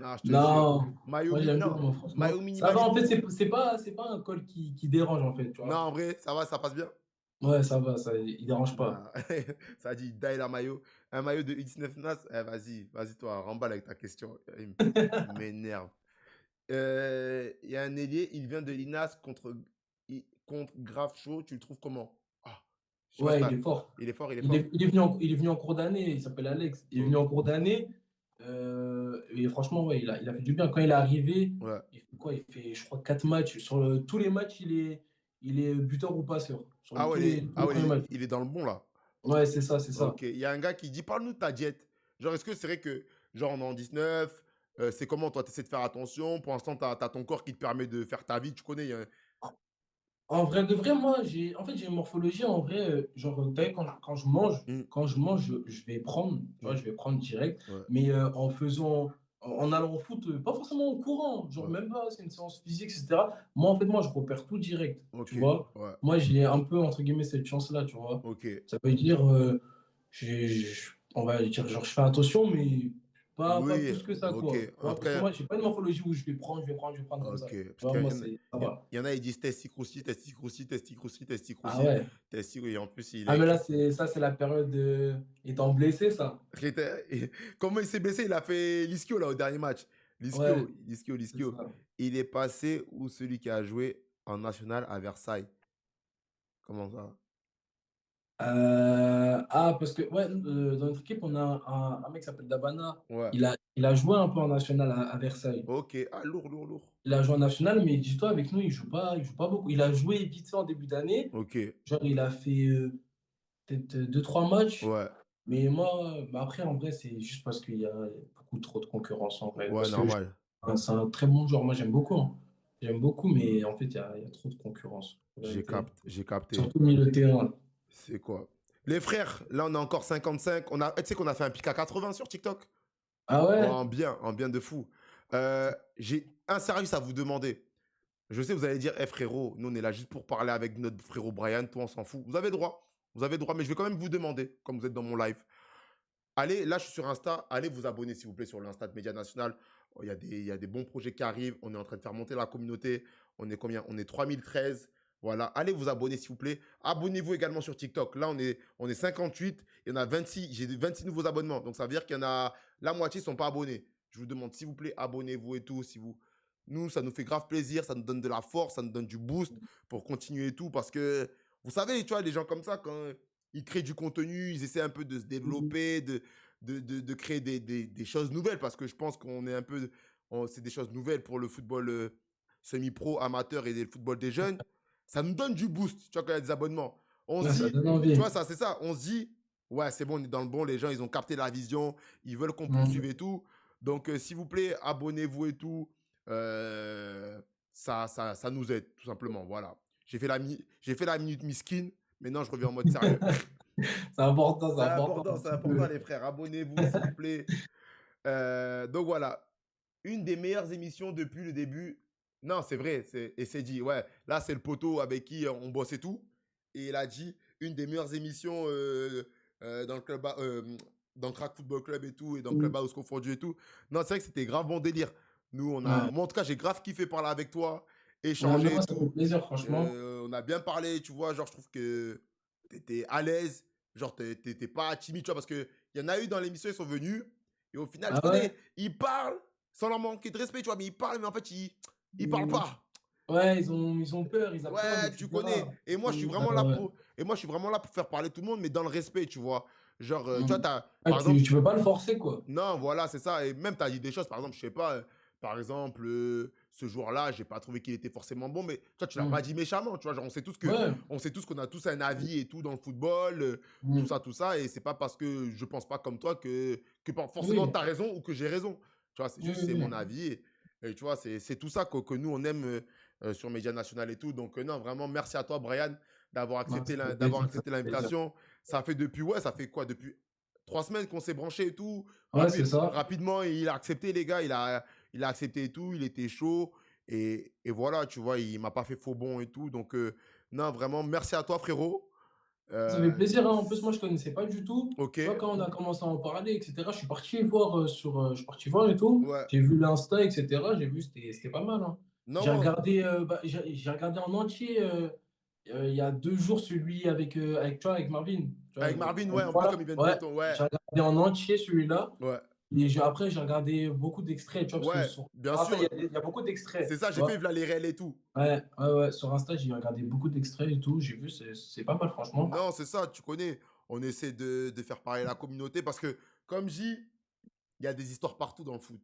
Non, je te jure. Non, moi, j'aime bien, Non, moi, franchement. maillot Ça va, minimaliste. en fait, c'est pas un col qui dérange, en fait, tu Non, vois. en vrai, ça va, ça passe bien. Ouais, ça va, il dérange pas. Non. Ça dit, die la maillot. Un maillot de X9 Nas. Eh, vas-y, toi, remballe avec ta question. Il m'énerve. Il y a un ailier, il vient de l'INAS contre Grave Chaud. Tu le trouves comment? Ah, je sais pas si Ouais, il est fort. il est fort, il est fort. Il est venu en cours d'année, il s'appelle Alex. Il est venu en Ok. cours d'année, et franchement, ouais, il a fait du bien. Quand il est arrivé, Ouais. il fait quoi? Il fait, je crois, 4 matchs. Sur tous les matchs, il est buteur ou passeur. Sur Ah ouais, tous les premiers matchs. il est dans le bon là. Ouais, c'est ça, c'est ça. Ok, il y a un gars qui dit, parle-nous de ta diète. Genre, est-ce que c'est vrai que, genre, on est en 19, c'est comment toi, tu essaies de faire attention, pour l'instant, tu as, ton corps qui te permet de faire ta vie, tu connais. En vrai de vrai, moi, en fait, j'ai une morphologie, en vrai, genre, tu sais, Hmm, quand je mange, je vais prendre, tu vois, hmm, je vais prendre direct, ouais, mais en allant au foot, pas forcément au courant, genre, ouais, même pas, c'est une séance physique, etc. Moi, en fait, moi, je repère tout direct, ok, tu vois. ouais, Moi, j'ai un peu, entre guillemets, cette chance-là, tu vois. ok, Ça veut dire, on va dire, genre, je fais attention, mais pas oui, plus que ça, ok. quoi. Tu vois, parce que Après, moi, j'ai pas une morphologie où je vais prendre comme ça. ok, Tu parce vois, qu'il moi, y en a, ça va. il y en a, ils disent testicroussi, testicroussi, testicroussi, Ah testicroussi, ouais. testicroussi, et en plus, il a Ah, mais là, écrit. c'est la période étant blessé, ça. Comment il s'est blessé? Il a fait l'ischio là au dernier match. Ouais, c'est L'ischio. ça. Il est passé où celui qui a joué en national à Versailles. Comment ça? Parce que, ouais, dans notre équipe, on a un mec qui s'appelle Dabana. Ouais. Il a joué un peu en national à Versailles. Ok. Ah, lourd, lourd, lourd. Il a joué en national, mais dis-toi, avec nous, il joue pas beaucoup. Il a joué vite fait en début d'année. Ok. Genre, il a fait peut-être deux trois matchs. Ouais. Mais moi, bah après, en vrai, c'est juste parce qu'il y a beaucoup trop de concurrence, en vrai. Ouais, Parce que normal. c'est un très bon joueur. Moi, j'aime beaucoup, hein. J'aime beaucoup, mais en fait, il y a trop de concurrence, en vérité. J'ai capté. Surtout au milieu de terrain. C'est quoi? Les frères, là, on a encore 55. Tu sais qu'on a fait un pic à 80 sur TikTok? Ah Oh, ouais? en bien de fou. J'ai un service à vous demander. Je sais, vous allez dire, eh frérot, nous on est là juste pour parler avec notre frérot Brian, toi on s'en fout. Vous avez droit. Vous avez droit, mais je vais quand même vous demander, comme vous êtes dans mon live. Allez, là je suis sur Insta, allez vous abonner s'il vous plaît sur l'Insta de Média National. il y a des bons projets qui arrivent. On est en train de faire monter la communauté. On est combien? On est 3013. Voilà. Allez vous abonner, s'il vous plaît. Abonnez-vous également sur TikTok. Là, on est 58. Il y en a 26. J'ai 26 nouveaux abonnements. Donc, ça veut dire qu'il y en a la moitié ne sont pas abonnés. Je vous demande, s'il vous plaît, abonnez-vous et tout. Si vous... Nous, ça nous fait grave plaisir. Ça nous donne de la force. Ça nous donne du boost pour continuer et tout. Parce que, vous savez, tu vois, les gens comme ça, quand ils créent du contenu, ils essaient un peu de se Mhm. développer, de créer des choses nouvelles. Parce que je pense qu'on est un peu... C'est des choses nouvelles pour le football semi-pro, amateur et le football des jeunes. Ça nous donne du boost, tu vois, quand il y a des abonnements. On se Ouais, ça dit, donne tu envie. vois, ça, c'est ça. On se dit, ouais, c'est bon, on est dans le bon. Les gens, ils ont capté la vision. Ils veulent qu'on poursuive Mhm. et tout. Donc, s'il vous plaît, abonnez-vous et tout. Euh, ça nous aide, tout simplement. Voilà. J'ai fait la minute miskin. Maintenant, je reviens en mode sérieux. C'est important un C'est petit important, peu. les frères. Abonnez-vous, s'il vous plaît. Donc, voilà. Une des meilleures émissions depuis le début. Non, c'est vrai. Et c'est dit, ouais, là, c'est le poteau avec qui on bosse et tout. Et il a dit, une des meilleures émissions dans le club, dans le Crack Football Club et tout, et dans le Mhm. Clubhouse confondu et tout. Non, c'est vrai que c'était grave bon délire. Nous, Ouais. moi, en tout cas, j'ai grave kiffé parler avec toi, Ouais, échanger et non, ça fait tout. plaisir, franchement. On a bien parlé, tu vois. Genre, je trouve que t'étais à l'aise. Genre, t'étais pas timide, tu vois, parce qu'il y en a eu dans l'émission, ils sont venus. Et au final, tu Ah connais, ouais? ils parlent sans leur manquer de respect, tu vois, mais ils parlent, mais en fait, ils parlent Mhm. pas. Ouais, ils ont peur, ils appréhendent, Ouais, tu connais. etc. Et moi, je suis Ouais, vraiment là ouais. pour, et moi, je suis vraiment là pour faire parler tout le monde, mais dans le respect, tu vois. Genre, tu vois, Mhm. Ouais, par exemple, tu veux pas le forcer, quoi. non, voilà, c'est ça. Et même, tu as dit des choses, par exemple, je sais pas, par exemple, ce jour-là, j'ai pas trouvé qu'il était forcément bon, mais toi, tu l'as pas Mhm. dit méchamment, tu vois. Genre, Ouais. on sait tous qu'on a tous un avis et tout dans le football, Mhm. tout ça. Et c'est pas parce que je pense pas comme toi que forcément Oui, tu as raison ou que j'ai raison. Tu vois, c'est oui, juste, oui, c'est mon oui. avis. Et tu vois, c'est tout ça que nous, on aime sur Média National et tout. Donc, non, vraiment, merci à toi, Brian, Ouais, ça fait d'avoir plaisir, ça accepté fait plaisir. l'invitation. Ça fait depuis, ouais, ça fait quoi? Depuis 3 semaines qu'on s'est branché et tout. Ouais, c'est ça. Rapidement, il a accepté, les gars. Il a accepté et tout. Il était chaud. Et voilà, tu vois, il m'a pas fait faux bon et tout. Donc, non, vraiment, merci à toi, frérot. Ça fait Euh, plaisir, hein. En plus, moi, je connaissais pas du tout. ok. Tu vois, quand on a commencé à en parler, etc., je suis parti voir et tout. Ouais. J'ai vu l'Insta, etc. J'ai vu, c'était pas mal, hein. Non, moi, J'ai regardé en entier il y a 2 jours celui avec toi, avec Marvin. Tu vois, avec Marvin, ouais, une en fois plus, là. comme il vient de Ouais, Breton, ouais. j'ai regardé en entier celui-là. Ouais. Et après, j'ai regardé beaucoup d'extraits, tu vois, parce que Ouais, sur bien Insta, sûr. il y a beaucoup d'extraits. C'est ça, Tu j'ai fait vois. voilà les réels et tout. Ouais, ouais, ouais. Sur Insta, j'ai regardé beaucoup d'extraits et tout. J'ai vu, c'est pas mal, franchement. Non, c'est ça, tu connais. On essaie de faire parler la communauté parce que, comme je dis, il y a des histoires partout dans le foot.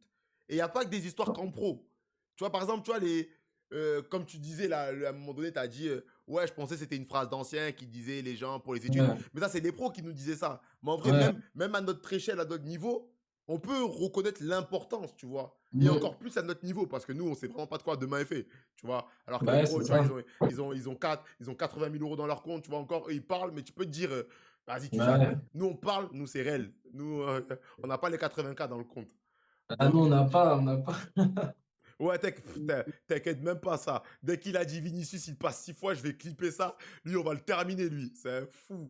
Et il n'y a pas que des histoires qu'en pro. Tu vois, par exemple, tu vois, comme tu disais, là, à un moment donné, tu as dit, ouais, je pensais que c'était une phrase d'ancien qui disait les gens pour les études. Ouais, Mais ça, c'est les pros qui nous disaient ça. Mais en vrai, ouais. même à notre échelle, à notre niveau, on peut reconnaître l'importance, tu vois. Et Mm. encore plus à notre niveau, parce que nous, on sait vraiment pas de quoi demain est fait, tu vois. Alors que les Ouais, pros, c'est tu vois, ça. ils ont 80 000 euros dans leur compte, tu vois, encore, eux, ils parlent, mais tu peux te dire, vas-y, tu jappes. Ouais. Nous, on parle, nous, c'est réel. Nous, on n'a pas les 80K dans le compte. Ah Donc, non, on n'a pas. ouais, t'inquiète même pas ça. Dès qu'il a dit Vinicius, il passe 6 fois, je vais clipper ça. Lui, on va le terminer, lui. C'est un fou.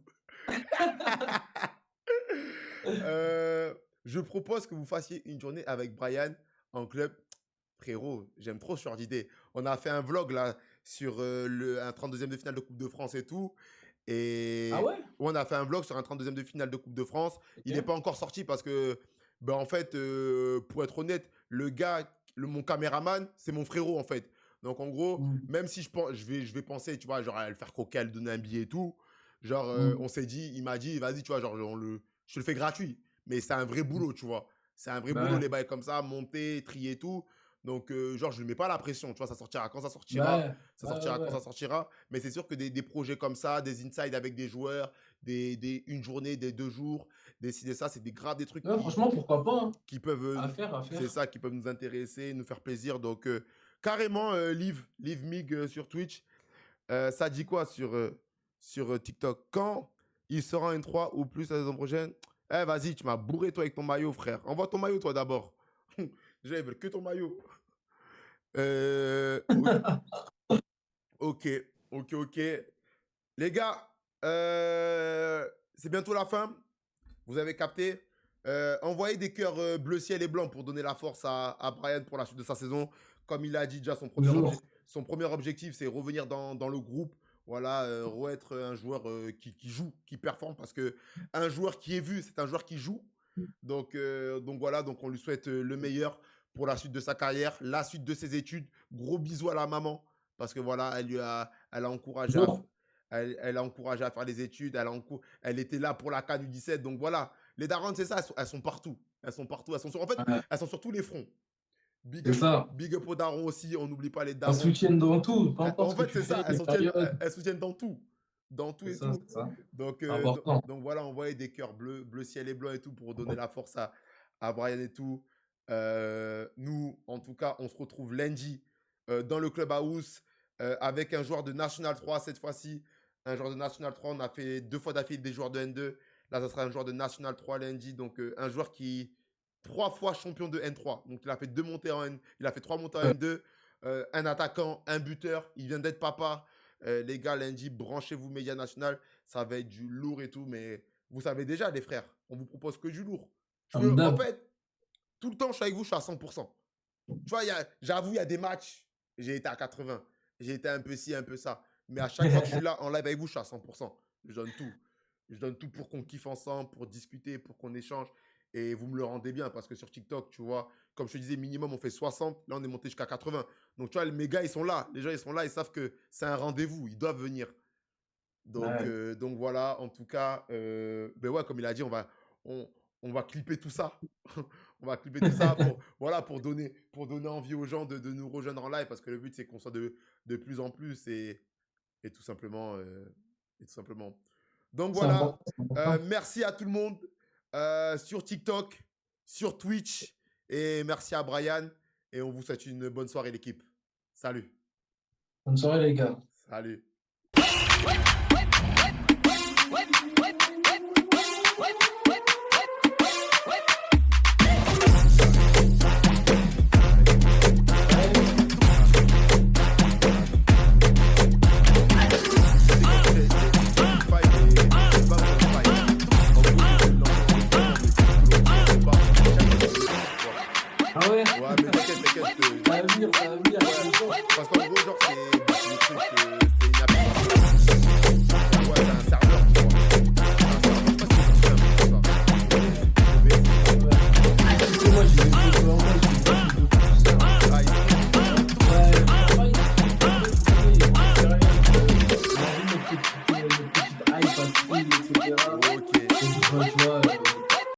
Euh, je propose que vous fassiez une journée avec Brian en club. Frérot, j'aime trop ce genre d'idée. On a fait un vlog là sur un 32e de finale de Coupe de France et tout. Ah Et ouais? on a fait un vlog sur un 32e de finale de Coupe de France. Il n'est Ok. pas encore sorti parce que, ben, en fait, pour être honnête, mon caméraman, c'est mon frérot en fait. Donc en gros, Mm. même si je vais penser, tu vois, genre à le faire croquer, à lui donner un billet et tout. Genre, Mm. on s'est dit, il m'a dit, vas-y, tu vois, genre, je te le fais gratuit. Mais c'est un vrai boulot, tu vois. C'est un vrai boulot, Bah, les bails comme ça, monter, trier et tout. Donc, genre, je ne lui mets pas la pression, tu vois, ça sortira quand ça sortira, bah, ça ouais, ouais, sortira quand ouais. ça sortira. Mais c'est sûr que des projets comme ça, des insides avec des joueurs, une journée, des 2 jours, décider ça, c'est des graves des trucs Ouais, franchement, pourquoi pas, hein. qui peuvent, À faire, à c'est faire. ça, qui peuvent nous intéresser, nous faire plaisir. Donc, carrément, Live Mig sur Twitch, ça dit quoi sur TikTok? Quand il sera un 3 ou plus la saison prochaine? Eh, vas-y, tu m'as bourré, toi, avec ton maillot, frère. Envoie ton maillot, toi, d'abord. Déjà, ils veulent que ton maillot. Ok, ok, ok, ok. Les gars, c'est bientôt la fin. Vous avez capté. Envoyez des cœurs bleu ciel et blanc pour donner la force à Brian pour la suite de sa saison. Comme il a dit déjà, Toujours. son premier objectif, c'est revenir dans le groupe. Voilà, re-être un joueur qui joue, qui performe, parce que un joueur qui est vu, c'est un joueur qui joue. Donc voilà, donc on lui souhaite le meilleur pour la suite de sa carrière, la suite de ses études. Gros bisous à la maman, parce que voilà, elle a encouragé Toujours. elle a encouragé à faire les études, elle était là pour la CAN U17. Donc voilà, les darons, c'est ça, elles sont partout. Elles sont partout. En fait, Ouais, elles sont sur tous les fronts. Big c'est up, ça. big up aux darons aussi, on n'oublie pas les Elles darons. soutiennent dans tout, peu importe En ce que fait, tu c'est fais, ça, les périodes. elles soutiennent dans tout. Dans tout C'est et ça, tout. c'est ça. Donc, C'est important. voilà, envoyez des cœurs bleu ciel et blanc et tout pour donner la force à Brian et tout. Nous, en tout cas, on se retrouve lundi dans le Club House avec un joueur de National 3 cette fois-ci. Un joueur de National 3, on a fait 2 fois d'affilée des joueurs de N2. Là, ça sera un joueur de National 3 lundi. Donc, un joueur qui 3 fois champion de N3. Donc, il a fait 3 montées en N2. Un attaquant, un buteur. Il vient d'être papa. Les gars, lundi, branchez-vous Média National. Ça va être du lourd et tout. Mais vous savez déjà, les frères, on vous propose que du lourd. Comme En d'hab. fait, tout le temps, je suis avec vous, je suis à 100%. Tu vois, j'avoue, il y a des matchs, j'ai été à 80. J'ai été un peu ci, un peu ça. Mais à chaque fois que je suis là en live avec vous, je suis à 100%. Je donne tout. Je donne tout pour qu'on kiffe ensemble, pour discuter, pour qu'on échange. Et vous me le rendez bien parce que sur TikTok, tu vois, comme je te disais, minimum, on fait 60. Là, on est monté jusqu'à 80. Donc, tu vois, mes gars, ils sont là. Les gens, ils sont là. Ils savent que c'est un rendez-vous. Ils doivent venir. Ouais. Donc voilà, en tout cas, ben ouais, comme il a dit, on, on va clipper tout ça. On va clipper tout ça pour, voilà, pour donner envie aux gens de nous rejoindre en live parce que le but, c'est qu'on soit de plus en plus et tout simplement. Et tout simplement. Donc C'est voilà, important, c'est important. merci à tout le monde sur TikTok, sur Twitch et merci à Brian et on vous souhaite une bonne soirée l'équipe. Salut. Bonne soirée, les gars. Salut. Ah ouais? Ouais, mais t'inquiète. Ça va venir, ça va venir. Ouais, parce qu'en gros, genre, c'est le truc.